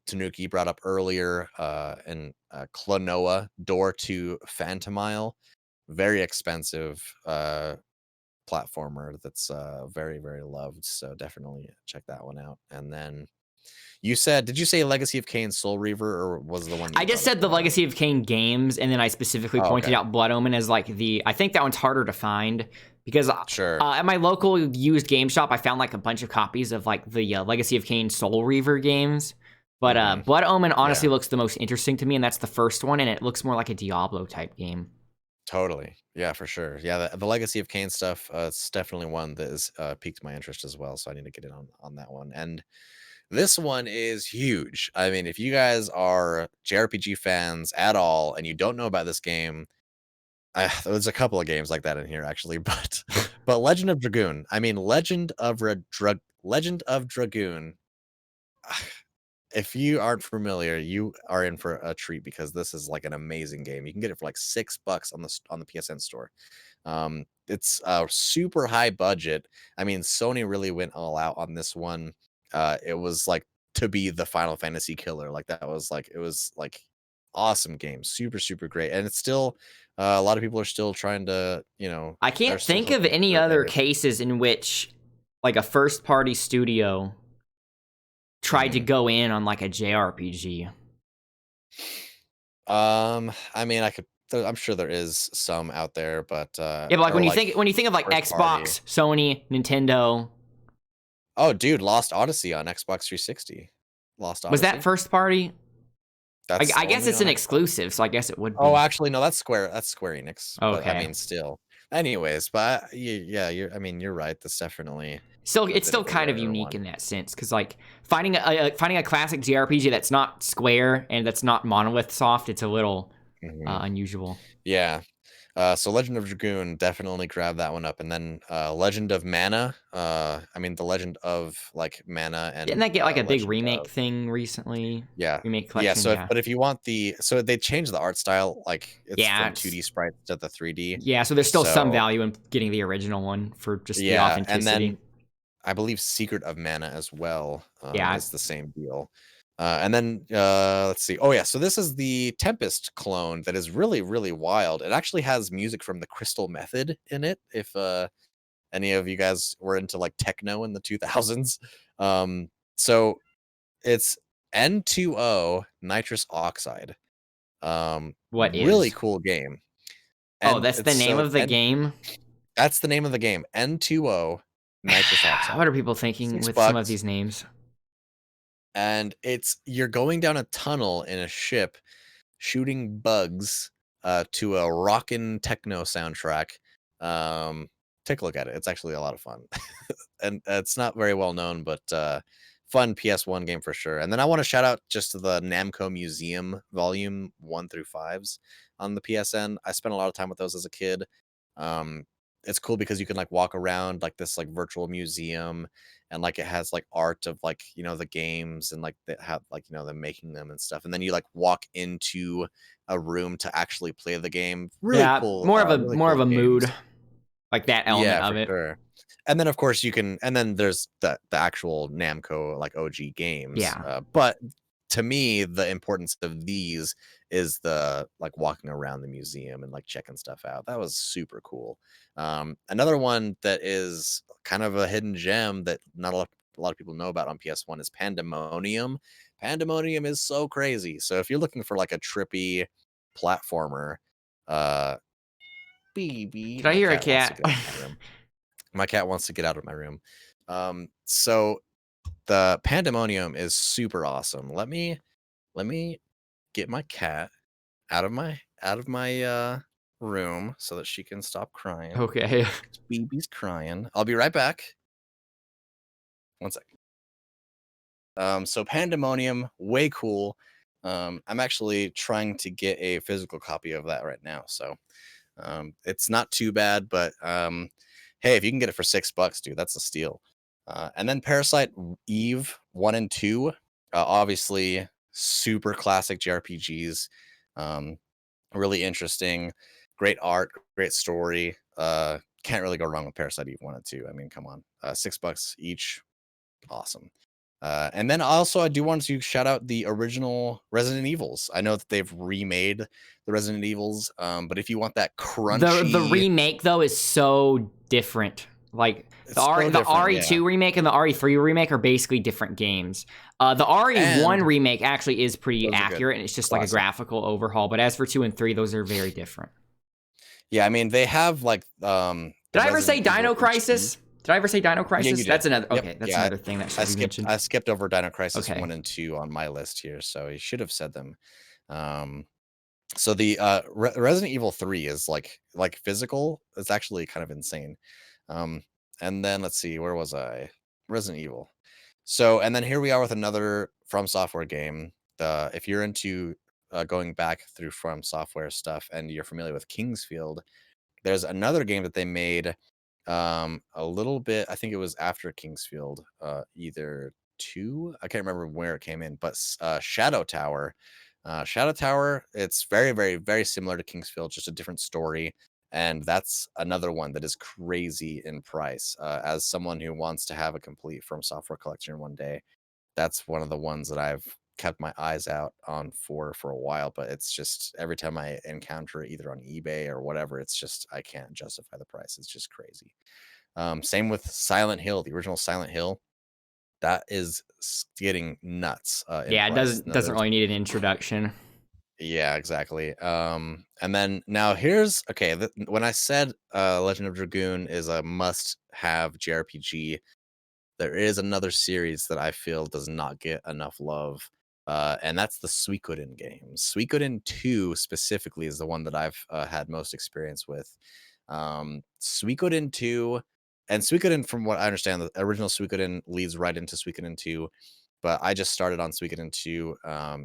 Tanuki brought up earlier, and Klonoa Door to Phantomile, very expensive platformer that's very loved. So definitely check that one out. And then did you say Legacy of Kain Soul Reaver, or was the one that I you just brought up said the earlier? Legacy of Kain games, and then I specifically Oh, pointed okay. out Blood Omen as like I think that one's harder to find because Sure. at my local used game shop, I found like a bunch of copies of like the Legacy of Kain Soul Reaver games. But Mhm. Blood Omen honestly Yeah. looks the most interesting to me, and that's the first one, and it looks more like a Diablo type game. Totally. Yeah, for sure. Yeah, the Legacy of Kain stuff, it's definitely one that has piqued my interest as well. So I need to get in on that one. And this one is huge. I mean, if you guys are JRPG fans at all and you don't know about this game, there's a couple of games like that in here actually, but Legend of Dragoon. I mean, Legend of Dragoon. If you aren't familiar, you are in for a treat because this is like an amazing game. You can get it for like $6 on the PSN store. It's a super high budget. I mean, Sony really went all out on this one. It was like to be the Final Fantasy killer. Like that was like it was like awesome game, super great, and it's still a lot of people are still trying to I they're can't still think of hoping any for other a cases in which like a first party studio tried to mhm. go in on like a JRPG. I mean, I'm sure there is some out there, but Yeah, but like or like when you think of like first party. Xbox, Sony, Nintendo, Oh, dude, Lost Odyssey on Xbox 360. Lost was that Odyssey? first party? That's I guess only it's on an Xbox. exclusive, so I guess it would Oh, be. actually, no, that's Square Enix, but I Okay. mean, still. Anyways, but yeah, I mean, you're right. That's definitely Still, a it's bit still of a kind of rarer unique one. in that sense, because like finding a classic JRPG that's not Square and that's not Monolith Soft, it's a little Mhm. unusual. Yeah. So Legend of Dragoon, definitely grab that one up, and then Legend of Mana. I mean, the Legend of like Mana Didn't and that get like a big Legend remake of thing recently? yeah, Remake yeah. collection, So yeah. but if you want so they changed the art style, like it's Yeah, from it's 2D sprites to the 3D. yeah, so there's still some So value in getting the original one for just the yeah, and authenticity. then I believe Secret of Mana as well Yeah, is the same deal. And then let's see. Oh yeah, so this is the Tempest clone that is really really wild. It actually has music from the Crystal Method in it. If any of you guys were into like techno in the 2000s, so it's N2O nitrous oxide. what Really is? cool game, Oh, and that's the it's name so of the and game? that's the name of the game. N2O nitrous oxide. What are people thinking Six with some of bucks these names? and you're going down a tunnel in a ship shooting bugs to a rockin' techno soundtrack. Take a look at it. It's actually a lot of fun. And it's not very well known, but fun PS1 game for sure. And then I want to shout out just to the Namco Museum Volume 1 through 5s on the PSN. I spent a lot of time with those as a kid. Um, it's cool because you can like walk around like this like virtual museum, and like it has like art of like the games and like that have like them making them and stuff, and then you like walk into a room to actually play the game. Yeah, Really more of cool a mood, games. like that element Yeah, of for it. sure. And then, of course, and then there's the actual Namco, like, OG games, Yeah. but to me, the importance of these is the, like, walking around the museum and, like, checking stuff out. That was super cool. Another one that is kind of a hidden gem that not a lot of people know about on PS1 is Pandemonium. Pandemonium is so crazy. So if you're looking for, like, a trippy platformer, uh Did Baby, I my hear a cat wants to cat? get out of my room. My cat wants to get out of my room. So the Pandemonium is super awesome. Let me get my cat out of my room so that she can stop crying. Okay. Baby's crying. I'll be right back. One sec. So Pandemonium, way cool. I'm actually trying to get a physical copy of that right now. So it's not too bad, but hey, if you can get it for $6, dude, that's a steal. And then Parasite Eve 1 and 2, obviously super classic JRPGs. Um, really interesting, great art, great story. Can't really go wrong with Parasite Eve 1 and 2. I mean, come on. $6 each, awesome. And then also, I do want to shout out the original Resident Evils. I know that they've remade the Resident Evils, but if you want that The crunchy, remake though is so different. Like it's so The different, yeah. RE2 remake and the RE3 remake are basically different games. The RE1 And remake actually is pretty those are good, accurate and it's just like a classic. graphical overhaul. But as for 2 and 3, those are very different. Yeah, I mean they have like Did the I ever say Resident Evil Dino HD. Crisis? Did I ever say Dino Yeah, Crisis? you did. That's another. Yep. Okay, that's Yeah, another thing that I should be skipped mentioned. I skipped over Dino Crisis Okay. 1 and 2 on my list here, so you should have said them. Um, so the Resident Evil 3 is like physical. It's actually kind of insane. Um, and then let's see, where was I? Resident Evil. So, and then here we are with another From Software game. If you're into going back through From Software stuff and you're familiar with Kingsfield, there's another game that they made a little bit. I think it was after Kingsfield, either two. I can't remember where it came in, but Shadow Tower. Shadow Tower. It's very, very, very similar to Kingsfield, just a different story. And that's another one that is crazy in price. As someone who wants to have a complete From Software collection one day, that's one of the ones that I've kept my eyes out on for a while, but it's just every time I encounter it either on eBay or whatever, it's just I can't justify the price. It's just crazy. Same with Silent Hill, the original Silent Hill. That is getting nuts in Yeah, it price. Now doesn't there's really need an introduction. yeah, exactly. And then now here's okay. When I said Legend of Dragoon is a must-have JRPG, there is another series that I feel does not get enough love, and that's the Suikoden games. Suikoden 2 specifically is the one that I've had most experience with. Suikoden 2, and Suikoden, from what I understand, the original Suikoden leads right into Suikoden 2, but I just started on Suikoden 2,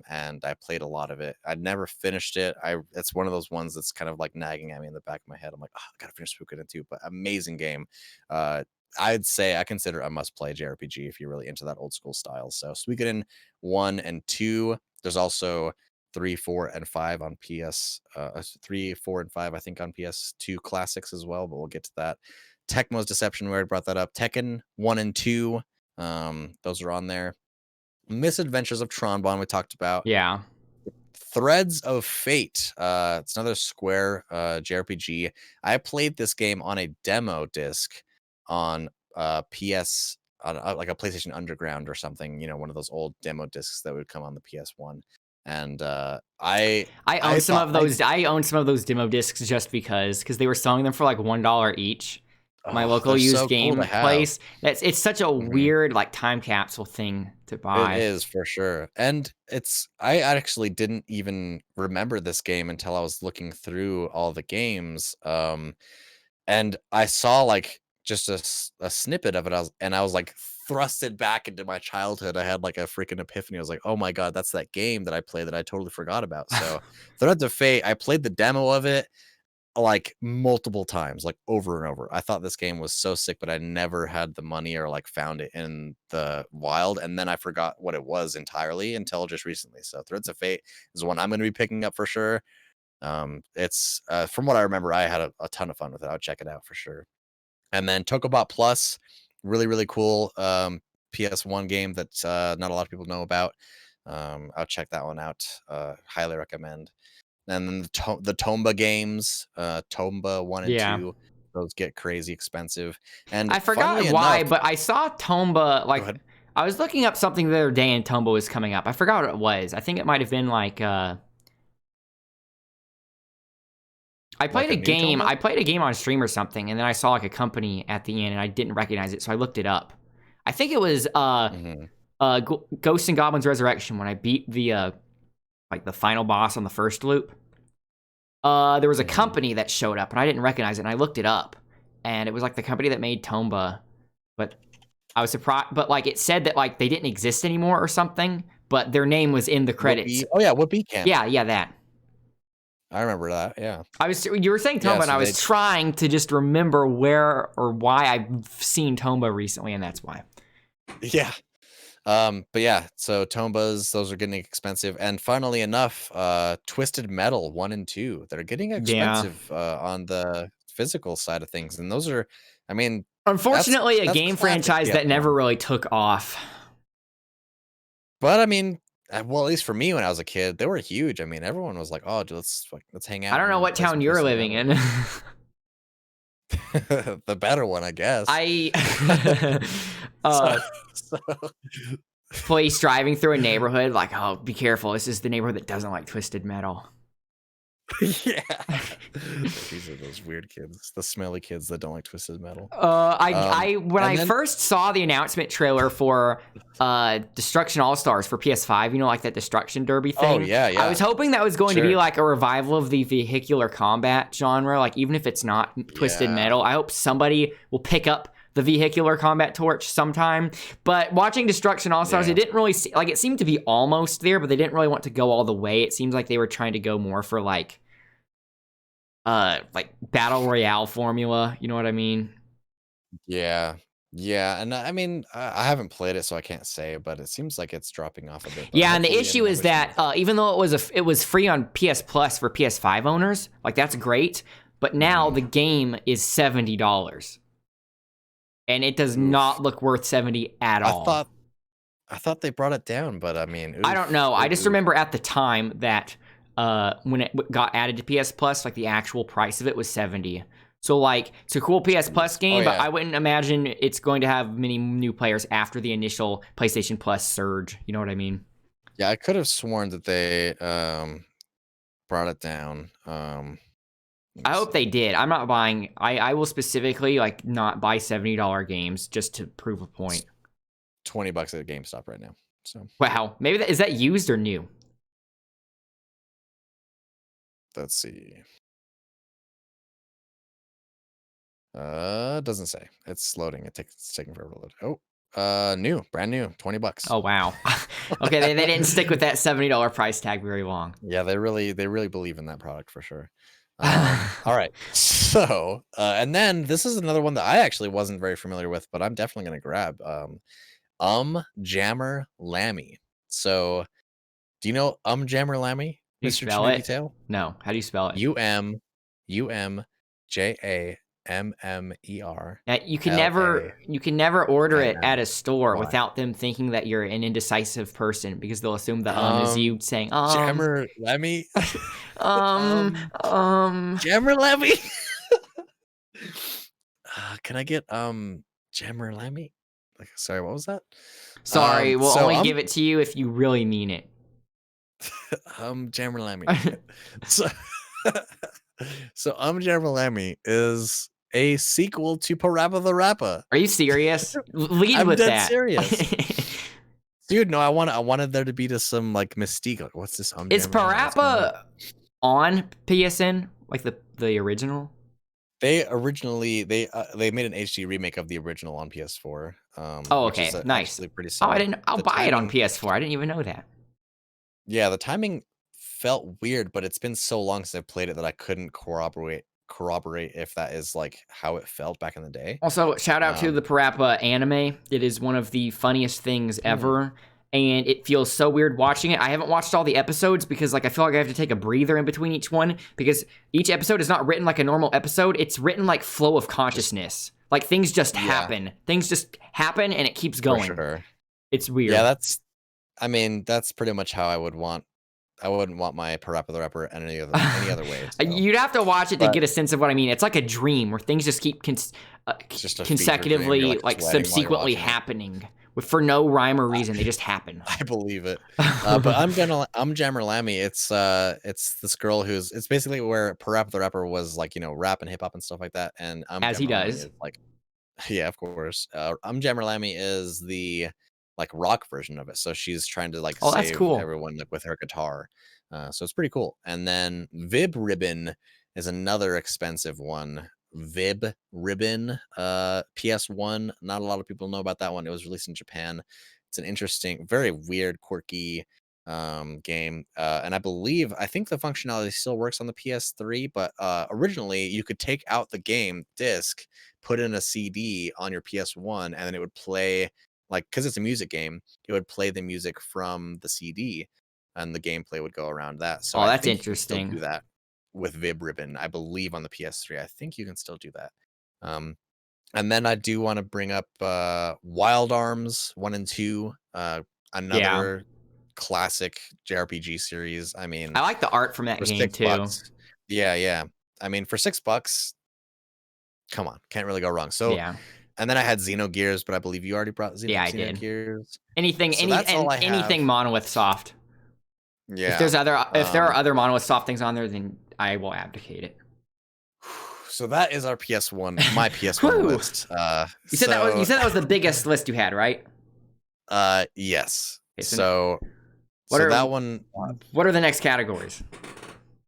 and I played a lot of it. I never finished it. It's one of those ones that's kind of like nagging at me in the back of my head. I'm like, oh, I gotta finish Suikoden 2, but amazing game. I'd say I consider it a must-play JRPG if you're really into that old school style. So Suikoden 1 and 2. There's also 3, 4, and 5 on 3, 4, and 5, I think, on PS2 classics as well, but we'll get to that. Tecmo's Deception, where I brought that up. Tekken 1 and 2, those are on there. Misadventures of Tronbon, we talked about. Yeah. Threads of Fate. It's another Square JRPG. I played this game on a demo disc on PS, on like a PlayStation Underground or something. You know, one of those old demo discs that would come on the PS1. And I own some of those. I own some of those demo discs just because they were selling them for like $1 each. My local used so game cool place. It's such a weird like time capsule thing to buy. It is, for sure. And I actually didn't even remember this game until I was looking through all the games. And I saw like just a snippet of it. I was like thrusted back into my childhood. I had like a freaking epiphany. I was like, oh my God, that's that game that I played that I totally forgot about. So Threads of Fate, I played the demo of it like multiple times, like over and over. I thought this game was so sick, but I never had the money or like found it in the wild. And then I forgot what it was entirely until just recently. So Threads of Fate is one I'm going to be picking up for sure. It's from what I remember, I had a ton of fun with it. I'll check it out for sure. And then Tokobot Plus, really, really cool PS1 game that not a lot of people know about. I'll check that one out. Highly recommend. And then the Tomba games, Tomba 1 and 2, those get crazy expensive. And I forgot why, but I saw Tomba, like, Go ahead. I was looking up something the other day and Tomba was coming up. I forgot what it was. I think it might have been like, I played a game. Tomba? I played a game on stream or something, and then I saw like a company at the end, and I didn't recognize it, so I looked it up. I think it was Ghosts and Goblins Resurrection when I beat the like the final boss on the first loop. There was a company that showed up, and I didn't recognize it, and I looked it up, and it was like the company that made Tomba, but I was surprised. But like it said that like they didn't exist anymore or something, but their name was in the credits. Whoopee Camp. Yeah, that. I remember that. Yeah. You were saying Tomba, and I was trying to just remember where or why I've seen Tomba recently, and that's why. Yeah. But yeah, so Tombas, those are getting expensive. And funnily enough, Twisted Metal 1 and 2, they're getting expensive on the physical side of things. And those are, I mean, unfortunately, a game franchise that never really took off. But I mean, well, at least for me when I was a kid, they were huge. I mean, everyone was like, "Oh, let's hang out." I don't know what town you're living in. The better one, I guess. Police driving through a neighborhood, like, oh, be careful. This is the neighborhood that doesn't like Twisted Metal. Yeah. These are those weird kids, the smelly kids that don't like Twisted Metal. When I first saw the announcement trailer for Destruction All-Stars for PS5, you know, like that Destruction Derby thing. Oh, yeah. I was hoping that was going to be like a revival of the vehicular combat genre, like even if it's not Twisted Metal. I hope somebody will pick up the vehicular combat torch sometime. But watching Destruction All-Stars, it didn't really like it seemed to be almost there, but they didn't really want to go all the way. It seems like they were trying to go more for like battle royale formula, you know what I mean? Yeah, and I mean, I haven't played it, so I can't say, but it seems like it's dropping off a bit. Yeah, and the issue is that even though it was free on PS Plus for PS5 owners, like that's great, but now the game is $70. And it does not look worth $70 at all. I thought they brought it down, but I mean, I don't know. I just remember at the time that when it got added to PS Plus, like the actual price of it was $70. So like it's a cool PS Plus game, but I wouldn't imagine it's going to have many new players after the initial PlayStation Plus surge. You know what I mean? Yeah, I could have sworn that they brought it down. I hope they did. I'm not buying. I will specifically like not buy $70 games just to prove a point. $20 at GameStop right now. So wow, maybe is that used or new? Let's see. Doesn't say. It's loading. It's taking forever to load. Brand new, $20. Oh wow. Okay, they didn't stick with that $70 price tag very long. Yeah, they really believe in that product for sure. All right. So, and then this is another one that I actually wasn't very familiar with, but I'm definitely gonna grab. Jammer Lammy. So, do you know Jammer Lammy, Do you Mr. spell Tanuki it? Tail? No. How do you spell it? UMUMJAMMER Yeah, LA you can never order it at a store NMY. without them thinking that you're an indecisive person because they'll assume the is you saying Jammer Lemmy. um Jammer Lemmy. Can I get Jammer Lemmy? Like, sorry, what was that? Sorry, we'll so only give it to you if you really mean it. Jammer Lemmy. So, Jammer Lemmy is a sequel to Parappa the Rapper. Are you serious? Lead I'm with dead that. serious. Dude, no, I wanted there to be just some like mystique. Like, what's this? Is Parappa on PSN like the original? They originally they made an HD remake of the original on PS4. Oh, Which okay, is nice. pretty Oh, similar. I'll buy it on PS4. I didn't even know that. Yeah, the timing felt weird, but it's been so long since I played it that I couldn't corroborate if that is like how it felt back in the day. Also, shout out to the Parappa anime. It is one of the funniest things ever. And it feels so weird watching it. I haven't watched all the episodes because like I feel like I have to take a breather in between each one because each episode is not written like a normal episode. It's written like flow of consciousness. Like things just happen. Things just happen and it keeps going. For sure. It's weird. Yeah, that's pretty much how I wouldn't want my Parappa the Rapper any other way. So. You'd have to watch it to get a sense of what I mean. It's like a dream where things just keep consecutively, like subsequently happening for no rhyme or reason. They just happen. I believe it. But I'm Jammer Lammy. It's this girl it's basically where Parappa the Rapper was like, rap and hip hop and stuff like that. And as he does. Like, yeah, of course. Jammer Lammy is the like rock version of it. So she's trying to like that's save cool. everyone like with her guitar. So it's pretty cool. And then Vib Ribbon is another expensive one. Vib Ribbon, PS1. Not a lot of people know about that one. It was released in Japan. It's an interesting, very weird, quirky game. And I think the functionality still works on the PS3, but originally you could take out the game disc, put in a CD on your PS1, and then it would play, like, because it's a music game, it would play the music from the CD and the gameplay would go around that. So that's interesting. You can still do that with Vib Ribbon, I believe, on the PS3. I think you can still do that. And then I do want to bring up Wild Arms 1 and 2, another classic JRPG series. I mean, I like the art from that game too. $6, yeah. I mean, for $6, come on, can't really go wrong. So yeah. And then I had Xenogears, but I believe you already brought Xenogears. Anything anything Monolith Soft. Yeah. If there are other Monolith Soft things on there, then I will abdicate it. So that is our PS1, my PS1 list. You said that was the biggest list you had, right? Yes. Okay, that one. What are the next categories?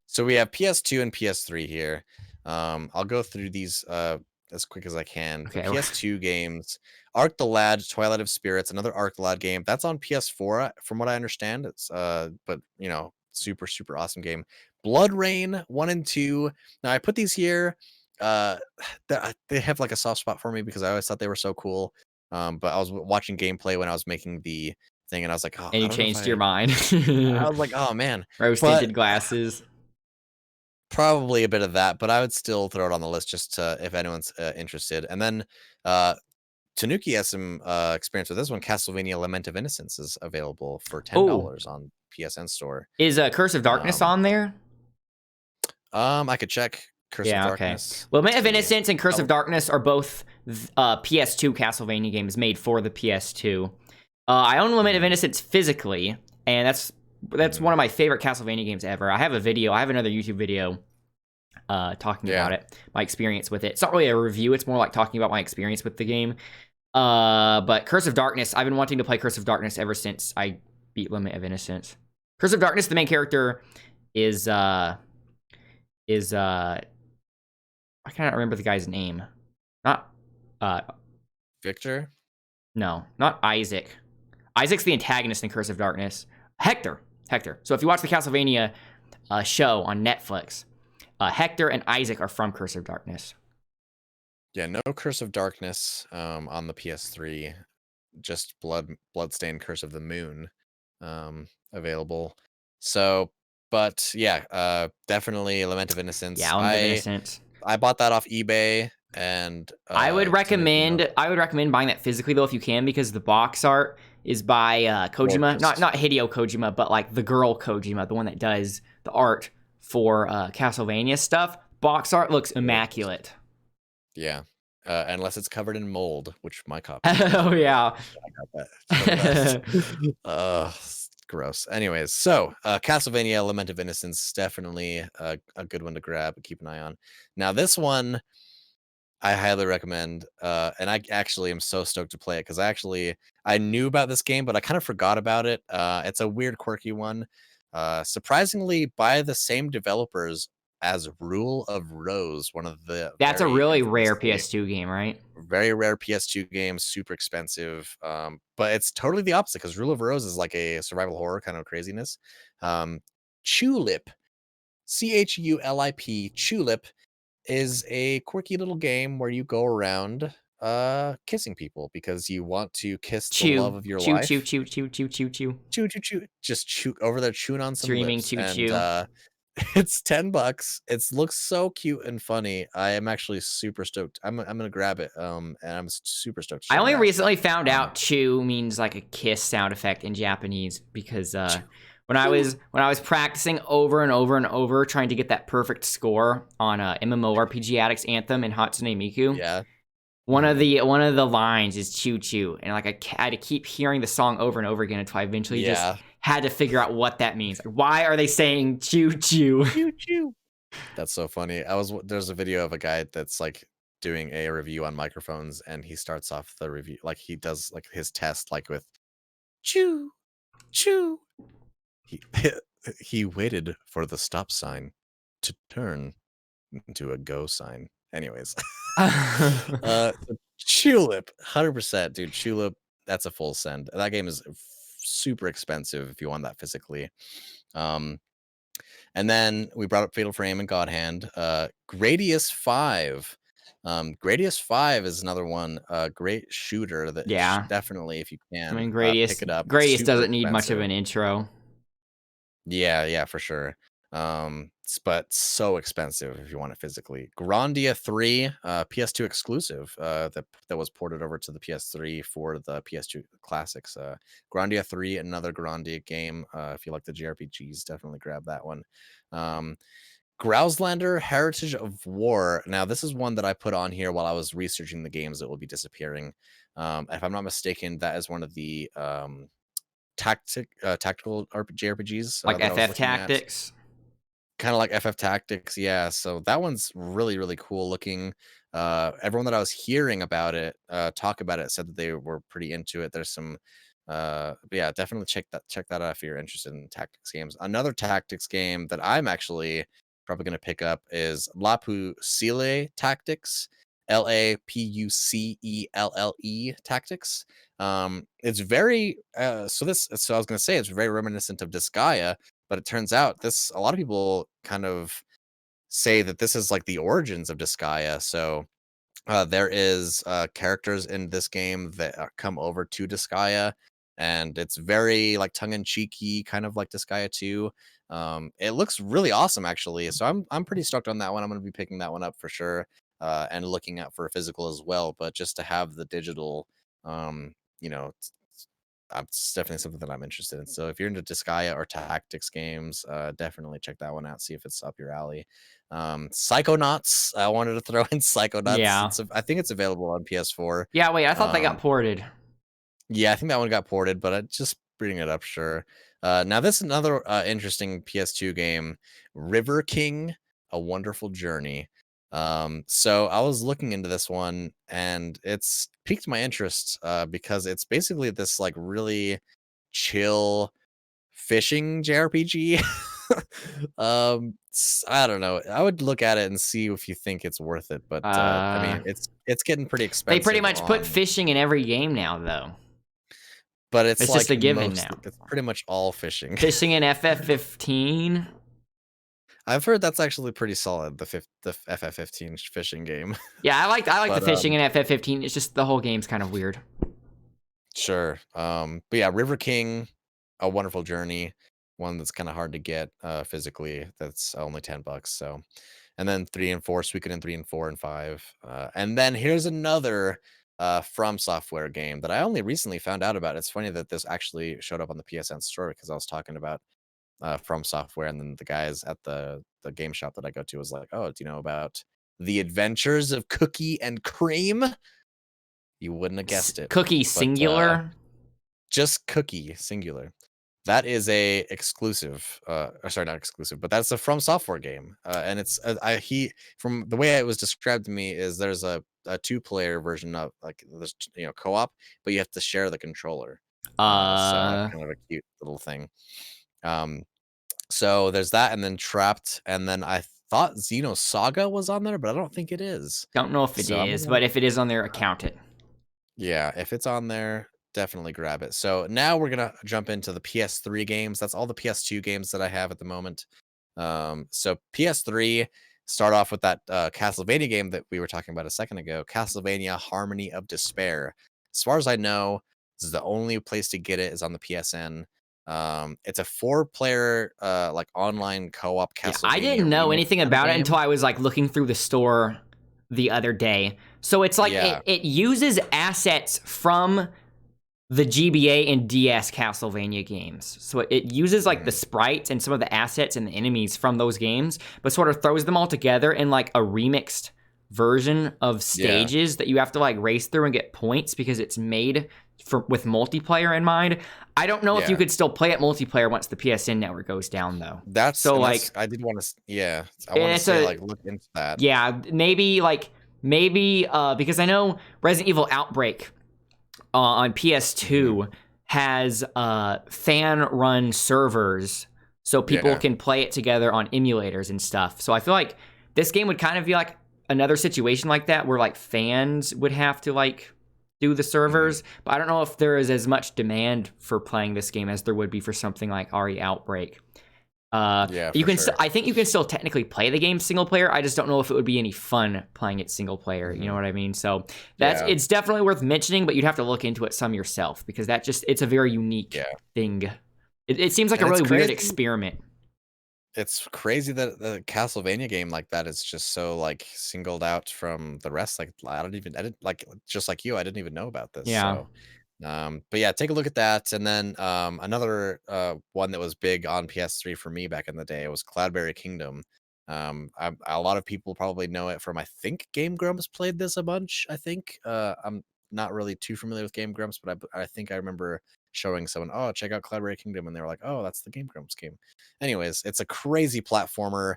So we have PS2 and PS3 here. I'll go through these as quick as I can. Okay. PS2 games: Arc the Lad, Twilight of Spirits, another Arc the Lad game. That's on PS4, from what I understand. It's but super super awesome game. Blood Rain 1 and 2. Now I put these here. They have like a soft spot for me because I always thought they were so cool. But I was watching gameplay when I was making the thing, and I was like, oh. And you changed your mind. I was like, oh man, rose tinted glasses. Probably a bit of that, but I would still throw it on the list just to, if anyone's interested. And then Tanuki has some experience with this one. Castlevania Lament of Innocence is available for $10 on PSN store. Is Curse of Darkness on there? I could check. Curse of Darkness. Lament of Innocence and Curse of Darkness are both PS2 Castlevania games made for the PS2. I own Lament of Innocence physically, and that's one of my favorite Castlevania games ever. I have another YouTube video talking about it, my experience with it. It's not really a review, it's more like talking about my experience with the game. But Curse of Darkness, I've been wanting to play Curse of Darkness ever since I beat Lament of Innocence. Curse of Darkness, the main character is I cannot remember the guy's name. Not Victor? no, not Isaac. Isaac's the antagonist in Curse of Darkness. Hector. So if you watch the Castlevania show on Netflix, Hector and Isaac are from Curse of Darkness. Yeah, no Curse of Darkness on the PS3. Just Bloodstained Curse of the Moon available. So, but yeah, definitely Lament of Innocence. Yeah, Lament of Innocence. I bought that off eBay, and I would recommend buying that physically though if you can, because the box art is by Kojima, not Hideo Kojima, but like the girl Kojima, the one that does the art for Castlevania stuff. Box art looks immaculate. Yeah. Unless it's covered in mold, which my copy. Oh yeah. I got that. Gross. Anyways, so Castlevania Lament of Innocence, definitely a good one to grab and keep an eye on. Now this one I highly recommend, and I actually am so stoked to play it because I knew about this game, but I kind of forgot about it. It's a weird, quirky one. Surprisingly, by the same developers as Rule of Rose, one of the that's a really rare PS2 game, right? Very rare PS2 game, super expensive. But it's totally the opposite because Rule of Rose is like a survival horror kind of craziness. Chulip, CHULIP, Chulip is a quirky little game where you go around kissing people because you want to kiss the love of your life. Chew. Just chew over there, chewing on some lips. And it's $10. It looks so cute and funny. I am actually super stoked. I'm gonna grab it. And I'm super stoked. I only recently found out chew means like a kiss sound effect in Japanese because when I was practicing over and over and over trying to get that perfect score on MMORPG Addicts Anthem and Hatsune Miku. Yeah. One of the lines is choo choo, and like I had to keep hearing the song over and over again until I eventually just had to figure out what that means. Like, why are they saying choo choo? Choo choo. That's so funny. There's a video of a guy that's like doing a review on microphones, and he starts off the review like he does like his test like with choo choo. He waited for the stop sign to turn into a go sign. Anyways, Tulip, 100%, dude. Tulip, that's a full send. That game is super expensive if you want that physically. And then we brought up Fatal Frame and God Hand. Gradius 5. Gradius 5 is another one. Great shooter that definitely, if you can, I mean, Gradius, pick it up. Gradius doesn't need much of an intro. Yeah, for sure. But so expensive if you want it physically. Grandia 3, PS2 exclusive, that was ported over to the PS3 for the PS2 classics. Grandia 3, another Grandia game. If you like the JRPGs, definitely grab that one. Grouselander Heritage of War. Now, this is one that I put on here while I was researching the games that will be disappearing. If I'm not mistaken, that is one of the tactical JRPGs, like FF Tactics, kind of like FF Tactics. Yeah, so that one's really, really cool looking. Everyone that I was hearing about it talk about it said that they were pretty into it. There's some yeah, definitely check that out if you're interested in tactics games. Another tactics game that I'm actually probably going to pick up is Lapucelle Tactics, LAPUCELLE Tactics. It's very so I was gonna say it's very reminiscent of Disgaea, but it turns out a lot of people kind of say that this is like the origins of Disgaea. So there is characters in this game that come over to Disgaea, and it's very like tongue-in-cheeky, kind of like Disgaea 2. It looks really awesome actually, so I'm pretty stoked on that one. I'm gonna be picking that one up for sure. And looking out for a physical as well, but just to have the digital, it's definitely something that I'm interested in. So if you're into Disgaea or tactics games, definitely check that one out, see if it's up your alley. Psychonauts, I wanted to throw in Psychonauts. Yeah, I think it's available on PS4. Yeah, wait, I thought they got ported. Yeah, I think that one got ported, but I just bring it up, sure. Now this is another interesting PS2 game, River King: A Wonderful Journey. So I was looking into this one, and it's piqued my interest because it's basically this like really chill fishing JRPG. I don't know. I would look at it and see if you think it's worth it, but I mean, it's getting pretty They pretty expensive much put on, fishing in every game now, though. but it's It's just a like given now. it's pretty much all fishing. Fishing in FF15. I've heard that's actually pretty solid, the FF15 fishing game. Yeah, I like But the fishing in FF15. It's just the whole game's kind of weird. sure. But yeah, River King, A Wonderful Journey, one that's kind of hard to get physically. That's only $10. So, and then 3 and 4, Suikoden 3 and 4 and 5. And then here's another From Software game that I only recently found out about. It's funny that this actually showed up on the PSN store because I was talking about From Software, and then the guys at the game shop that I go to was like, "Oh, do you know about The Adventures of Cookie and Cream?" You wouldn't have guessed it. Cookie But, singular. just Cookie singular. That is a exclusive, or sorry, not exclusive, but that's a From Software game, and it's from the way it was described to me is there's a 2-player version of like this, co-op, but you have to share the controller. So that's kind of a cute little thing. So there's that, and then Trapped, and then I thought Xenosaga was on there, but I don't think it is. Don't know if it So is, but if it is on there, account it. Yeah, if it's on there, definitely grab it. So now we're gonna jump into the PS3 games. That's all the PS2 games that I have at the moment. So PS3, start off with that Castlevania game that we were talking about a second ago, Castlevania Harmony of Despair. As far as I know, this is the only place to get it is on the PSN. It's a 4-player like online co-op Castlevania. I didn't know remix anything kind of about it game. until I was like looking through the store the other day. So it's like Yeah. it uses assets from the GBA and DS Castlevania games. So it uses like the sprites and some of the assets and the enemies from those games, but sort of throws them all together in like a remixed version of stages that you have to like race through and get points because it's made with multiplayer in mind. I don't know if you could still play it multiplayer once the PSN network goes down though. I did want to I want to say like look into that. Yeah, maybe because I know Resident Evil Outbreak on PS2 has fan run servers so people can play it together on emulators and stuff. So I feel like this game would kind of be like another situation like that where like fans would have to like do the servers, but I don't know if there is as much demand for playing this game as there would be for something like RE Outbreak. You can I think you can still technically play the game single player. I just don't know if it would be any fun playing it single player. You know what I mean? So it's definitely worth mentioning, but you'd have to look into it some yourself because it's a very unique thing. It seems like a really weird experiment. It's crazy that the Castlevania game like that is just so like singled out from the rest. Like I didn't like, just like you, I didn't even know about this. Yeah. So but yeah, take a look at that. And then another one that was big on PS3 for me back in the day was Cloudberry Kingdom. A lot of people probably know it from, I think Game Grumps played this a bunch. I think I'm not really too familiar with Game Grumps, but I think I remember showing someone, oh, check out Cloudberry Kingdom, and they were like, oh, that's the Game Grumps game. Anyways, it's a crazy platformer,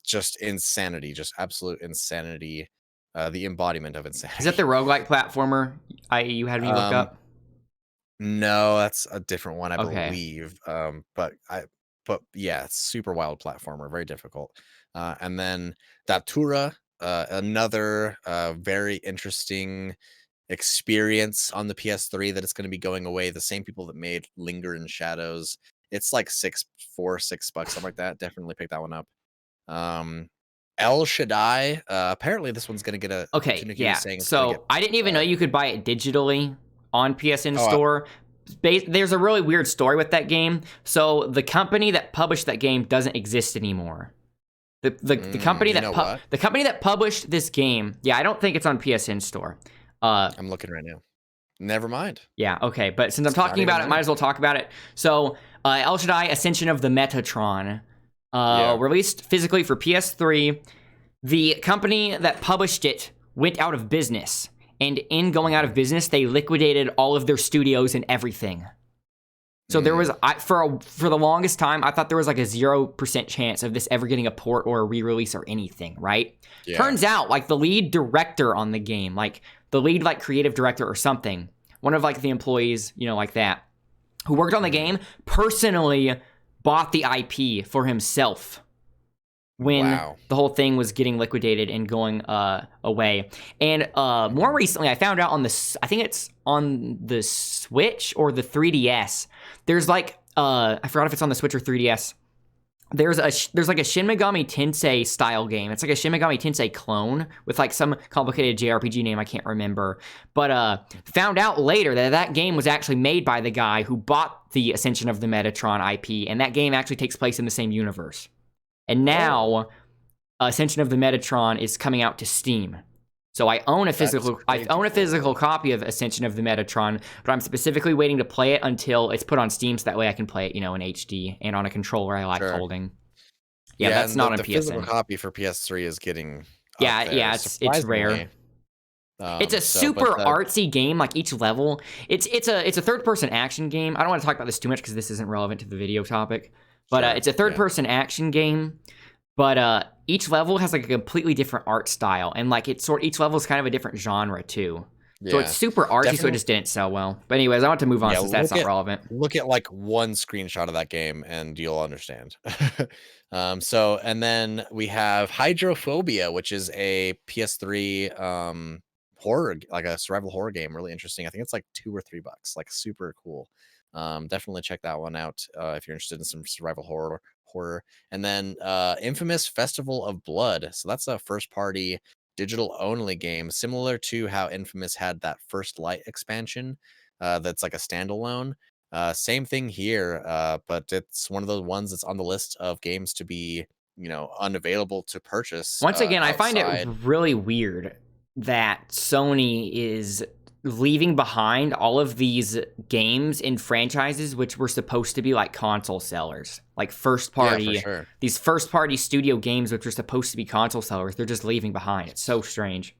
just insanity, just absolute insanity. The embodiment of insanity. Is that the roguelike platformer you had me look up? No, that's a different one, I believe. But yeah, it's super wild platformer, very difficult. And then Datura, another very interesting experience on the PS3 that it's going to be going away. The same people that made Linger in Shadows. It's like $6, something like that. Definitely pick that one up. El Shaddai. Apparently, this one's gonna get a So I didn't even know you could buy it digitally on PSN Store. There's a really weird story with that game. So the company that published that game doesn't exist anymore. The company the company that published this game. Yeah, I don't think it's on PSN Store. I'm looking right now. Never mind. Yeah, okay. But since I'm talking about it, might as well talk about it. So El Shaddai Ascension of the Metatron. Released physically for PS3. The company that published it went out of business. And in going out of business, they liquidated all of their studios and everything. So there was, for the longest time, I thought there was like a 0% chance of this ever getting a port or a re-release or anything, right? Yeah. Turns out, like the lead director on the game, like the lead like creative director or something, one of like the employees, like that, who worked on the game, personally bought the IP for himself when the whole thing was getting liquidated and going away. And more recently, I found out on the, I think it's on the Switch or the 3DS. There's like, I forgot if it's on the Switch or 3DS. There's like a Shin Megami Tensei style game. It's like a Shin Megami Tensei clone with like some complicated JRPG name I can't remember. But found out later that that game was actually made by the guy who bought the Ascension of the Metatron IP, and that game actually takes place in the same universe. And now Ascension of the Metatron is coming out to Steam. So I own a physical copy of Ascension of the Metatron, but I'm specifically waiting to play it until it's put on Steam, so that way I can play it, in HD and on a controller I like holding. Yeah, that's not on PSN. The physical copy for PS3 is getting it's rare. It's a super artsy game. Like each level, it's a third-person action game. I don't want to talk about this too much because this isn't relevant to the video topic. But it's a third-person action game. But each level has like a completely different art style, and like each level is kind of a different genre too. Yeah. So it's super artsy, so it just didn't sell well. But anyways, I want to move on since that's not relevant. Look at like one screenshot of that game, and you'll understand. And then we have Hydrophobia, which is a PS3 horror, like a survival horror game. Really interesting. I think it's like $2 or $3, like super cool. Definitely check that one out if you're interested in some survival horror. And then Infamous Festival of Blood. So that's a first-party digital-only game, similar to how Infamous had that First Light expansion. That's like a standalone. Same thing here, but it's one of those ones that's on the list of games to be, unavailable to purchase. Once again, I find it really weird that Sony is leaving behind all of these games and franchises which were supposed to be like console sellers, like these first party studio games which are supposed to be console sellers. They're just leaving behind. It's so strange.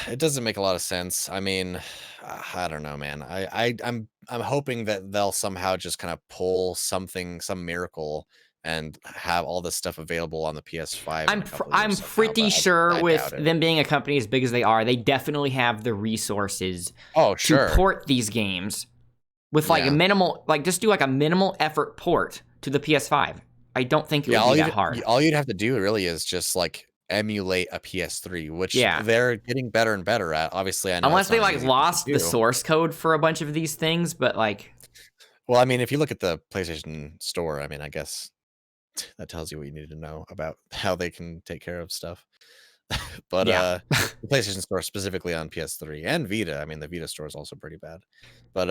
It doesn't make a lot of sense. I mean, I don't know, man. I'm hoping that they'll somehow just kind of pull some miracle and have all this stuff available on the PS5. I'm pretty sure with them being a company as big as they are, they definitely have the resources to port these games with like a minimal, like just do like a minimal effort port to the PS5. I don't think it would be that hard. All you'd have to do really is just like emulate a PS3, which they're getting better and better at. Obviously, I know unless they like lost the source code for a bunch of these things, but like, well, I mean, if you look at the PlayStation Store, I mean, I guess that tells you what you need to know about how they can take care of stuff. But the PlayStation Store specifically on PS3 and Vita, I mean, the Vita Store is also pretty bad. But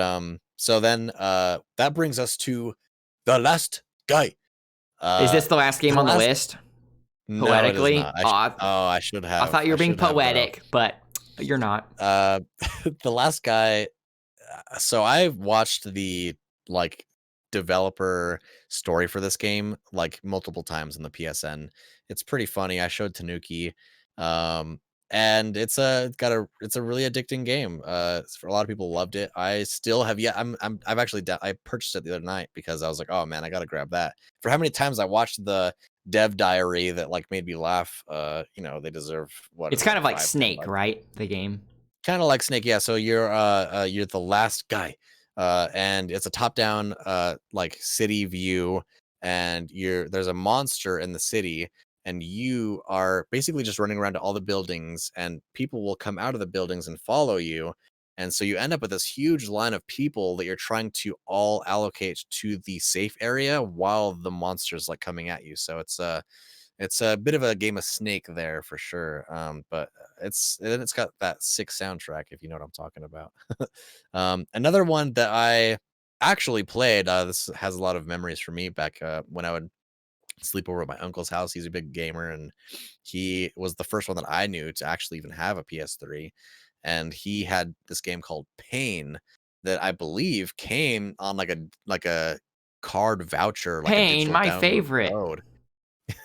so then that brings us to the last guy. Is this the last game on the list? Poetically? No, I should have. I thought you were being poetic, but you're not. The last guy. So I watched the like developer story for this game like multiple times on the PSN. It's pretty funny. I showed Tanuki, and it's a really addicting game. For a lot of people loved it. I still have yet. I've actually I purchased it the other night because I was like, oh man, I gotta grab that. For how many times I watched the dev diary that like made me laugh. They deserve what it's kind of like Snake, right? The game. Kind of like Snake, yeah. So you're the last guy. And it's a top-down like city view, and there's a monster in the city, and you are basically just running around to all the buildings, and people will come out of the buildings and follow you, and so you end up with this huge line of people that you're trying to all allocate to the safe area while the monster's like coming at you. So it's a bit of a game of Snake there for sure. But it's got that sick soundtrack, if you know what I'm talking about. Another one that I actually played, this has a lot of memories for me back when I would sleep over at my uncle's house. He's a big gamer, and he was the first one that I knew to actually even have a PS3. And he had this game called Pain that I believe came on like a card voucher. Like Pain, my favorite. Code.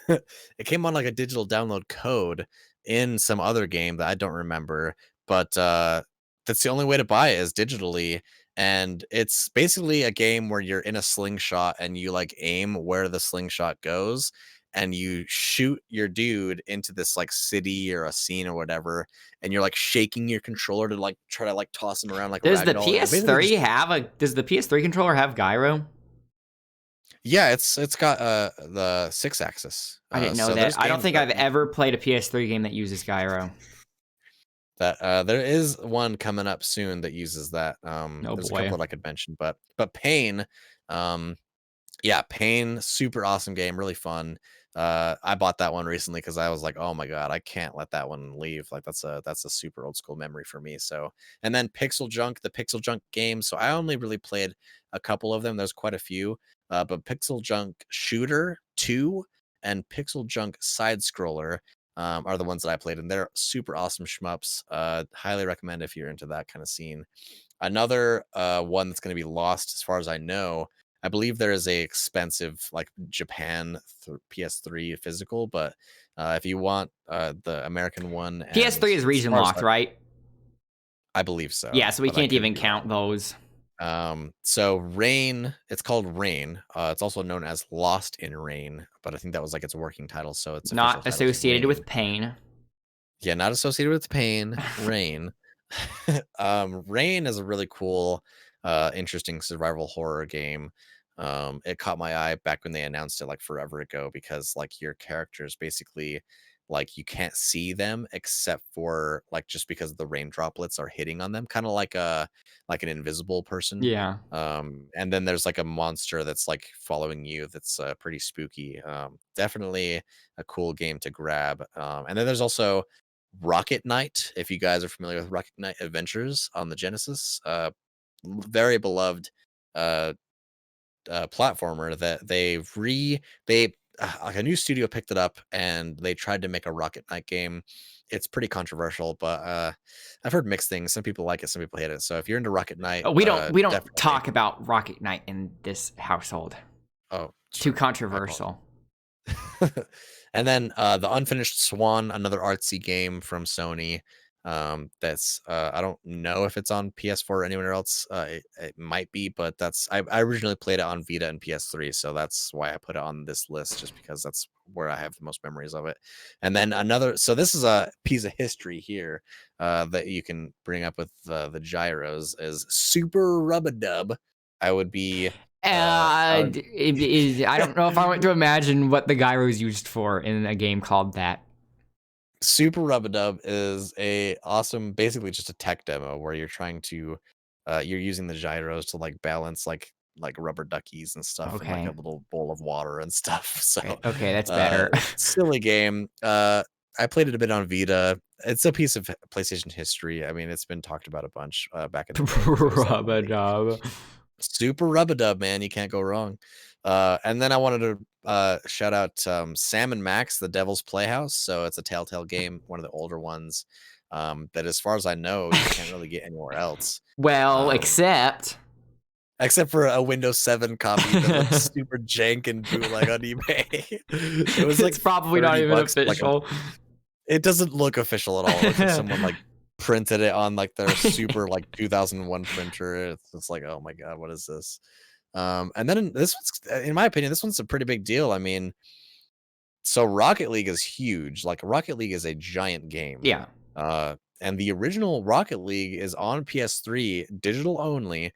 It came on like a digital download code in some other game that I don't remember, but that's the only way to buy it is digitally. And it's basically a game where you're in a slingshot and you like aim where the slingshot goes, and you shoot your dude into this like city or a scene or whatever, and you're like shaking your controller to like try to like toss him around like does the PS3 have does the PS3 controller have gyro? Yeah, it's got the 6-axis. I didn't know So there's that. I don't games think I've ever played a PS3 game that uses gyro. that there is one coming up soon that uses that. Oh There's a boy. couple that I could mention, but Pain, um, yeah, Pain, super awesome game, really fun. I bought that one recently because I was like, oh my god, I can't let that one leave. Like that's a super old school memory for me. So, and then Pixel Junk, the Pixel Junk game. So I only really played a couple of them. There's quite a few, but Pixel Junk Shooter 2 and Pixel Junk Side Scroller are the ones that I played, and they're super awesome shmups. Highly recommend if you're into that kind of scene. Another one that's going to be lost, as far as I know. I believe there is a expensive like Japan PS3 physical, but if you want the American one, and PS3 is as region far as locked, right? I believe so, Yeah, so we but I can't could even be wrong. count those. So Rain, it's called Rain. It's also known as Lost in Rain, but I think that was like its working title, so its official Not title is associated Rain. with pain. Yeah, not associated with pain. Rain. Rain is a really cool, interesting survival horror game. It caught my eye back when they announced it like forever ago because like your characters basically like you can't see them except for like just because the rain droplets are hitting on them, kind of like an invisible person. Yeah. And then there's like a monster that's like following you that's pretty spooky. Definitely a cool game to grab. And then there's also Rocket Knight, if you guys are familiar with Rocket Knight Adventures on the Genesis, very beloved uh, platformer that like a new studio picked it up and they tried to make a Rocket Knight game. It's pretty controversial, but I've heard mixed things. Some people like it, some people hate it. So if you're into Rocket Knight, We don't definitely. talk about Rocket Knight in this household. Oh, Too sorry, I apologize. controversial. And then the Unfinished Swan, another artsy game from Sony. That's I don't know if it's on PS4 or anywhere else. It might be, but I originally played it on Vita and PS3, so that's why I put it on this list, just because that's where I have the most memories of it. And then another, so this is a piece of history here that you can bring up with the gyros is Super Rub-a-Dub. I would be I would I don't know if I want to imagine what the gyro is used for in a game called that. Super Rub-a-Dub is a awesome, basically just a tech demo where you're trying to, you're using the gyros to like balance like rubber duckies and stuff in like a Okay. little bowl of water and stuff. So, Okay, that's better. silly game. I played it a bit on Vita. It's a piece of PlayStation history. I mean, it's been talked about a bunch back in the day because it was one of the Rub-a-dub. Super Rub-a-Dub, man, you can't go wrong. And then I wanted to shout out Sam and Max, The Devil's Playhouse. So it's a Telltale game, one of the older ones. That, as far as I know, you can't really get anywhere else. Well, Um, except for a Windows 7 copy that looks super jank and bootleg on eBay. It was like it's probably not even $30 for like a. official. It doesn't look official at all. It looks like someone like printed it on like their super like 2001 printer. It's just like, oh my god, what is this? And then this one's, in my opinion, this one's a pretty big deal. I mean, so Rocket League is huge. Like Rocket League is a giant game. Yeah. And the original Rocket League is on PS3, digital only.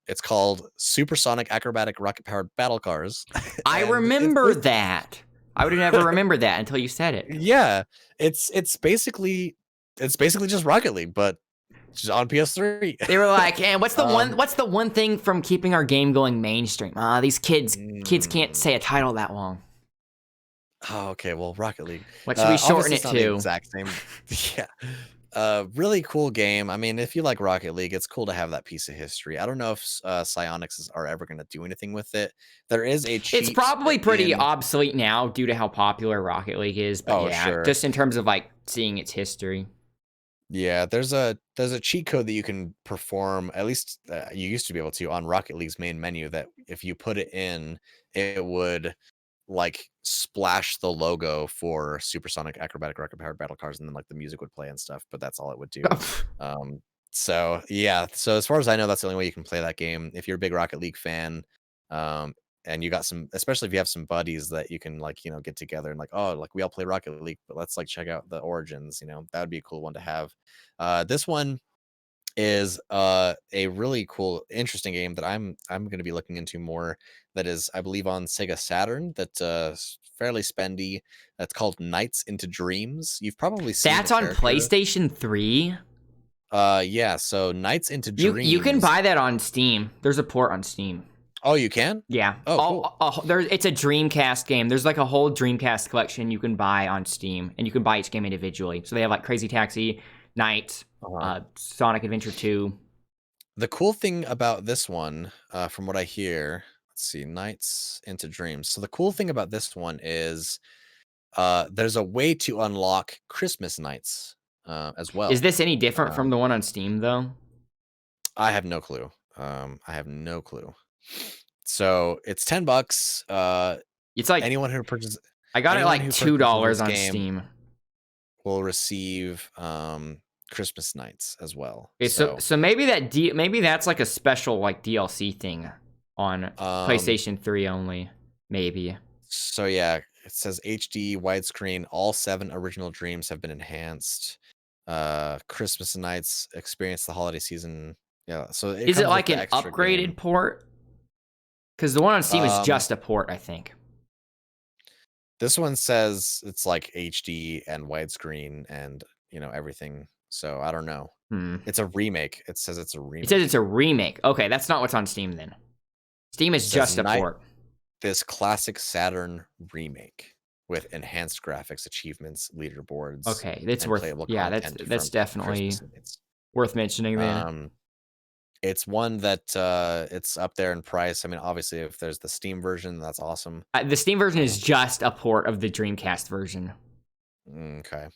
It's called Supersonic Acrobatic Rocket Powered Battle Cars. I And it's remember that. I would have never remembered that until you said it. yeah, it's basically just Rocket League, but just on PS3. They were like, "And Um, what's the one thing from keeping our game going mainstream? These kids can't mm, say a title that long. oh, okay, well, Rocket League. What should we shorten Obviously, it it's not the to?" exact same. Yeah. Really cool game. I mean, if you like Rocket League, it's cool to have that piece of history. I don't know if are ever going to do anything with it. There is a It's cheat probably pretty in. obsolete now due to how popular Rocket League is, but Oh, yeah, sure. just in terms of like seeing its history. Yeah, there's a cheat code that you can perform. At least you used to be able to on Rocket League's main menu. That if you put it in, it would like splash the logo for Supersonic Acrobatic Rocket Powered Battle Cars, and then like the music would play and stuff. But that's all it would do. Um, so yeah, so as far as I know, that's the only way you can play that game. If you're a big Rocket League fan, um, and you got some, especially if you have some buddies that you can like get together and like, oh, like we all play Rocket League, but let's like check out the Origins. That would be a cool one to have. This one is a really cool, interesting game that I'm going to be looking into more. That is, I believe, on Sega Saturn. That's fairly spendy. That's called Nights into Dreams. You've probably seen the That's on character. PlayStation 3. Yeah. So Nights into You can Dreams. buy that on Steam. There's a port on Steam. Oh, you can? Yeah. Oh, cool. It's a Dreamcast game. There's like a whole Dreamcast collection you can buy on Steam, and you can buy each game individually. So they have like Crazy Taxi, Night, Sonic Adventure 2. The cool thing about this one, from what I hear, let's see, Nights into Dreams. So the cool thing about this one is there's a way to unlock Christmas nights as well. Is this any different from the one on Steam, though? I have no clue. I have no clue. So it's $10. It's like anyone who purchases, I got it like $2 on game Steam. will receive Christmas nights as well. Okay, so maybe maybe that's like a special like DLC thing on PlayStation 3 only. Maybe. So yeah, it says HD widescreen. All 7 original dreams have been enhanced. Christmas nights, experience the holiday season. Yeah. So is it like an upgraded port? Because the one on Steam is just a port, I think. This one says it's like HD and widescreen and everything. So I don't know. It's a remake. It says it's a remake. It says it's a remake. Okay, that's not what's on Steam then. Steam is just a port. This classic Saturn remake with enhanced graphics, achievements, leaderboards. Okay, that's worth. Yeah, that's definitely worth mentioning. Then it's one that it's up there in price. I mean, obviously, if there's the Steam version, that's awesome. The Steam version is just a port of the Dreamcast version. Okay.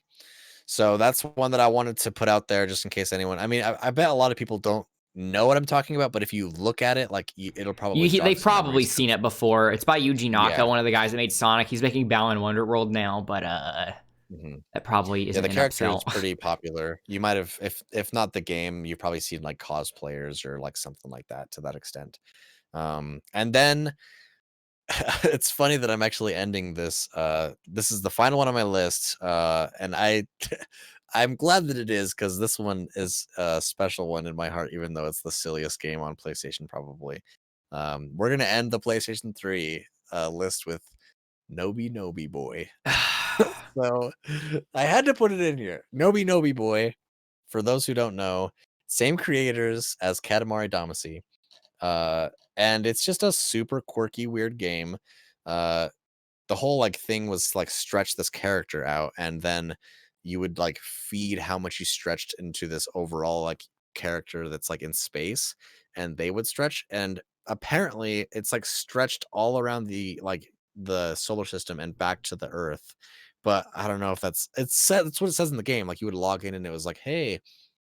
So that's one that I wanted to put out there just in case anyone. I mean, I bet a lot of people don't know what I'm talking about, but if you look at it, like it'll probably they've probably seen it before. It's by Yuji Naka, one of the guys that made Sonic. He's making Balan Wonderworld now, but that probably isn't. The character is pretty popular. You might have, if not the game, you've probably seen like cosplayers or like something like that to that extent. And then it's funny that I'm actually ending this. This is the final one on my list, and I'm glad that it is because this one is a special one in my heart, even though it's the silliest game on PlayStation probably. We're gonna end the PlayStation 3 list with Nobi Nobi Boy. So I had to put it in here. Nobi Nobi Boy. For those who don't know, same creators as Katamari Damacy. And it's just a super quirky, weird game. The whole like thing was like stretch this character out, and then you would like feed how much you stretched into this overall like character that's like in space, and they would stretch. And apparently, it's like stretched all around the solar system and back to the Earth. But I don't know if that's what it says in the game. Like you would log in and it was like, hey,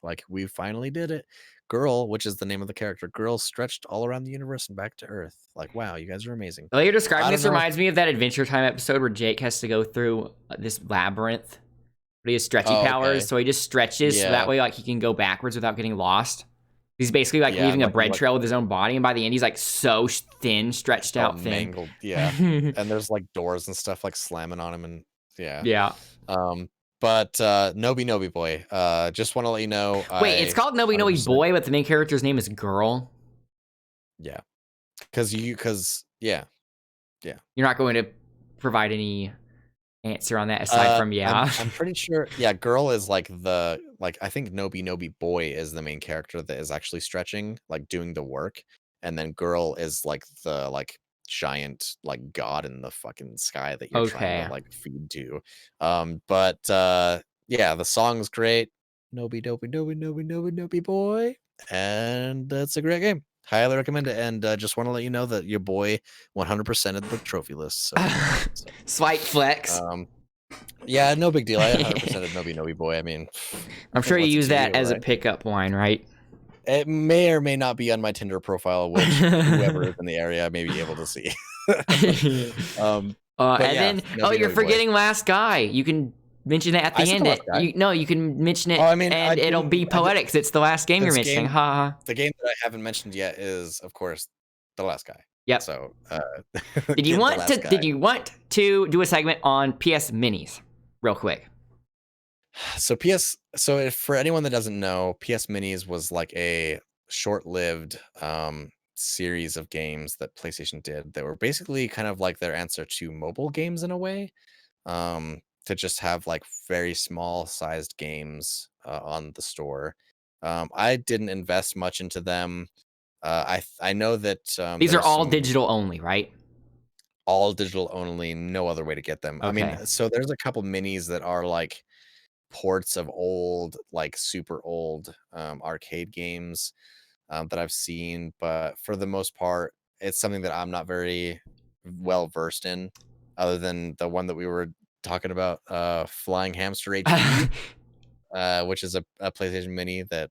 like we finally did it. Girl, which is the name of the character, girl stretched all around the universe and back to Earth. Like, wow, you guys are amazing. The way you're describing this reminds me of that Adventure Time episode where Jake has to go through this labyrinth. But he has stretchy powers, so he just stretches so that way like he can go backwards without getting lost. He's basically like leaving a bread trail with his own body, and by the end he's like so thin, stretched out thin. Mangled, yeah. And there's like doors and stuff like slamming on him, and yeah. But Nobi Nobi Boy, just want to let you know. Wait, it's called Nobi Nobi Boy, but the main character's name is Girl. Yeah, because you're not going to provide any answer on that aside from I'm pretty sure. Yeah, Girl is like I think Nobi Nobi Boy is the main character that is actually stretching, like doing the work, and then Girl is like the giant like god in the fucking sky that you're trying to like feed to. But yeah, the song's great. Nobi Nobi Nobi Nobi Nobi Nobi Boy, and it's a great game. Highly recommend it. And just want to let you know that your boy 100%ed the trophy list. So, slight flex. Yeah, no big deal. I 100%ed Nobi Nobi Boy. I mean, I'm sure you use that as a pickup line, right? It may or may not be on my Tinder profile, which whoever is in the area may be able to see. And then, you're forgetting Last Guy. You can mention it at the end. You can mention it, and it'll be poetic because it's the last game you're mentioning. Ha! The game that I haven't mentioned yet is, of course, The Last Guy. Yep. So, did you want to do a segment on PS Minis, real quick? So if for anyone that doesn't know, PS Minis was like a short-lived series of games that PlayStation did that were basically kind of like their answer to mobile games in a way. To just have like very small sized games on the store. I didn't invest much into them. I know that These are there's all some digital only, right? all digital only, no other way to get them. I mean, Okay. so there's a couple minis that are like ports of old, like super old arcade games that I've seen, but for the most part, it's something that I'm not very well versed in, other than the one that we were talking about, Flying Hamster HD, which is a PlayStation Mini that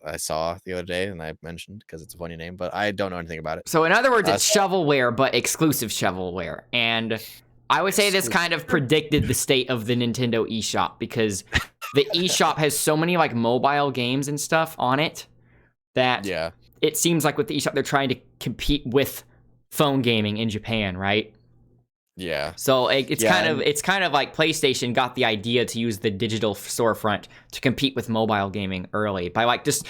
I saw the other day and I mentioned because it's a funny name, but I don't know anything about it. So in other words, it's So shovelware, but exclusive shovelware. And I would say this kind of predicted the state of the Nintendo eShop, because the eShop has so many like mobile games and stuff on it that yeah, it seems like with the eShop they're trying to compete with phone gaming in Japan, right? yeah, So it's yeah, kind of like PlayStation got the idea to use the digital storefront to compete with mobile gaming early by like just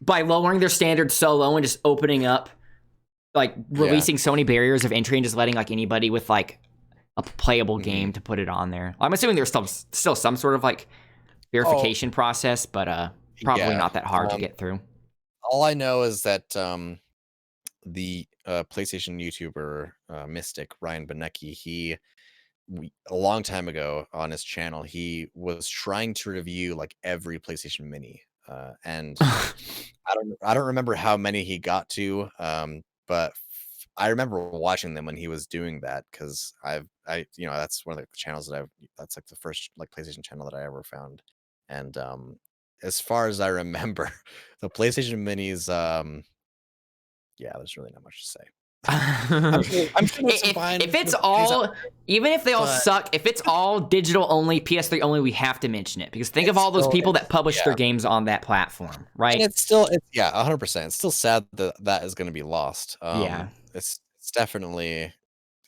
by lowering their standards so low and just opening up, like yeah. releasing so many barriers of entry and just letting like anybody with like a playable Mhm. game to put it on there. I'm assuming there's still some sort of like Oh, verification process, but probably yeah. not that hard to get through. All I know is that the PlayStation YouTuber Mystic Ryan Benecki, a long time ago on his channel, he was trying to review like every PlayStation Mini, and I don't remember how many he got to, but I remember watching them when he was doing that because that's one of the channels that that's like the first like PlayStation channel that I ever found, and as far as I remember, the PlayStation Minis, yeah, there's really not much to say. I'm sure there's some If fine it's games out all, there, even if they all but suck, if it's all digital only, PS3 only, we have to mention it, because think of it's all those still people that it's publish yeah, their games on that platform, and right? it's yeah, 100%. It's still sad that that is gonna be lost. Yeah. It's definitely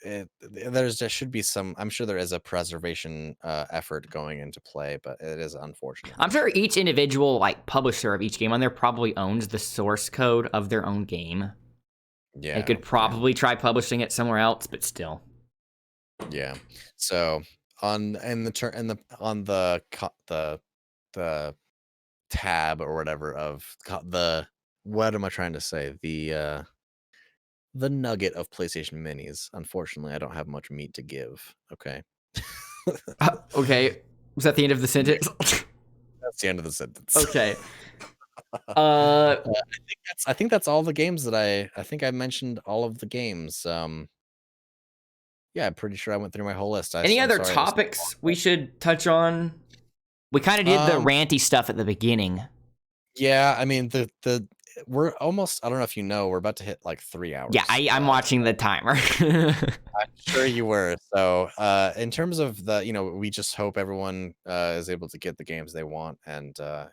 there should be some. I'm sure there is a preservation effort going into play, but it is unfortunate. I'm sure each individual like publisher of each game on there probably owns the source code of their own game. They Yeah, could probably try publishing it somewhere else, but still. yeah. So on in the turn in the on the tab or whatever of the what am I trying to say? The nugget of PlayStation Minis. Unfortunately, I don't have much meat to give. Okay. Okay. Was that the end of the sentence? That's the end of the sentence. Okay. Uh, I think that's all the games that I think I mentioned all of the games. Yeah, I'm pretty sure I went through my whole list. any I'm other sorry it was topics we should touch on? We kind of did the um ranty stuff at the beginning. yeah, I mean the we're almost I don't know if you know, we're about to hit like 3 Yeah, hours. I'm watching the timer. I'm sure you were. So, in terms of we just hope everyone is able to get the games they want and yeah.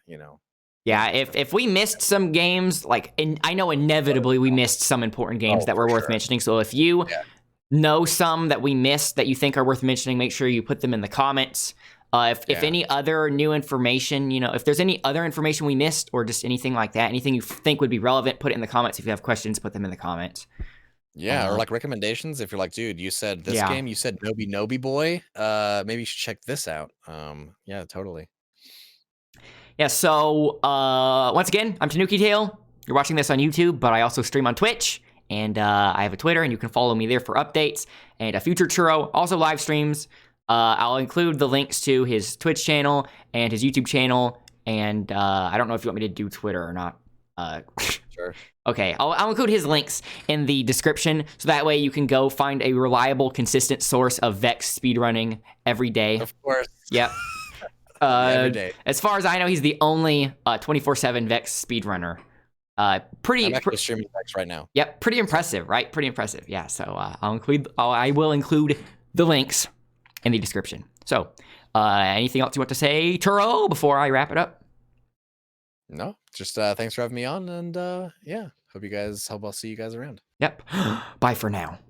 Yeah, if we missed some games, like, and I know inevitably we missed some important games Oh, that for were worth sure. mentioning. So if you Yeah. know some that we missed that you think are worth mentioning, make sure you put them in the comments. If Yeah. any other new information, if there's any other information we missed or just anything like that, anything you think would be relevant, put it in the comments. If you have questions, put them in the comments. Yeah, or like recommendations if you're like, dude, you said this Yeah. game, you said Nobi Nobi Boy. Maybe you should check this out. Yeah, totally. Yeah, so once again, I'm Tanuki Tail. You're watching this on YouTube, but I also stream on Twitch, and I have a Twitter, and you can follow me there for updates. And a future Churro also live streams. I'll include the links to his Twitch channel and his YouTube channel, and I don't know if you want me to do Twitter or not. Sure. Okay, I'll include his links in the description, so that way you can go find a reliable, consistent source of Vex speedrunning every day. Of course. Yep. Every day. As far as I know, he's the only 24/7 Vex speedrunner. I'm actually streaming Vex right now. Yep, pretty impressive, right? Pretty impressive. Yeah, so I will include the links in the description. So, anything else you want to say, Churro, before I wrap it up? No, just thanks for having me on, and yeah, hope I'll see you guys around. Yep. Bye for now.